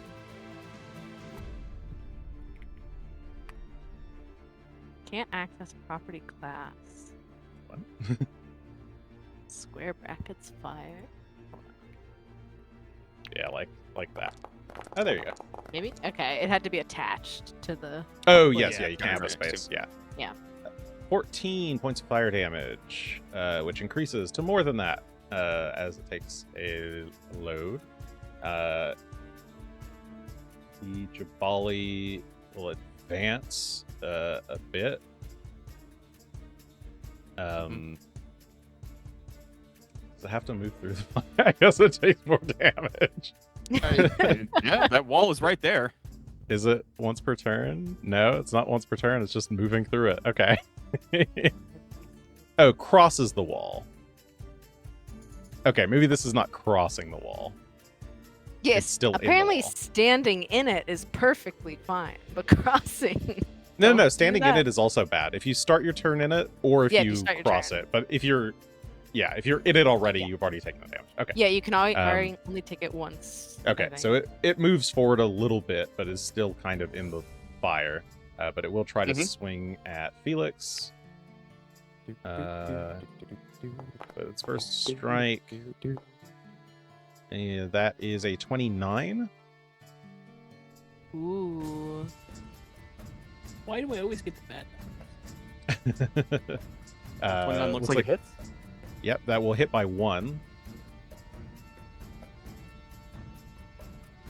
S2: Can't access property class.
S1: What?
S2: Square brackets fire.
S1: Yeah, like that. Oh, there you go.
S2: Maybe? Okay, it had to be attached to the...
S1: Oh,
S2: Well,
S1: yes,
S3: yeah,
S1: yeah, you can have a
S3: right,
S1: space. Yeah.
S2: Yeah.
S1: 14 points of fire damage, which increases to more than that as it takes a load. The Jabali will advance a bit. Does it have to move through the fire? I guess it takes more damage.
S3: Yeah, that wall is right there.
S1: Is it once per turn? No, it's not once per turn. It's just moving through it. Okay. Oh, crosses the wall. Okay, maybe this is not crossing the wall.
S2: Yes,
S1: still in the
S2: apparently
S1: wall.
S2: standing in it is perfectly fine, but crossing...
S1: No,
S2: Don't
S1: no,
S2: do
S1: standing in
S2: that.
S1: it is also bad. If you start your turn in it, or if
S2: Yeah, if
S1: you
S2: you start your
S1: cross
S2: turn.
S1: it. But if you're in it already,
S2: Yeah.
S1: you've already taken the damage. Okay.
S2: Yeah, you can only take it once. I
S1: Okay,
S2: think.
S1: so it moves forward a little bit, but is still kind of in the fire. But it will try to swing at Felix. But its first strike, and that is a 29.
S2: Ooh.
S4: Why do I always get the bad?
S3: 29 looks like it hits.
S1: Yep, that will hit by 1.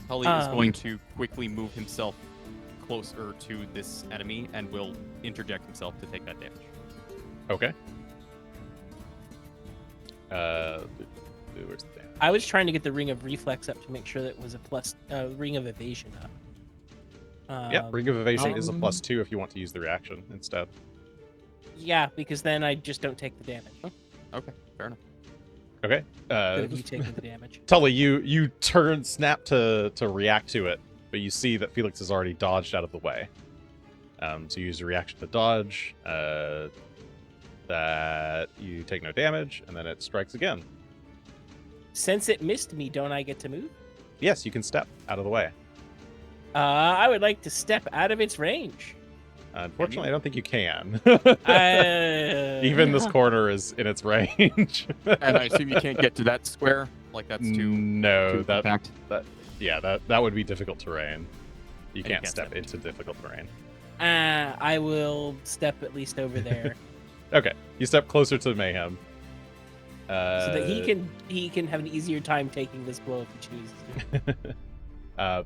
S3: Tully is going to quickly move himself closer to this enemy and will interject himself to take that damage.
S1: Okay. Where's the damage?
S4: I was trying to get the ring of reflex up to make sure that it was a plus ring of evasion up.
S1: Yep, Ring of Evasion is a
S4: um,
S1: +2 if you want to use the reaction instead.
S4: Yeah, because then I just don't take the damage.
S3: Okay, fair enough.
S1: Okay.
S4: Instead of you taking the damage.
S1: Tully, you snap to react to it, but you see that Felix has already dodged out of the way. So you use your reaction to dodge. That you take no damage, and then it strikes again.
S4: Since it missed me, don't I get to move?
S1: Yes, you can step out of the way.
S4: I would like to step out of its range.
S1: Unfortunately, I don't think you can.
S4: Even
S1: Even this corner is in its range.
S3: And I assume you can't get to that square? Like that's too
S1: No, that
S3: compact?
S1: that would be difficult terrain. You
S3: you
S1: can't
S3: can't
S1: step
S3: step
S1: into difficult terrain.
S4: I will step at least over there
S1: Okay, you step closer to Mayhem.
S4: so that he can have an easier time taking this blow if he chooses to.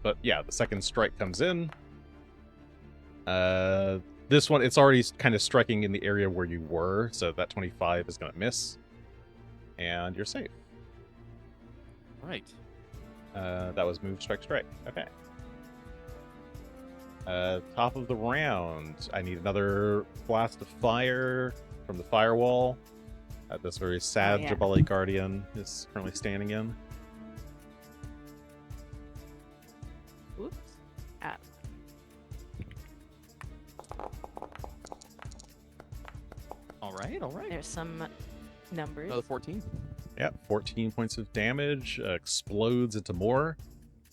S1: But yeah, the second strike comes in. This one, it's already kind of striking in the area where you were, so that 25 is going to miss. And you're safe.
S3: Right.
S1: That was move, strike, strike. Okay. Top of the round. I need another blast of fire from the firewall. This very sad
S2: yeah.
S1: Jabali Guardian is currently standing in.
S2: Oops. Ah,
S3: All right, all right.
S2: there's some numbers.
S3: Another 14.
S1: Yeah, 14 points of damage, explodes into more.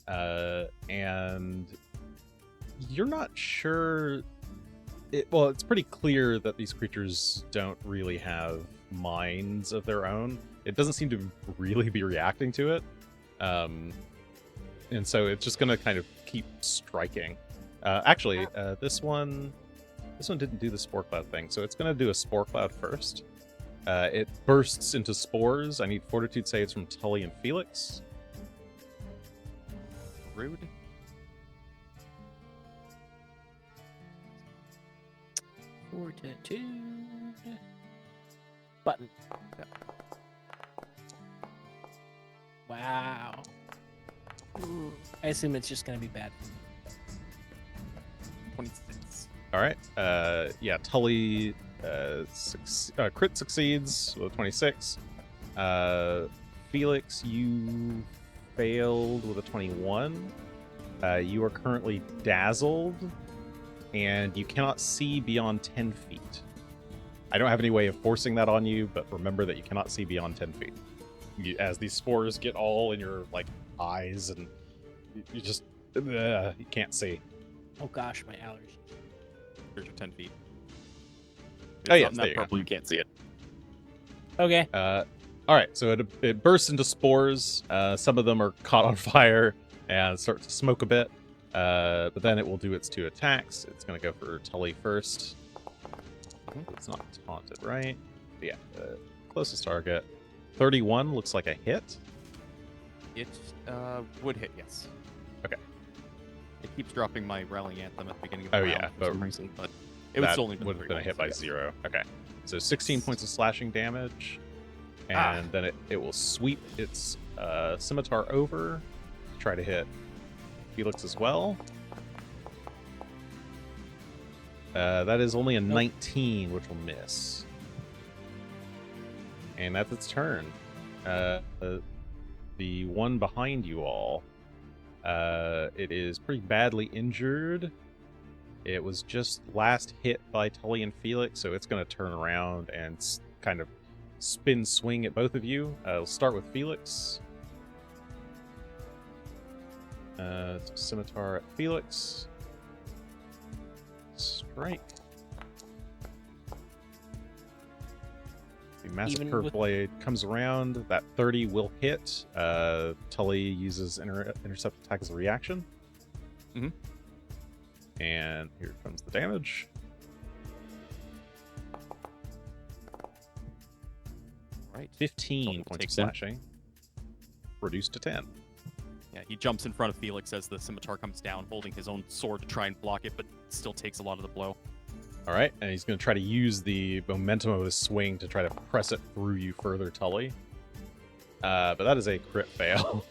S1: And you're not sure... Well, it's pretty clear that these creatures don't really have minds of their own. It doesn't seem to really be reacting to it. And so it's just going to kind of keep striking. Actually, this one didn't do the spore cloud thing, so it's going to do a spore cloud first. It bursts into spores. I need fortitude saves from Tully and Felix.
S3: Rude.
S4: Fortitude. Button. Wow.
S2: Ooh.
S4: I assume it's just going to be bad.
S3: 26.
S1: All right. Yeah, Tully crit succeeds with a 26. Felix, you failed with a 21. You are currently dazzled, and you cannot see beyond 10 feet. I don't have any way of forcing that on you, but remember that you cannot see beyond 10 feet. As these spores get all in your eyes, and you just you can't see.
S4: Oh gosh, my allergies.
S3: Here's your 10 feet.
S1: Oh, yes,
S3: Not
S1: there you go.
S3: purple, you can't see it.
S4: Okay.
S1: All right, so it bursts into spores. Some of them are caught on fire and start to smoke a bit. But then it will do its 2 attacks. It's going to go for Tully first. It's not taunted, right? Yeah, closest target. 31 looks like a hit.
S3: It would hit, yes.
S1: Okay.
S3: It keeps dropping my rallying anthem at the beginning of
S1: Oh,
S3: the round
S1: yeah,
S3: for some reason, but it would only
S1: would have been a hit by 0. Okay, so 16
S3: Yes.
S1: points of slashing damage, and then it will sweep its scimitar over, try to hit Felix as well. That is only a 19, which will miss. And that's its turn. The one behind you all, it is pretty badly injured. It was just last hit by Tully and Felix, so it's going to turn around and kind of spin swing at both of you. We'll start with Felix. Scimitar at Felix. Strike. The massive
S4: Even
S1: curved
S4: with-
S1: blade comes around. That 30 will hit. Tully uses intercept attack as a reaction.
S3: Mhm.
S1: And here comes the damage.
S3: right.
S1: 15
S3: Tully
S1: points of
S3: takes that.
S1: slashing. Reduced to 10.
S3: Yeah, he jumps in front of Felix as the scimitar comes down, holding his own sword to try and block it, but still takes a lot of the blow.
S1: All right, and he's going to try to use the momentum of his swing to try to press it through you further, Tully. But that is a crit fail.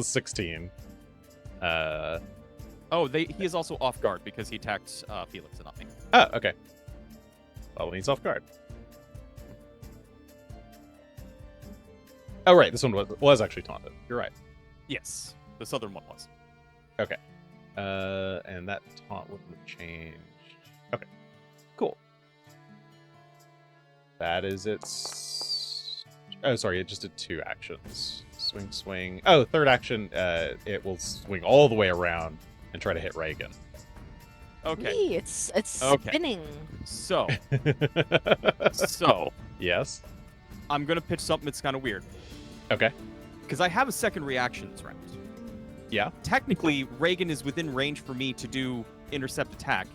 S1: 16.
S3: Oh, he is also off guard because he attacked Felix and not me.
S1: Oh, okay. Well, he's off guard. Oh, right, this one was actually taunted. You're right.
S3: Yes, the southern one was.
S1: Okay. And that taunt wouldn't have changed. Okay. Cool. That is its... Oh, sorry, it just did 2 actions. Swing, swing. Oh, third action, it will swing all the way around and try to hit Regan.
S3: Okay,
S2: Wee, it's
S3: Okay.
S2: spinning.
S3: so
S1: Yes.
S3: I'm gonna pitch something that's kind of weird
S1: Okay.
S3: because I have a second reaction this round.
S1: Yeah.
S3: Technically, Regan is within range for me to do intercept attack,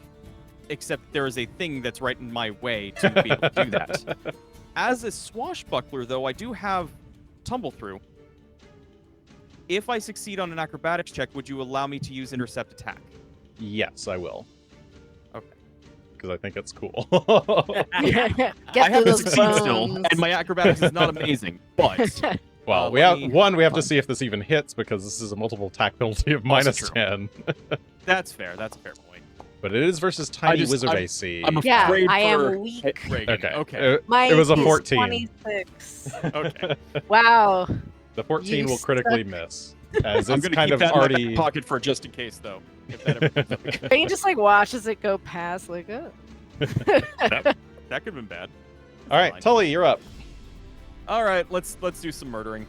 S3: except there is a thing that's right in my way to be able to do that. As a swashbuckler, though, I do have tumble through. If I succeed on an acrobatics check, would you allow me to use intercept attack?
S1: Yes, I will.
S3: Okay.
S1: Because I think it's cool.
S2: Get
S3: I have
S2: through
S3: to
S2: those
S3: succeed still,
S2: bones.
S3: and my acrobatics is not amazing, but
S1: Well,
S3: let me-
S1: we have to see if this even hits because this is a multiple attack penalty of
S3: Also
S1: minus
S3: true.
S1: 10.
S3: that's fair. That's a fair point.
S1: But it is versus Tiny
S3: just-
S1: Wizard
S3: I'm-
S1: AC.
S3: I'm
S2: Yeah,
S3: afraid
S2: I am
S3: for
S2: weak.
S3: Regan.
S1: Okay.
S3: Okay.
S2: My
S1: It was a
S2: AC is
S1: 14.
S2: 26.
S3: Okay.
S2: Wow.
S1: The 14
S2: You
S1: will critically miss. As
S3: I'm
S1: it's
S3: gonna
S1: kind
S3: keep
S1: of
S3: that in my
S1: already.
S3: back pocket for just in case, though. If that ever comes up again.
S2: But he just watches it go past, oh.
S3: That could have been bad.
S1: All right,
S3: Fine.
S1: Tully, you're up.
S3: All right, let's do some murdering.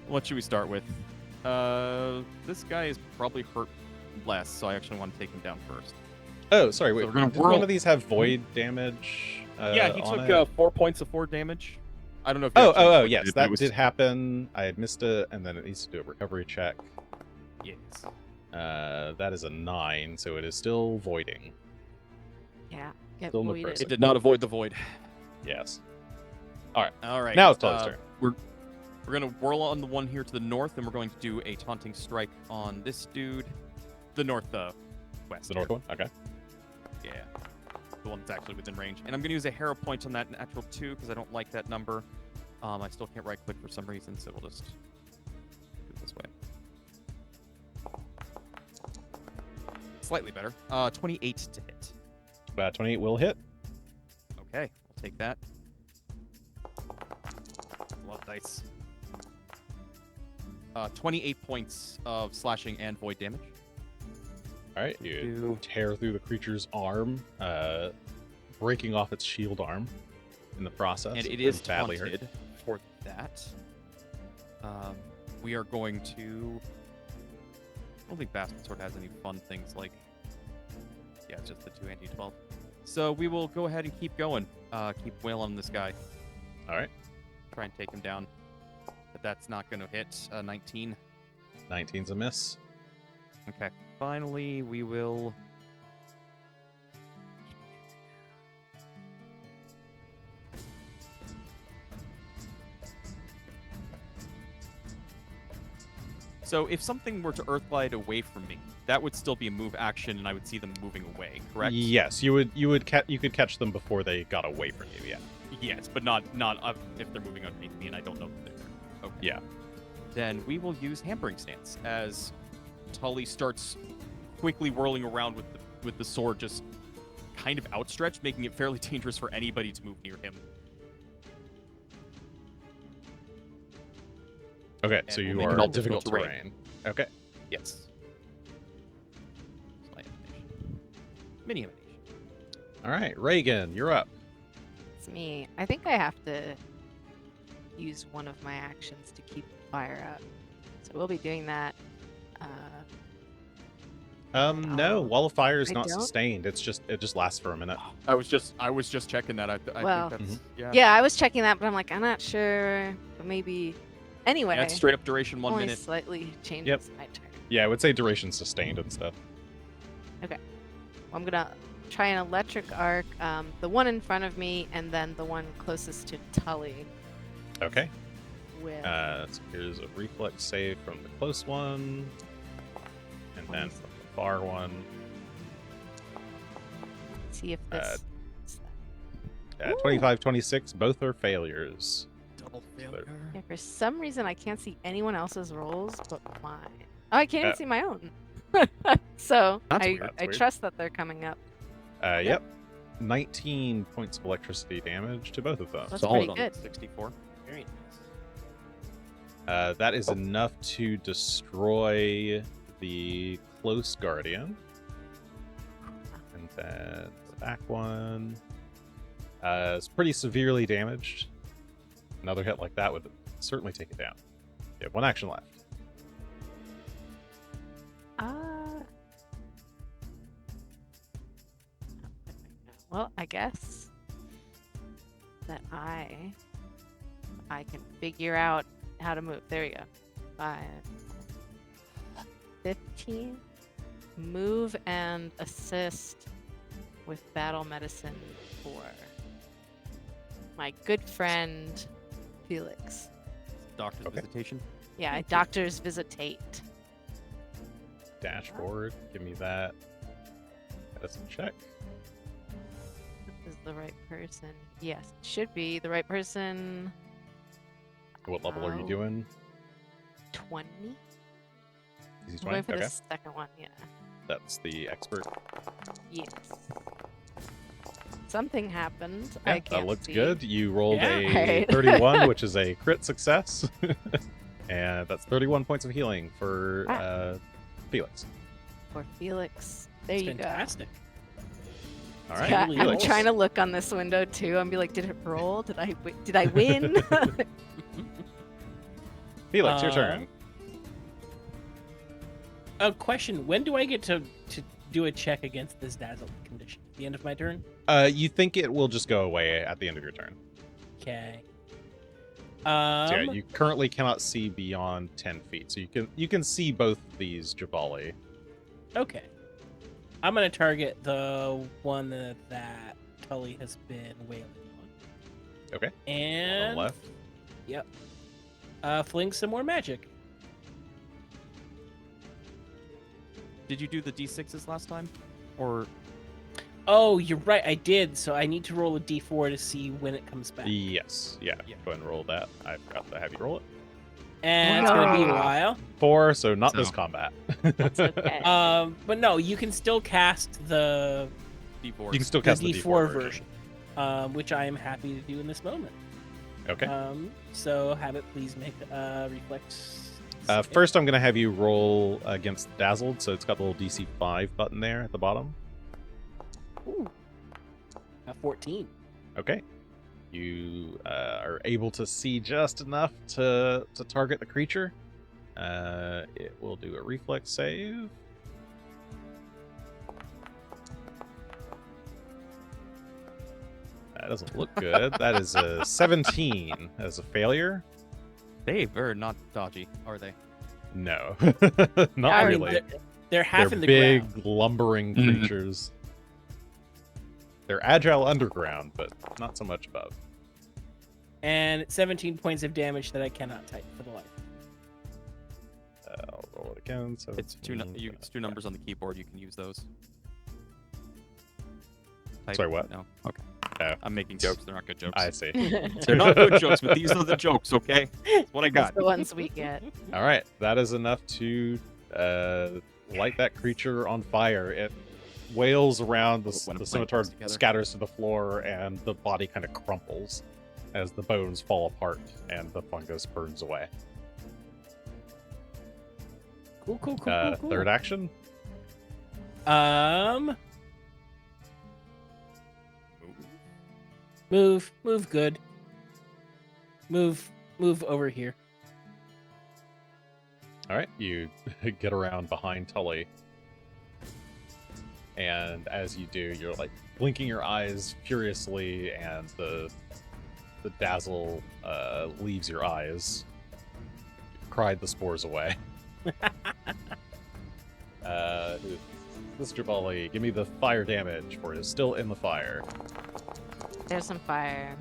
S3: What should we start with? This guy is probably hurt less, so I actually want to take him down first.
S1: Oh, sorry. Wait,
S3: we're gonna
S1: did one
S3: whirl-
S1: of these have void damage?
S3: Yeah, he
S1: on
S3: took
S1: it?
S3: 4 points of 4 damage. I don't know if. you
S1: Oh,
S3: actually
S1: oh,
S3: looked
S1: yes,
S3: at it, but
S1: that
S3: it was-
S1: did happen. I had missed it, and then it needs to do a recovery check.
S3: Yes.
S1: That is a 9, so it is still voiding.
S2: Yeah. Get
S1: Still
S2: voided.
S1: necrosis.
S3: It did not avoid the void.
S1: Yes.
S3: All right.
S1: Now it's Tully's turn.
S3: We're gonna whirl on the one here to the north, and we're going to do a taunting strike on this dude, the north west.
S1: The north one? Okay.
S3: Yeah. The one that's actually within range. And I'm going to use a hero point on that natural 2 because I don't like that number. I still can't right click for some reason, so we'll just do it this way. Slightly better. 28 to hit.
S1: 28 will hit.
S3: Okay, I'll take that. A lot of dice. 28 points of slashing and void damage.
S1: All right, you
S3: Two.
S1: tear through the creature's arm, breaking off its shield arm in the process.
S3: And it is
S1: badly hurt.
S3: taunted for that. We are going to... I don't think Bastard Sword has any fun things like... Yeah, it's just the 2 anti-12. So we will go ahead and keep going. Keep wailing on this guy.
S1: All right,
S3: Try and take him down. But that's not going to hit. 19.
S1: 19's a miss.
S3: Okay. Finally, we will... So if something were to Earthglide away from me, that would still be a move action, and I would see them moving away. Correct?
S1: Yes, you could catch them before they got away from you. Yeah.
S3: Yes, but not if they're moving underneath me and I don't know that they're there. Okay.
S1: Yeah.
S3: Then we will use Hampering Stance as Tully starts quickly whirling around with the sword just kind of outstretched, making it fairly dangerous for anybody to move near him.
S1: Okay,
S3: And
S1: so
S3: we'll
S1: you
S3: make it
S1: are
S3: all
S1: difficult
S3: difficult
S1: terrain. Okay.
S3: Yes. Slight animation. Mini animation.
S1: All right, Regan, you're up.
S2: It's me. I think I have to use one of my actions to keep the fire up. So we'll be doing that.
S1: No, Wall of Fire is
S2: I
S1: not
S2: don't?
S1: sustained. It just lasts for a minute.
S3: I was just checking that. I
S2: Well,
S3: think that's
S2: Yeah, I was checking that, but I'm like, I'm not sure. But maybe. Anyway,
S3: Yeah, it's straight up duration 1
S2: only
S3: minute.
S2: slightly changes
S1: Yep.
S2: my turn.
S1: Yeah, I would say duration sustained and stuff.
S2: I'm gonna try an electric arc, the one in front of me, and then the one closest to Tully.
S1: Okay.
S2: With
S1: So here's a reflex save from the close one, and then from the far one.
S2: see if this.
S1: 25, 26, both are failures.
S3: Double
S1: failure.
S2: Yeah, for some reason I can't see anyone else's rolls but mine. Oh, I can't even see my own. So
S1: That's
S2: I
S1: weird. That's weird.
S2: trust that they're coming up.
S1: Yep. 19 points of electricity damage to both of them.
S2: That's
S3: Solid
S2: pretty
S3: on
S2: good.
S3: 64.
S4: Very nice.
S1: That is enough to destroy the close guardian. And then the back one is pretty severely damaged. Another hit like that would certainly take it down. You have one action left.
S2: Well, I guess that I can figure out how to move. There we go. 5, 15. Move and assist with battle medicine for my good friend Felix.
S3: Doctor's
S1: Okay.
S3: visitation.
S2: Yeah, doctor's visitate.
S1: Dashboard, give me that. Medicine check.
S2: This is the right person. Yes, it should be the right person.
S1: What level are you
S2: Oh.
S1: doing?
S2: 20.
S1: Easy
S2: I'm going
S1: 20?
S2: for
S1: Okay.
S2: the second one. Yeah.
S1: That's the expert.
S2: Yes. Something happened.
S1: Yeah,
S2: I can't
S1: that looks
S2: see.
S1: good. You rolled
S4: Yeah.
S1: a
S2: Alright.
S1: 31, which is a crit success. And that's 31 points of healing for Felix.
S2: For Felix. There
S4: It's
S2: you go.
S4: fantastic.
S1: All right.
S2: Yeah,
S4: Really
S2: I'm
S4: rolls.
S2: trying to look on this window too and be like, did it roll? Did I win?
S1: Felix, your
S4: Uh,
S1: turn.
S4: A question: when do I get to do a check against this dazzle condition? At the end of my turn.
S1: You think it will just go away at the end of your turn.
S4: Okay.
S1: So yeah, you currently cannot see beyond 10 feet, so you can see both these Javali.
S4: Okay. I'm gonna target the one that Tully has been wailing on.
S1: Okay. On
S4: And
S1: the left.
S4: fling some more magic.
S3: Did you do the d6s last time? Or
S4: Oh, you're right. I did. So I need to roll a d4 to see when it comes back.
S1: Yes. Yeah.
S3: Yeah.
S1: Go ahead and roll that. I forgot to have you roll it.
S4: And it's gonna be a
S2: No.
S4: while.
S1: 4, so not this
S3: So-
S1: combat.
S2: That's okay.
S4: But no, you can still cast the
S3: d4s?
S1: You can still
S4: the
S1: cast the
S4: D4
S1: version.
S4: version, which I am happy to do in this moment.
S1: Okay.
S4: So have it please make a reflex
S1: First, I'm going to have you roll against Dazzled, so it's got the little DC 5 button there at the bottom.
S4: Ooh. 14.
S1: Okay. You are able to see just enough to target the creature. It will do a reflex save. That doesn't look good. That is a 17 as a failure.
S3: They are not dodgy, are they?
S1: No,
S2: I
S1: not
S2: mean,
S1: really.
S4: They're half
S1: They're
S4: in the
S1: big,
S4: ground.
S1: lumbering
S3: Mhm.
S1: creatures. They're agile underground, but not so much above.
S4: And 17 points of damage that I cannot type for the life.
S1: I'll roll it again. So
S3: It's two numbers on the keyboard. You can use those.
S1: Sorry, what?
S3: No. Okay.
S1: Oh.
S3: I'm making jokes. They're not good jokes.
S1: I see.
S3: They're not good jokes, but these are the jokes. Okay. That's what I
S2: That's
S3: got.
S2: the ones we get.
S1: All right, that is enough to light that creature on fire. It wails around,
S3: When a
S1: the
S3: flame
S1: scimitar
S3: comes together.
S1: scatters to the floor, and the body kind of crumples as the bones fall apart and the fungus burns away.
S4: Cool, cool, cool, cool.
S1: Third action.
S4: Move good. Move over here.
S1: All right, you get around behind Tully, and as you do, you're like blinking your eyes furiously, and the dazzle leaves your eyes. You've cried the spores away. Mr. Bully, give me the fire damage, for it is still in the fire.
S2: There's some fire.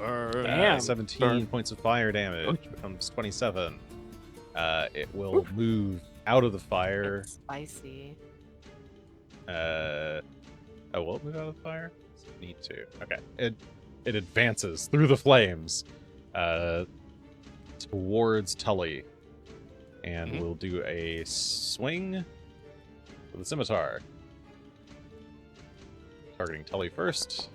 S4: Damn.
S1: 17 points of fire damage becomes 27. It will move out of the fire.
S2: It's spicy.
S1: Will it move out of the fire? Does it need to? Okay. It advances through the flames towards Tully, and will do a swing with the scimitar. Targeting Tully first.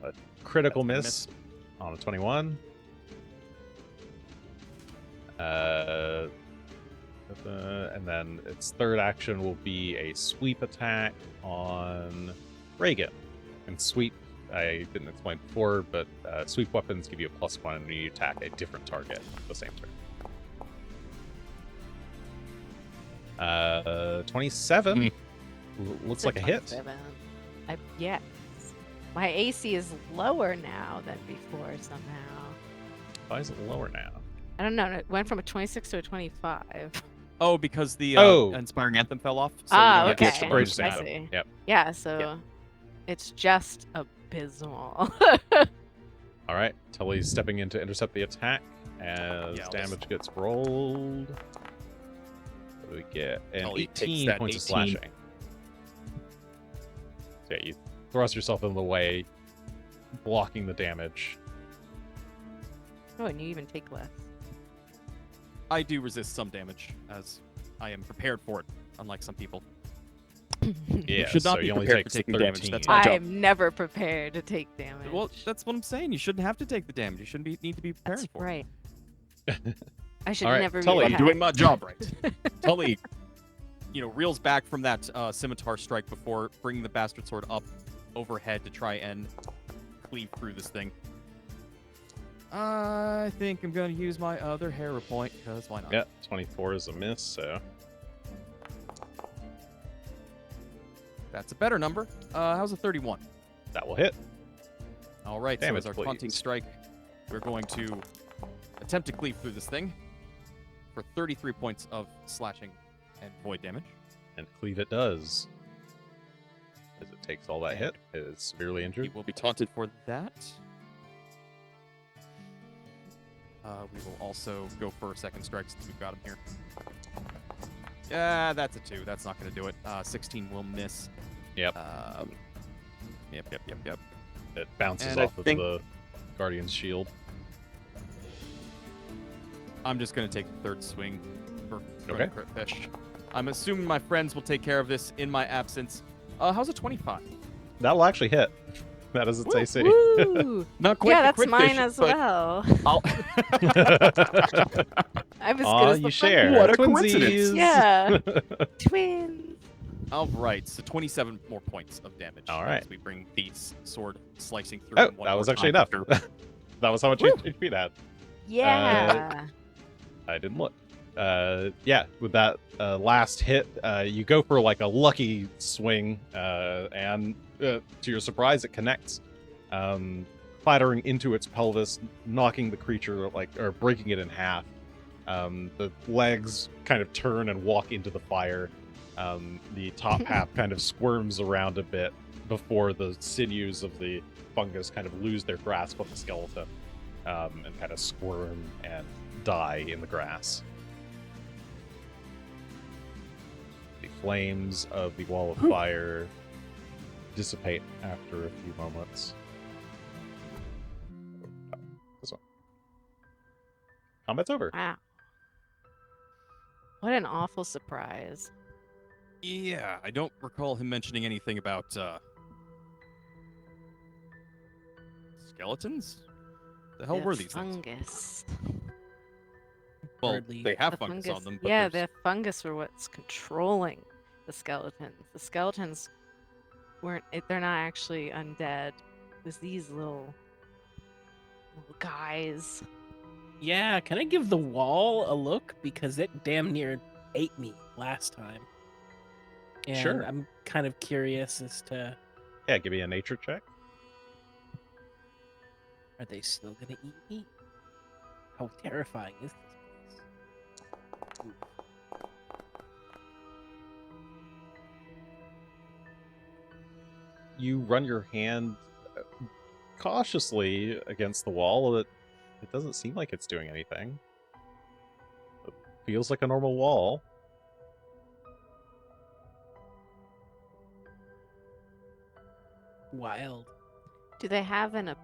S1: A critical miss on a 21. And then its third action will be a sweep attack on Regan. And sweep, I didn't explain before, but sweep weapons give you a +1 when you attack a different target at the same turn. 27 looks like a hit.
S2: 27. Yes. My AC is lower now than before somehow.
S1: Why is it lower now?
S2: I don't know. It went from a 26 to a 25.
S3: Oh, because the Inspiring Anthem fell off. So
S2: Ah,
S3: you don't
S2: okay.
S3: get extra
S1: Courageous
S3: bonus.
S2: I
S1: Anthem.
S2: see.
S1: Yep.
S2: Yeah, so
S3: Yeah.
S2: it's just abysmal.
S1: All right, Tully's stepping in to intercept the attack as
S3: Yeah,
S1: damage gets rolled. What do we get? An
S3: Tully takes
S1: 18
S3: that
S1: points of
S3: 18.
S1: slashing. So yeah, you thrust yourself in the way, blocking the damage.
S2: Oh, and you even take less.
S3: I do resist some damage, as I am prepared for it, unlike some people.
S1: Yeah,
S3: should not
S1: so
S3: be
S1: you only
S3: prepared
S1: take
S3: for taking
S1: 13.
S3: damage, that's my job.
S2: I'm never prepared to take damage.
S3: Well, that's what I'm saying. You shouldn't have to take the damage. You shouldn't need to be prepared
S2: That's
S3: for
S2: right. I should
S1: All right,
S2: never
S1: Tully.
S2: be
S3: it. I'm
S2: attacked.
S3: doing my job right. Tully, reels back from that scimitar strike before bringing the bastard sword up overhead to try and cleave through this thing. I think I'm going to use my other hero point, because why not?
S1: Yeah, 24 is a miss, so
S3: That's a better number. How's a 31?
S1: that will hit.
S3: All right,
S1: Damage,
S3: so as our taunting
S1: please.
S3: strike, we're going to attempt to cleave through this thing for 33 points of slashing and void damage.
S1: And cleave it does. As it takes all that hit, it is severely
S3: He
S1: injured.
S3: will be taunted for that. We will also go for a second strike since we've got him here. Yeah, that's a 2. That's not going to do it. 16 will miss.
S1: Yep.
S3: Yep.
S1: It bounces
S3: And I
S1: off of
S3: think-
S1: the Guardian's shield.
S3: I'm just going to take the third swing for
S1: Okay.
S3: a crit fish. I'm assuming my friends will take care of this in my absence. How's a 25?
S1: That'll actually hit. That is its AC.
S2: Woo!
S3: Not quite
S2: Yeah,
S3: the
S2: that's
S3: crit
S2: mine
S3: fish,
S2: as
S3: but
S2: well.
S3: I'll...
S2: I'm as
S1: Aw,
S2: good as
S1: you
S2: the
S1: share.
S3: What a
S2: Frangis.
S3: coincidence.
S1: Twinsies.
S2: Yeah. Twins.
S3: All right, so 27 more points of damage.
S1: All right.
S3: As we bring the sword slicing through.
S1: Oh,
S3: him one
S1: that
S3: more
S1: was actually
S3: time
S1: enough.
S3: after-
S1: That was how much
S2: Woo.
S1: HP that.
S2: Yeah.
S1: I didn't look. Yeah, with that last hit, you go for like a lucky swing, and to your surprise, it connects, clattering into its pelvis, knocking the creature or breaking it in half. The legs kind of turn and walk into the fire. The top half kind of squirms around a bit before the sinews of the fungus kind of lose their grasp of the skeleton, and kind of squirm and die in the grass. The flames of the wall of fire dissipate after a few moments. This one. Combat's over.
S2: Wow. What an awful surprise.
S3: Yeah, I don't recall him mentioning anything about skeletons. The hell
S2: The
S3: were these things?
S2: fungus.
S3: Well,
S4: Hardly.
S3: they have
S2: The
S3: fungus on them, but
S2: yeah,
S3: there's-
S2: the fungus were what's controlling the skeletons. The skeletons weren't. They're not actually undead. It was these little guys.
S4: Yeah, can I give the wall a look? Because it damn near ate me last time. And
S1: Sure.
S4: I'm kind of curious as to,
S1: Yeah, give me a nature check.
S4: are they still going to eat me? How terrifying is this place? Ooh.
S1: You run your hand cautiously against the wall. It doesn't seem like it's doing anything. It feels like a normal wall.
S4: Wild.
S2: Do they have an?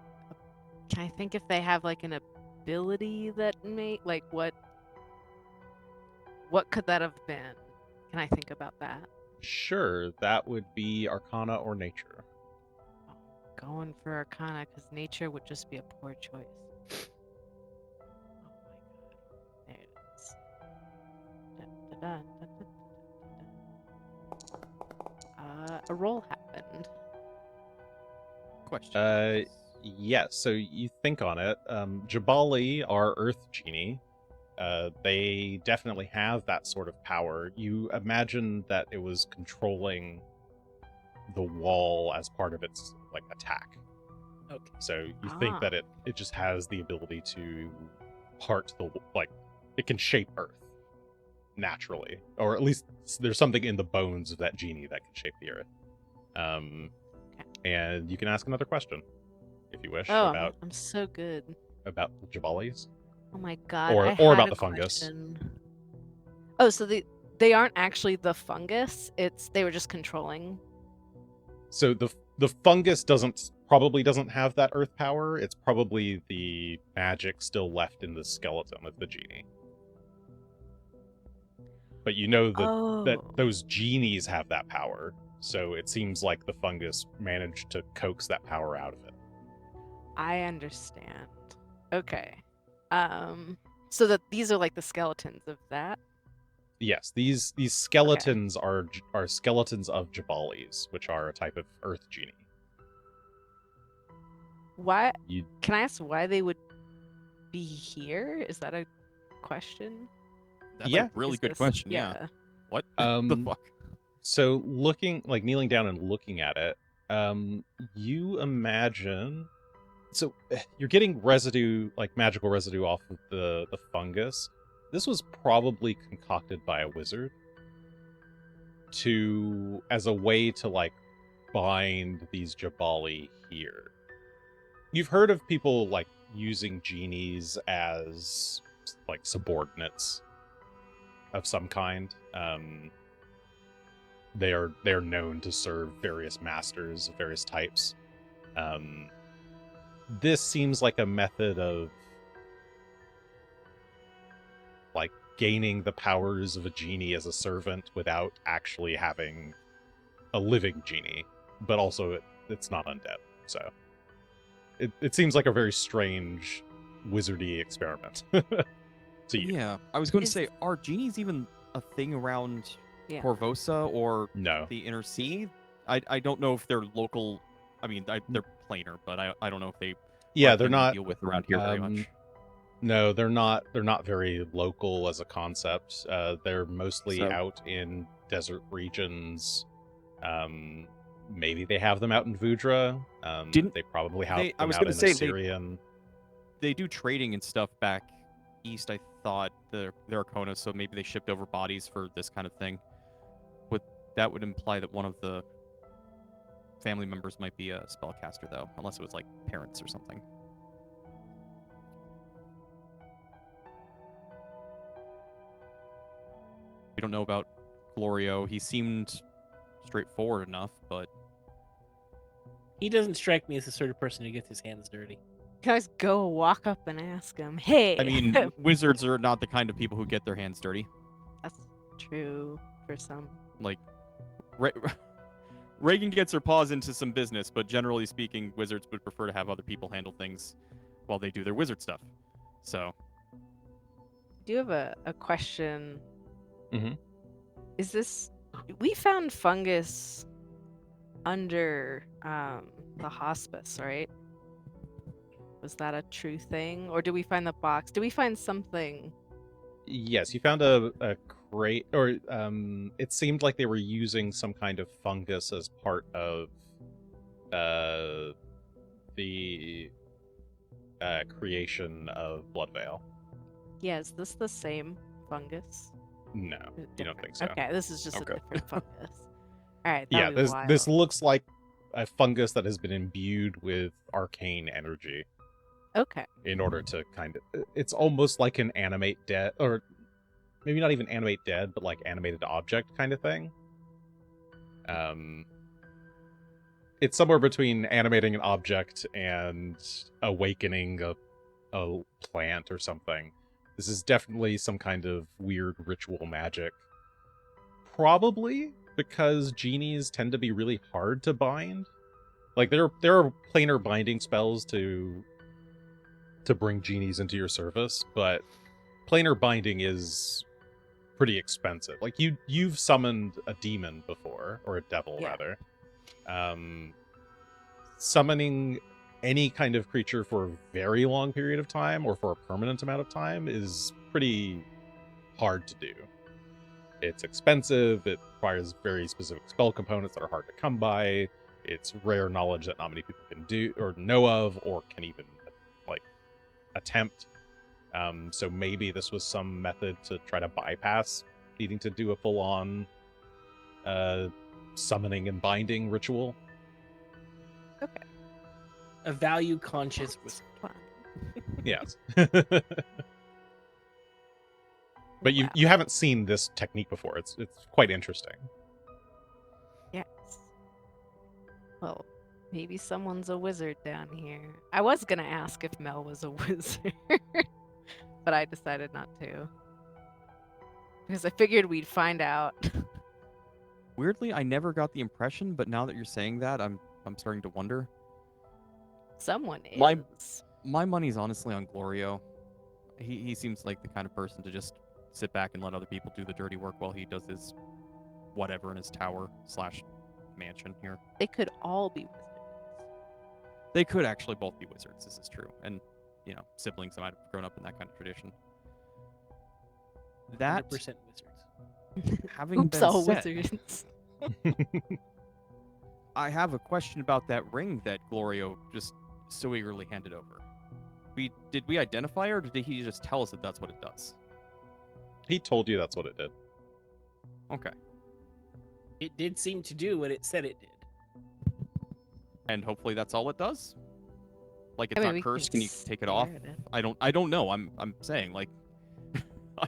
S2: Can I think if they have like an ability that may like what? What could that have been? Can I think about that?
S1: Sure, that would be Arcana or Nature.
S2: Going for Arcana because nature would just be a poor choice. Oh my god. There it is. Dun, dun, dun, dun, dun, dun, dun. A roll happened.
S3: question.
S1: Yeah, so you think on it. Jabali are Earth Genie. They definitely have that sort of power. You imagine that it was controlling the wall as part of its like attack.
S4: Okay.
S1: So you think that it just has the ability to part the it can shape Earth naturally, or at least there's something in the bones of that genie that can shape the Earth. And you can ask another question if you wish
S2: Oh,
S1: about
S2: I'm so good.
S1: the Jabalis.
S2: Oh my god.
S1: Or
S2: I
S1: about
S2: had
S1: the
S2: a
S1: fungus.
S2: question. Oh, so they aren't actually the fungus. They were just controlling.
S1: So the fungus probably doesn't have that Earth power. It's probably the magic still left in the skeleton of the genie. But you know that those genies have that power. So it seems like the fungus managed to coax that power out of it.
S2: I understand. Okay. So that these are like the skeletons of that.
S1: Yes, these skeletons are skeletons of Jabalis, which are a type of Earth genie.
S2: Why?
S1: You
S2: Can I ask why they would be here? Is that a question?
S3: That's
S1: yeah.
S3: a really
S2: Is
S3: good
S2: this-
S3: question. Yeah. What the fuck?
S1: So kneeling down and looking at it, you imagine. So you're getting residue, like magical residue, off of the fungus. This was probably concocted by a wizard as a way to like bind these Jabali here. You've heard of people like using genies as like subordinates of some kind. They're known to serve various masters of various types. This seems like a method of like gaining the powers of a genie as a servant without actually having a living genie, but also it's not undead. So it seems like a very strange wizardy experiment to you.
S3: Yeah, I was going to
S2: Is-
S3: say, are genies even a thing around
S2: Yeah.
S3: Corvosa or
S1: No.
S3: the Inner Sea? I don't know if they're local. I mean, they're planar, but I don't know if they
S1: Yeah,
S3: are
S1: they're
S3: things we
S1: not.
S3: deal with around here very much.
S1: No, they're not. They're not very local as a concept. They're mostly
S3: So-
S1: out in desert regions. Maybe they have them out in Vudra.
S3: Didn't
S1: they probably have
S3: they- I
S1: them
S3: was
S1: out
S3: gonna
S1: in
S3: say they-
S1: Assyrian.
S3: They do trading and stuff back east. I thought the Arkona, so maybe they shipped over bodies for this kind of thing. That would imply that one of the family members might be a spellcaster, though, unless it was like parents or something. We don't know about Glorio. He seemed straightforward enough, but
S4: He doesn't strike me as the sort of person who gets his hands dirty.
S2: You can always go walk up and ask him, hey.
S3: I mean, wizards are not the kind of people who get their hands dirty.
S2: That's true for some.
S3: Like, Regan gets her paws into some business, but generally speaking, wizards would prefer to have other people handle things while they do their wizard stuff. So,
S2: I do have a question.
S1: Mhm.
S2: Is this... We found fungus under the hospice, right? Was that a true thing? Or did we find the box? Did we find something?
S1: Yes, you found a crate, or it seemed like they were using some kind of fungus as part of the creation of Bloodveil.
S2: Yeah, is this the same fungus?
S1: No,
S2: Is it
S1: you don't
S2: different?
S1: think so.
S2: Okay, this is just
S3: Okay.
S2: a different fungus. All right.
S1: Yeah,
S2: that'd be
S1: this
S2: wild.
S1: looks like a fungus that has been imbued with arcane energy
S2: Okay.
S1: in order to kind of... It's almost like an animate dead, or maybe not even animate dead, but like animated object kind of thing. It's somewhere between animating an object and awakening a plant or something. This is definitely some kind of weird ritual magic. Probably because genies tend to be really hard to bind. Like there are planar binding spells to bring genies into your service, but planar binding is pretty expensive. Like you've summoned a demon before, or a devil
S2: Yeah.
S1: rather. Summoning any kind of creature for a very long period of time or for a permanent amount of time is pretty hard to do. It's expensive, it requires very specific spell components that are hard to come by, it's rare knowledge that not many people can do or know of or can even like attempt. So maybe this was some method to try to bypass needing to do a full-on summoning and binding ritual.
S4: A value conscious wizard.
S2: Fun.
S1: Yes. But you
S2: Wow.
S1: you haven't seen this technique before. It's quite interesting.
S2: Yes. Well, maybe someone's a wizard down here. I was gonna ask if Mel was a wizard, but I decided not to. Because I figured we'd find out.
S3: weirdly, I never got the impression, but now that you're saying that, I'm starting to wonder.
S2: Someone is.
S3: My money's honestly on Glorio. He seems like the kind of person to just sit back and let other people do the dirty work while he does his whatever in his tower / mansion here.
S2: They could all be wizards.
S3: They could actually both be wizards. This is true, and you know, siblings might have grown up in that kind of tradition. That
S4: 100% wizards.
S3: having
S2: Oops,
S3: been
S2: all
S3: said,
S2: wizards.
S3: I have a question about that ring that Glorio just so eagerly handed over. Did we identify her, or did he just tell us that that's what it does?
S1: He told you that's what it did.
S3: Okay.
S4: It did seem to do what it said it did.
S3: And hopefully that's all it does? Like it's
S2: I mean,
S3: not
S2: we
S3: cursed,
S2: can
S3: can you take it off?
S2: stare at it.
S3: I don't know. I'm saying like I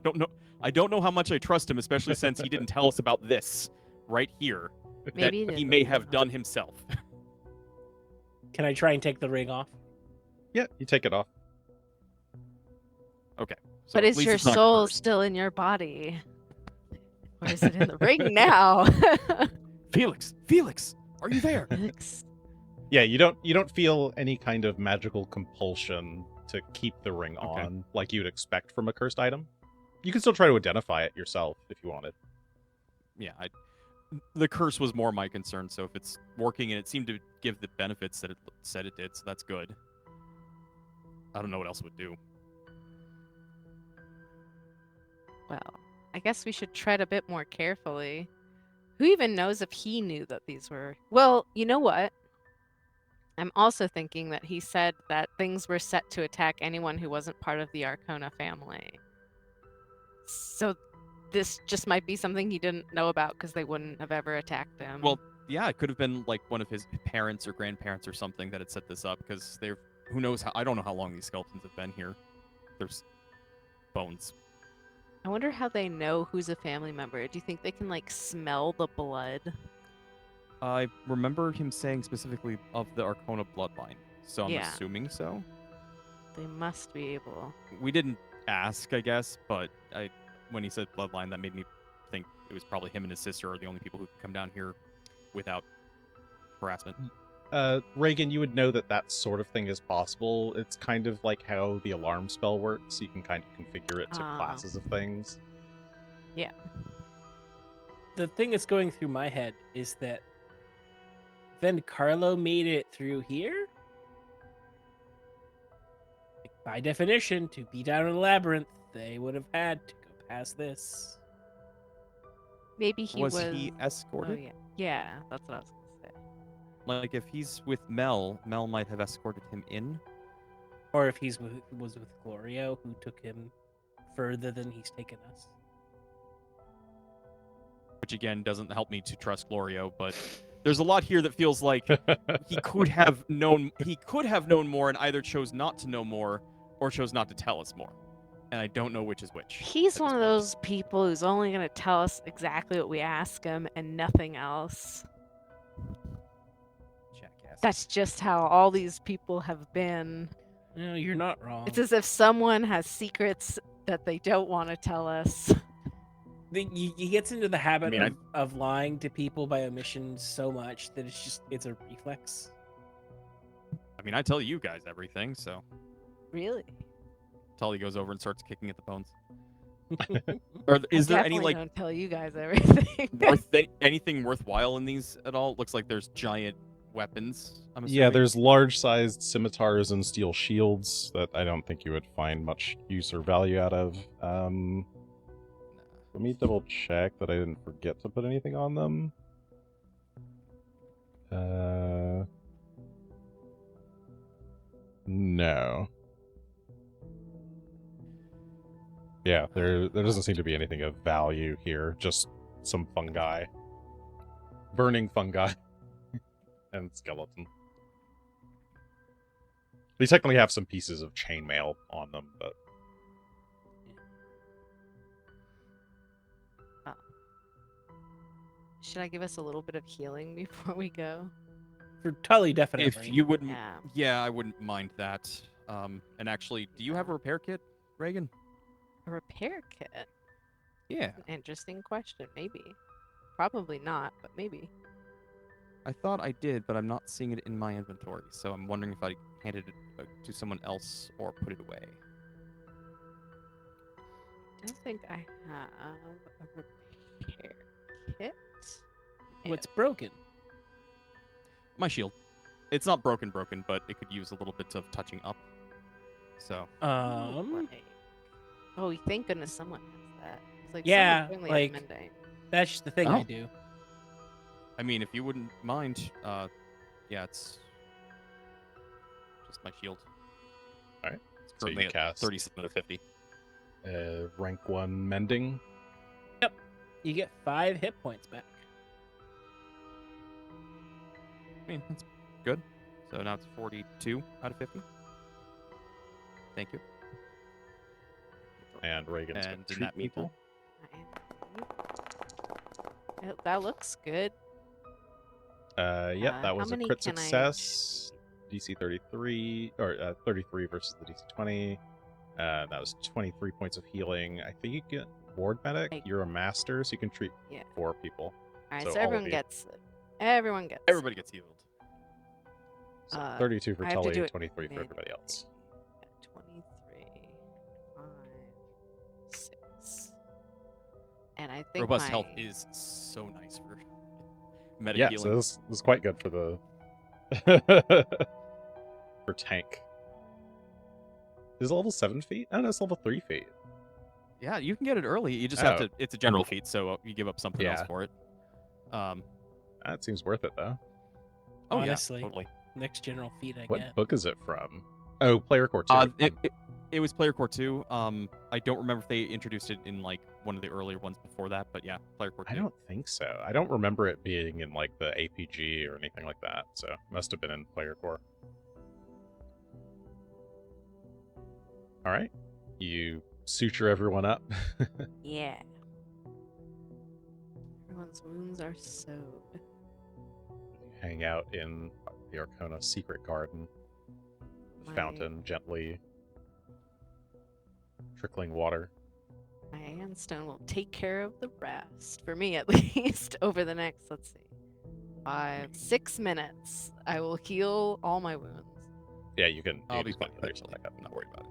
S3: don't know how much I trust him, especially since he didn't tell us about this right here
S2: Maybe
S3: that
S2: it
S3: he
S2: is
S3: may
S2: a
S3: have
S2: wizard.
S3: done himself.
S4: Can I try and take the ring off?
S1: Yeah, you take it off.
S3: So
S2: But
S3: at
S2: is
S3: least
S2: your
S3: it's not
S2: soul
S3: cursed.
S2: still in your body? Or is it in the ring now?
S3: Felix, are you there?
S2: Felix.
S1: Yeah, you don't feel any kind of magical compulsion to keep the ring
S3: Okay.
S1: on like you'd expect from a cursed item. You can still try to identify it yourself if you wanted.
S3: Yeah, the curse was more my concern. So if it's working and it seemed to give the benefits that it said it did, so that's good. I don't know what else it would do.
S2: Well, I guess we should tread a bit more carefully. Who even knows if he knew that these were... Well, you know what? I'm also thinking that he said that things were set to attack anyone who wasn't part of the Arkona family. So this just might be something he didn't know about because they wouldn't have ever attacked him.
S3: Well, yeah, it could have been like one of his parents or grandparents or something that had set this up because they're who knows how I don't know how long these skeletons have been here. There's bones.
S2: I wonder how they know who's a family member. Do you think they can like smell the blood?
S3: I remember him saying specifically of the Arkona bloodline, so I'm
S2: Yeah.
S3: assuming so.
S2: They must be able.
S3: We didn't ask, I guess, but when he said bloodline, that made me think it was probably him and his sister are the only people who could come down here without harassment.
S1: Regan, you would know that that sort of thing is possible. It's kind of like how the alarm spell works. You can kind of configure it to classes of things.
S4: The thing that's going through my head is that then Carlo made it through here? Like, by definition, to be down in the labyrinth, they would have had to go past this.
S2: Maybe he was.
S3: he
S2: Oh
S3: escorted?
S2: yeah, yeah. That's what I was gonna say.
S3: Like if he's with Mel might have escorted him in.
S4: Or if was with Glorio, who took him further than he's taken us.
S3: Which again doesn't help me to trust Glorio, but there's a lot here that feels like he could have known more and either chose not to know more or chose not to tell us more. And I don't know which is which.
S2: He's
S3: at
S2: one
S3: this
S2: of
S3: point.
S2: those people who's only gonna tell us exactly what we ask him and nothing else.
S3: Jackass.
S2: That's just how all these people have been.
S4: No, you're not wrong.
S2: It's as if someone has secrets that they don't want to tell us.
S4: He gets into the habit
S3: mean,
S4: of lying to people by omission so much that it's a reflex.
S3: I mean, I tell you guys everything, so
S2: Really?
S3: Tully goes over and starts kicking at the bones. Or is
S2: I
S3: there any
S2: definitely
S3: like
S2: don't tell you guys everything.
S3: anything worthwhile in these at all? Looks like there's giant weapons. I'm assuming.
S1: Yeah, there's large-sized scimitars and steel shields that I don't think you would find much use or value out of. Let me double check that I didn't forget to put anything on them. No. Yeah, there doesn't seem to be anything of value here. Just some fungi. Burning fungi. And skeleton. They technically have some pieces of chainmail on them, but...
S2: Should I give us a little bit of healing before we go?
S4: For Tully, definitely.
S3: If you wouldn't,
S2: Yeah.
S3: yeah, I wouldn't mind that. And actually, do you have a repair kit, Regan?
S2: A repair kit?
S3: Yeah,
S2: An interesting question. Maybe. Probably not, but maybe.
S3: I thought I did, but I'm not seeing it in my inventory. So I'm wondering if I handed it to someone else or put it away.
S2: I don't think I have a repair kit.
S4: What's broken?
S3: My shield. It's not broken, but it could use a little bit of touching up. So
S2: Like... Oh, thank goodness someone has that. It's like
S4: Yeah,
S2: someone
S4: like-
S2: has mending.
S4: That's just the thing I
S3: Oh.
S4: do.
S3: I mean, if you wouldn't mind, yeah, it's just my shield.
S1: Alright.
S3: It's
S1: So you
S3: currently at
S1: cast
S3: 37 of 50.
S1: rank 1 mending.
S4: You get 5 hit points back.
S3: I mean, that's good. So now it's 42 out of 50. Thank you.
S1: And Reagan's
S3: And
S1: gonna
S3: did
S1: treat
S3: that meet
S1: people.
S2: That looks good.
S1: Yep, that
S2: how
S1: was a
S2: many
S1: crit
S2: can I
S1: success. DC 33, or 33 versus the DC 20. That was 23 points of healing. I think you get ward medic.
S2: I-
S1: You're a master, so you can treat
S2: Yeah.
S1: 4 people.
S2: All right,
S1: So
S2: so
S1: all of
S2: everyone
S1: you.
S2: gets it. Everyone gets it.
S3: Everybody gets healed.
S1: So 32 for
S2: I have to do
S1: Tully,
S2: it
S1: 23 for
S2: manually.
S1: everybody else.
S2: 23, 5, 6. And I think
S3: Robust
S2: my
S3: health is so nice for meta
S1: Yeah,
S3: healing.
S1: so this is quite good for the for tank. Is it level 7 feet? Oh, no, it's level 3 feet.
S3: Yeah, you can get it early. You just have
S1: Oh.
S3: to. It's a general feat, so you give up something else
S1: Yeah.
S3: for it.
S1: That seems worth it, though.
S3: Oh
S4: Honestly.
S3: yeah, totally.
S4: Next general feat I
S1: What
S4: get.
S1: book is it from? Oh, Player Core 2.
S3: It was Player Core 2. I don't remember if they introduced it in like one of the earlier ones before that, but yeah, Player Core 2.
S1: I don't think so. I don't remember it being in like the APG or anything like that, so it must have been in Player Core. Alright. You suture everyone up.
S2: Yeah. Everyone's wounds are sewed.
S1: Hang out in the Arkona secret garden.
S2: My-
S1: Fountain gently trickling water.
S2: My Handstone will take care of the rest, for me at least, over the next, let's see, 6 minutes. I will heal all my wounds.
S1: Yeah, you can.
S3: I'll
S1: you
S3: be
S1: just
S3: fine
S1: get yourself
S3: eventually.
S1: back up.
S3: I'm not worried about it.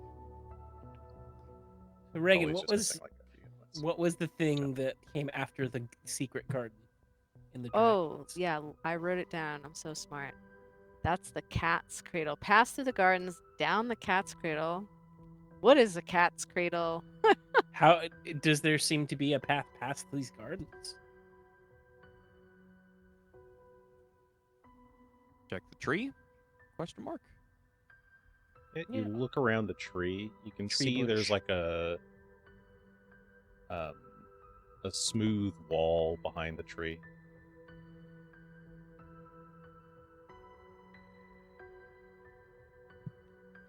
S4: So Reagan,
S1: Always
S4: what
S1: just
S4: was
S1: missing, like, a few hits.
S4: what was the thing that came after the secret garden in the
S2: Oh,
S4: directions?
S2: yeah, I wrote it down. I'm so smart. That's the cat's cradle. Pass through the gardens, down the cat's cradle. What is a cat's cradle?
S4: How does there seem to be a path past these gardens?
S3: Check the tree? Question mark.
S1: You
S4: Yeah.
S1: look around the tree. You can
S4: Tree
S1: see
S4: bush.
S1: there's like a smooth wall behind the tree.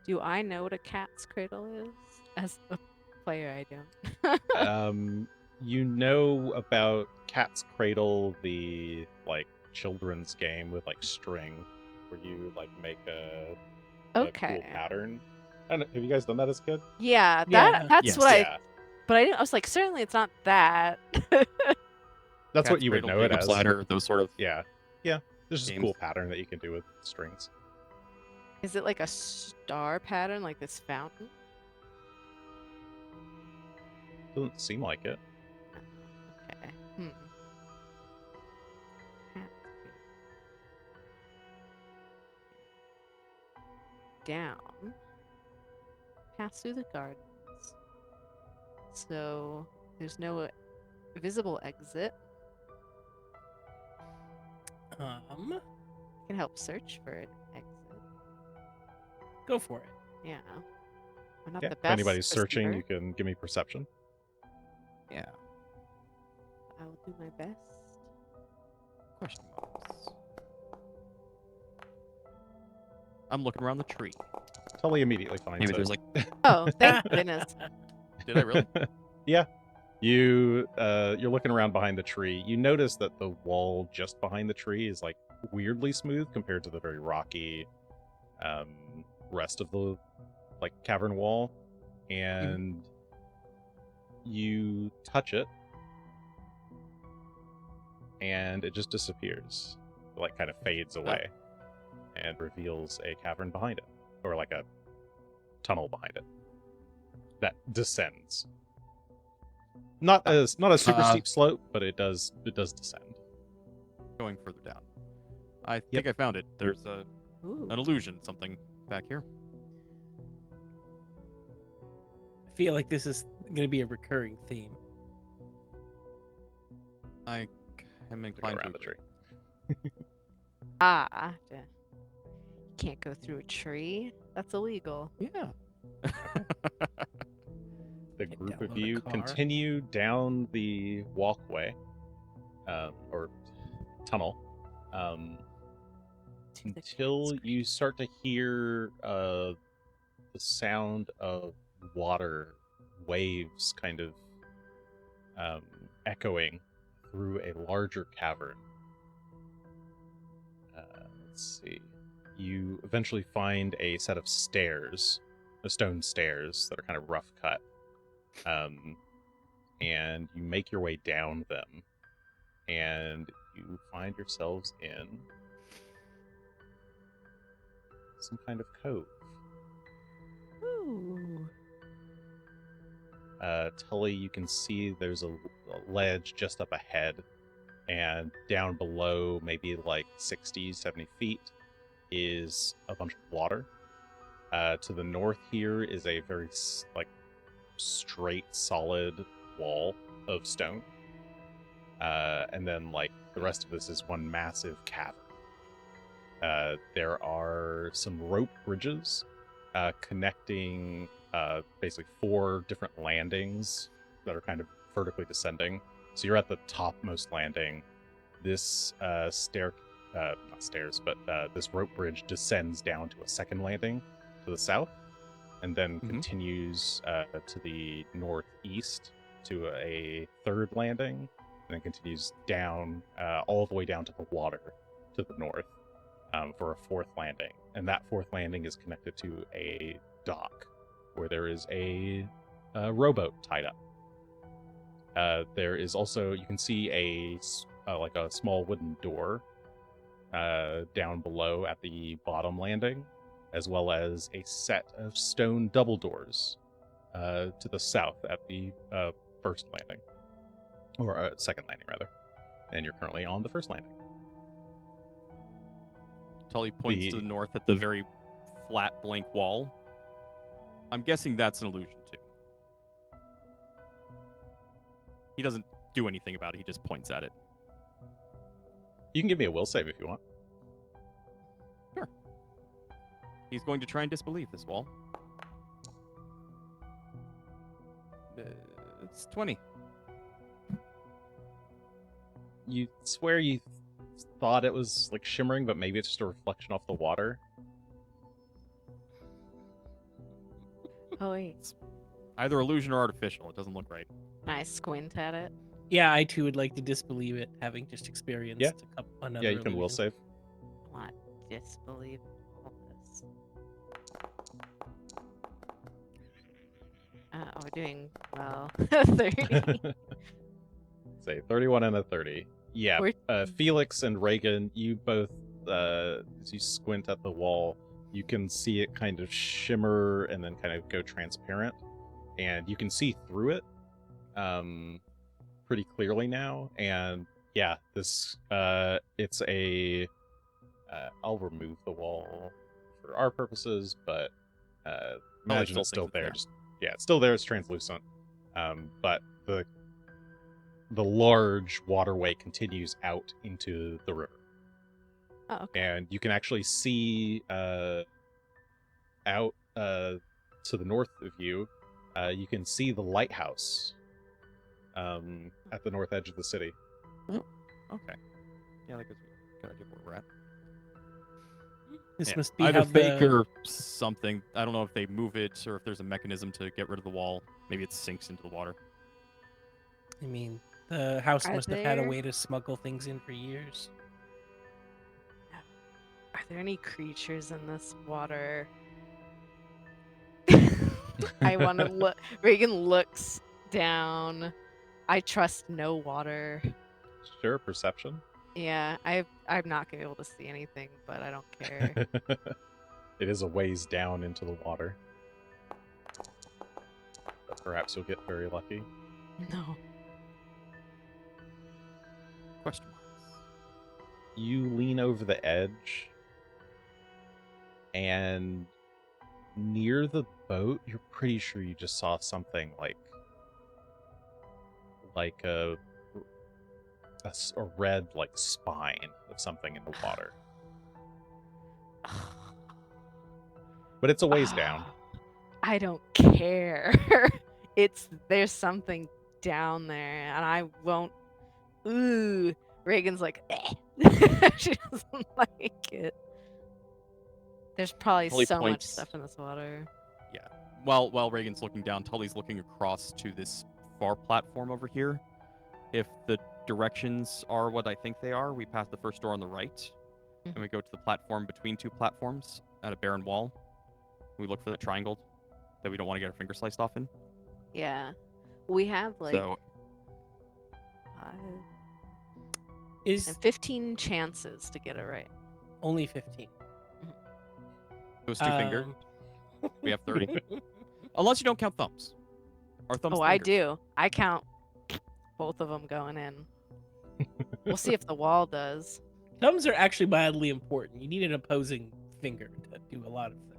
S2: Do I know what a cat's cradle is? As a player, I don't.
S1: You know about Cat's Cradle, the like children's game with like string, where you like make a cool
S2: Okay.
S1: pattern. I don't know, have you guys done that as a kid?
S2: Yeah,
S4: Yeah.
S2: that's
S3: Yes.
S2: what I.
S1: Yeah,
S2: But I was like, certainly it's not that.
S1: that's what
S3: Cat's
S1: you would
S3: Cradle,
S1: know it
S3: Jacob's
S1: as.
S3: Ladder, those sort of.
S1: Yeah. There's just a
S3: Games.
S1: cool pattern that you can do with strings.
S2: Is it like a star pattern, like this fountain?
S1: Doesn't seem like it.
S2: Okay. Hmm. Cat's cradle. Down. Pass through the gardens. So there's no visible exit. Can help search for an exit.
S4: Go for it.
S2: Yeah. I'm not
S1: Yeah.
S2: the
S1: If
S2: best.
S1: anybody's searching,
S2: perceiver.
S1: you can give me perception.
S3: Yeah.
S2: I will do my best.
S3: Question marks. I'm looking around the tree.
S1: Tully immediately finds
S3: Maybe
S1: it.
S3: there's like.
S2: Oh, thank goodness.
S3: Did I really?
S1: Yeah. You're looking around behind the tree. You notice that the wall just behind the tree is like weirdly smooth compared to the very rocky rest of the like cavern wall. And you touch it and it just disappears. It like kind of fades away and reveals a cavern behind it. Or like a tunnel behind it. That descends. Not a super steep slope, but it does descend.
S3: Going further down. I think I found it. There's
S2: Ooh.
S3: an illusion, something back here.
S4: I feel like this is going to be a recurring theme.
S3: I am
S1: To go
S3: inclined
S1: around the
S3: to
S1: tree.
S2: Ah. You can't go through a tree. That's illegal.
S3: Yeah.
S1: The
S4: Get
S1: group
S4: down
S1: of
S4: on the
S1: you
S4: car.
S1: continue down the walkway, or tunnel,
S2: To the
S1: until
S2: cat's
S1: you start to hear the sound of water waves kind of echoing through a larger cavern. Let's see. You eventually find a set of stairs, stone stairs that are kind of rough cut. And you make your way down them, and you find yourselves in some kind of cove.
S2: Ooh.
S1: Tully, you can see there's a ledge just up ahead, and down below, maybe like 60, 70 feet, is a bunch of water. To the north here is a very straight, solid wall of stone. And then like the rest of this is one massive cavern. There are some rope bridges connecting basically 4 different landings that are kind of vertically descending. So you're at the topmost landing. This not stairs, but this rope bridge descends down to a second landing to the south, and then continues to the northeast to a third landing, and then continues down all the way down to the water to the north for a 4th landing. And that 4th landing is connected to a dock where there is a rowboat tied up. There is also, you can see a small wooden door down below at the bottom landing, as well as a set of stone double doors to the south at the first landing, or second landing rather. And you're currently on the first landing.
S3: Tully points to the north at the very flat blank wall. I'm guessing that's an illusion too. He doesn't do anything about it, he just points at it.
S1: You can give me a will save if you want.
S3: Sure. He's going to try and disbelieve this wall. It's 20.
S1: You swear you thought it was like shimmering, but maybe it's just a reflection off the water.
S2: Oh wait.
S3: Either illusion or artificial. It doesn't look right.
S2: Can I squint at it?
S4: Yeah, I too would like to disbelieve it, having just experienced another
S1: Yeah, you can will
S4: illusion.
S1: save.
S2: I want to disbelieve all this. We're doing well. 30.
S1: Say 31 and a 30. Yeah,
S2: We're-
S1: Felix and Regan, you both, as you squint at the wall, you can see it kind of shimmer and then kind of go transparent. And you can see through it pretty clearly now. And yeah, this, it's a, I'll remove the wall for our purposes, but imagine it's still there. It's still there. It's translucent. But the large waterway continues out into the river.
S2: Oh, okay.
S1: And you can actually see out to the north of you, you can see the lighthouse at the north edge of the city.
S3: Okay. Yeah, that gives me a good idea where we're at.
S4: This must be
S3: either
S4: how
S3: fake
S4: the...
S3: or something. I don't know if they move it or if there's a mechanism to get rid of the wall. Maybe it sinks into the water.
S4: I mean, the house
S2: Are
S4: must have had a
S2: there-
S4: way to smuggle things in for years.
S2: Are there any creatures in this water? I want to look. Regan looks down. I trust no water.
S1: Sure, perception.
S2: Yeah, I'm not gonna be able to see anything, but I don't care.
S1: It is a ways down into the water. But perhaps you'll get very lucky.
S2: No.
S3: Question marks.
S1: You lean over the edge, and near the boat, you're pretty sure you just saw something like a red like spine of something in the water. But it's a ways down.
S2: I don't care. There's something down there, and I won't. Ooh, Reagan's like, eh. She doesn't like it. There's probably
S3: Tully
S2: so much
S3: points-
S2: stuff in this water.
S3: Yeah. While Reagan's looking down, Tully's looking across to this far platform over here. If the directions are what I think they are, we pass the first door on the right, and we go to the platform between 2 platforms at a barren wall. We look for the triangle that we don't want to get our finger sliced off in.
S2: Yeah, we have like
S3: So
S4: Is
S2: 15 chances to get it right.
S4: only 15.
S3: Those two fingers. We have 30. Unless you don't count thumbs. Are thumbs
S2: Oh, I
S3: fingers?
S2: do. I count both of them going in. We'll see if the wall does.
S4: Thumbs are actually mildly important. You need an opposing finger to do a lot of things.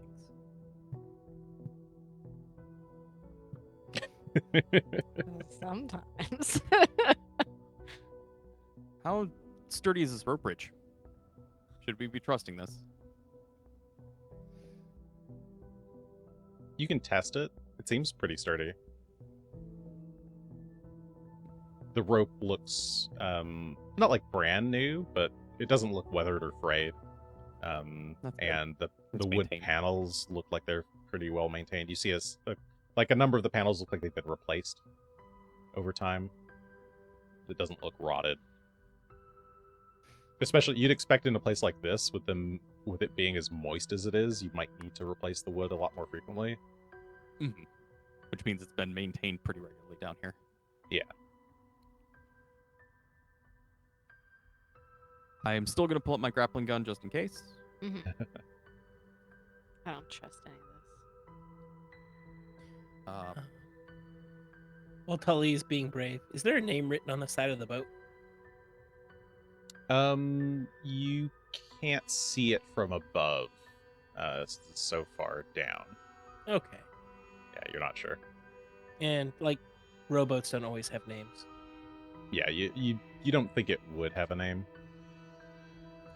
S2: Sometimes.
S3: How sturdy is this rope bridge? Should we be trusting this?
S1: You can test it. It seems pretty sturdy. The rope looks not like brand new, but it doesn't look weathered or frayed.
S3: That's good.
S1: And the
S3: It's
S1: wood
S3: maintained.
S1: panels look like they're pretty well maintained. You see like a number of the panels look like they've been replaced over time. It doesn't look rotted. Especially, you'd expect in a place like this, with it being as moist as it is, you might need to replace the wood a lot more frequently.
S3: Which means it's been maintained pretty regularly down here.
S1: Yeah.
S3: I am still going to pull up my grappling gun just in case.
S2: Mhm. I don't trust any of this.
S4: While Tully is being brave, is there a name written on the side of the boat?
S1: You can't see it from above. It's so far down.
S4: Okay.
S1: Yeah, you're not sure.
S4: And like, rowboats don't always have names.
S1: Yeah, you don't think it would have a name.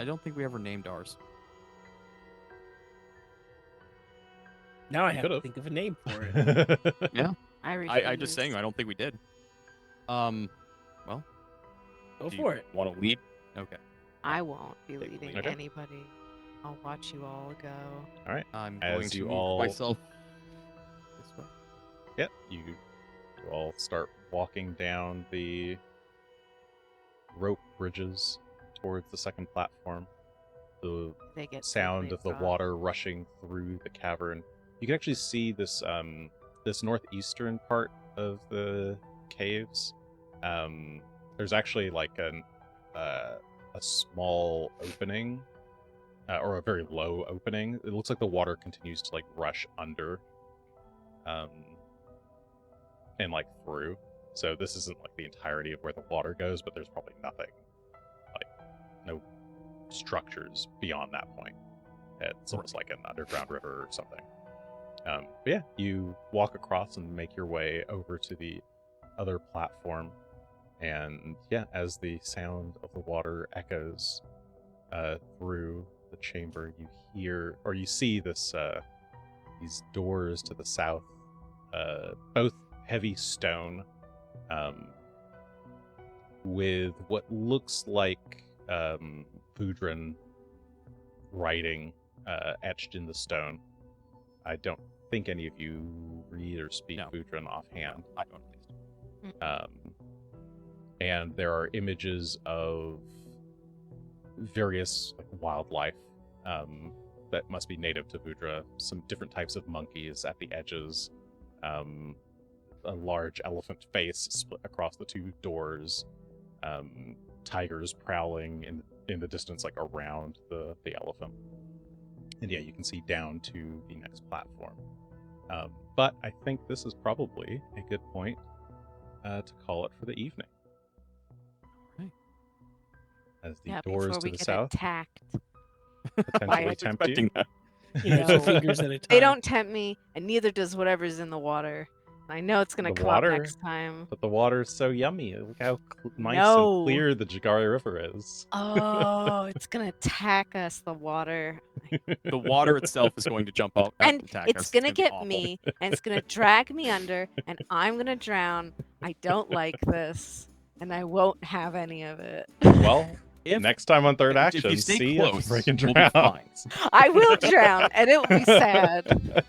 S3: I don't think we ever named ours.
S4: Now I have to
S1: could've.
S4: think of a name for it.
S3: Yeah.
S2: I
S3: I just saying, I don't think we did. Well,
S4: Go
S3: do
S4: for
S3: you
S4: it.
S3: want to lead? Okay.
S2: I won't be
S3: Take the
S2: leading
S3: lead.
S1: Okay.
S2: anybody. I'll watch you all go.
S1: All right.
S3: I'm
S1: As
S3: going to
S1: you
S3: move
S1: all-
S3: myself this way.
S1: Yep. You all start walking down the rope bridges towards the second platform. The
S2: They get
S1: sound of the
S2: totally
S1: water rushing through the cavern. You can actually see this this northeastern part of the caves. There's actually like a small opening, or a very low opening. It looks like the water continues to like rush under, and like through. So this isn't like the entirety of where the water goes, but there's probably nothing, like no structures beyond that point. It's almost like an underground river or something. But yeah, you walk across and make your way over to the other platform. And yeah, as the sound of the water echoes through the chamber, you hear, or you see this these doors to the south, both heavy stone, with what looks like Couldarn writing etched in the stone. I don't think any of you read or speak
S3: No.
S1: Couldarn offhand.
S3: I don't at least.
S1: And there are images of various like, wildlife that must be native to Vudra. Some different types of monkeys at the edges. A large elephant face split across the two doors. Tigers prowling in the distance, like around the elephant. And yeah, you can see down to the next platform. But I think this is probably a good point to call it for the evening. As the
S2: Yeah,
S1: doors
S2: before
S1: to
S2: we
S1: the
S2: get
S1: south
S2: attacked.
S1: potentially
S2: was
S1: tempt you.
S3: Expecting that.
S4: You know, two
S2: No.
S4: fingers at a time.
S2: They don't tempt me, and neither does whatever's in the water. I know it's gonna
S1: The
S2: come
S1: water?
S2: up next time.
S1: But the water's so yummy. Look how nice
S2: No.
S1: and clear the Jagari River is.
S2: Oh, it's gonna attack us, the water.
S3: The water itself is going to jump up and
S2: And
S3: attack
S2: it's
S3: us.
S2: gonna
S3: be
S2: get
S3: awful.
S2: me, and it's gonna drag me under, and I'm gonna drown. I don't like this, and I won't have any of it.
S1: Well,
S3: If-
S1: next time on Third
S3: if
S1: Action,
S3: you stay
S1: see
S3: close,
S1: if Regan
S3: we'll be
S1: drowns.
S2: I will drown, and it will be sad.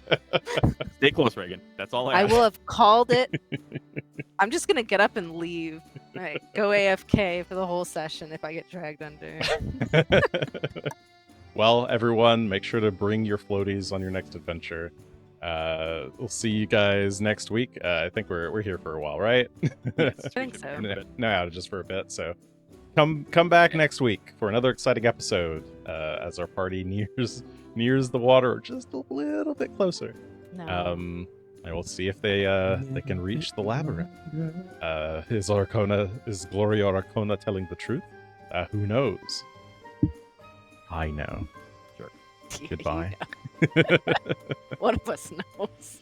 S3: Stay close, Regan. That's all I
S2: I
S3: ask.
S2: will have called it. I'm just gonna get up and leave. Like, go AFK for the whole session if I get dragged under.
S1: Well, everyone, make sure to bring your floaties on your next adventure. We'll see you guys next week. I think we're here for a while, right?
S3: Yes,
S2: I think
S3: we should
S2: so.
S3: be in a bit.
S1: No outages for a bit, so come back next week for another exciting episode as our party nears the water just a little bit closer.
S2: No.
S1: And we'll see if they can reach the labyrinth. Is Glorio Arkona telling the truth? Who knows? I know. Sure. Goodbye.
S2: One of us knows.